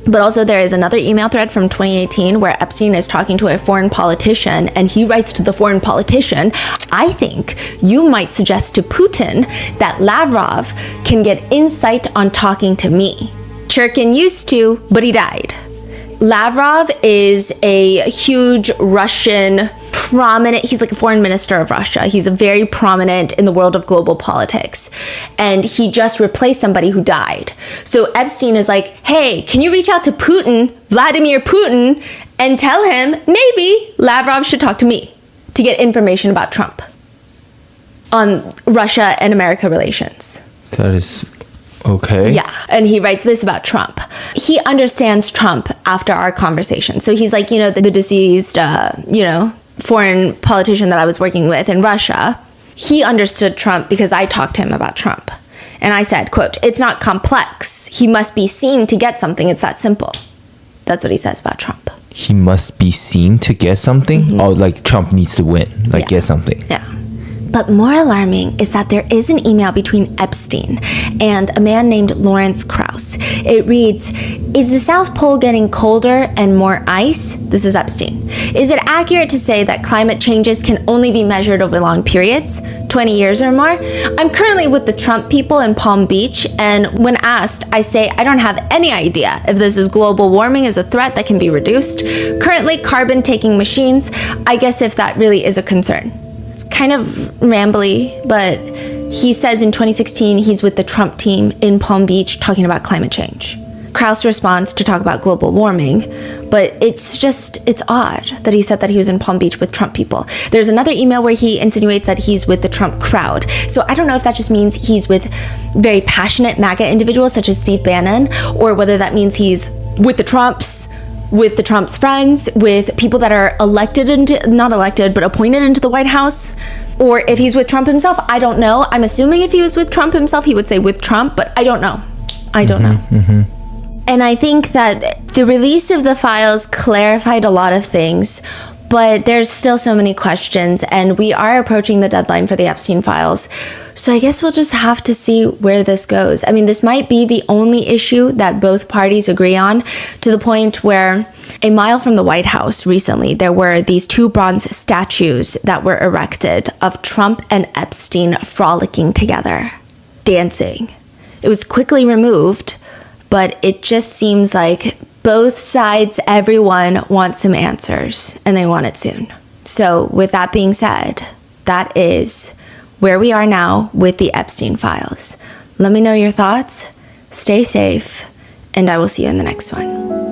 But also there is another email thread from 2018 where Epstein is talking to a foreign politician and he writes to the foreign politician, I think you might suggest to Putin that Lavrov can get insight on talking to me. Churkin used to, but he died. Lavrov is a huge Russian prominent, he's like a foreign minister of Russia. He's a very prominent in the world of global politics. And he just replaced somebody who died. So Epstein is like, hey, can you reach out to Putin, Vladimir Putin, and tell him maybe Lavrov should talk to me to get information about Trump. on Russia and America relations. That is okay. Yeah, and he writes this about Trump. He understands Trump after our conversation. So he's like, the deceased, foreign politician that I was working with in Russia. He understood Trump because I talked to him about Trump. And I said, quote, "It's not complex. He must be seen to get something. It's that simple." That's what he says about Trump. He must be seen to get something? Oh, like Trump needs to win, get something. Yeah. But more alarming is that there is an email between Epstein and a man named Lawrence Krauss. It reads, "Is the South Pole getting colder and more ice?" This is Epstein. "Is it accurate to say that climate changes can only be measured over long periods, 20 years or more? I'm currently with the Trump people in Palm Beach, and when asked, I say I don't have any idea if this is global warming is a threat that can be reduced. Currently carbon-taking machines, I guess if that really is a concern." It's kind of rambly, but he says in 2016 he's with the Trump team in Palm Beach talking about climate change. Krauss responds to talk about global warming, but it's odd that he said that he was in Palm Beach with Trump people. There's another email where he insinuates that he's with the Trump crowd. So I don't know if that just means he's with very passionate MAGA individuals such as Steve Bannon, or whether that means he's with the Trumps, with the Trump's friends, with people that are not elected, but appointed into the White House, or if he's with Trump himself. I don't know. I'm assuming if he was with Trump himself, he would say with Trump, but I don't know. I don't know. And I think that the release of the files clarified a lot of things, but there's still so many questions, and we are approaching the deadline for the Epstein files. So I guess we'll just have to see where this goes. I mean, this might be the only issue that both parties agree on, to the point where a mile from the White House recently, there were these 2 bronze statues that were erected of Trump and Epstein frolicking together, dancing. It was quickly removed, but it just seems like both sides, everyone wants some answers, and they want it soon. So with that being said, that is where we are now with the Epstein files. Let me know your thoughts, stay safe, and I will see you in the next one.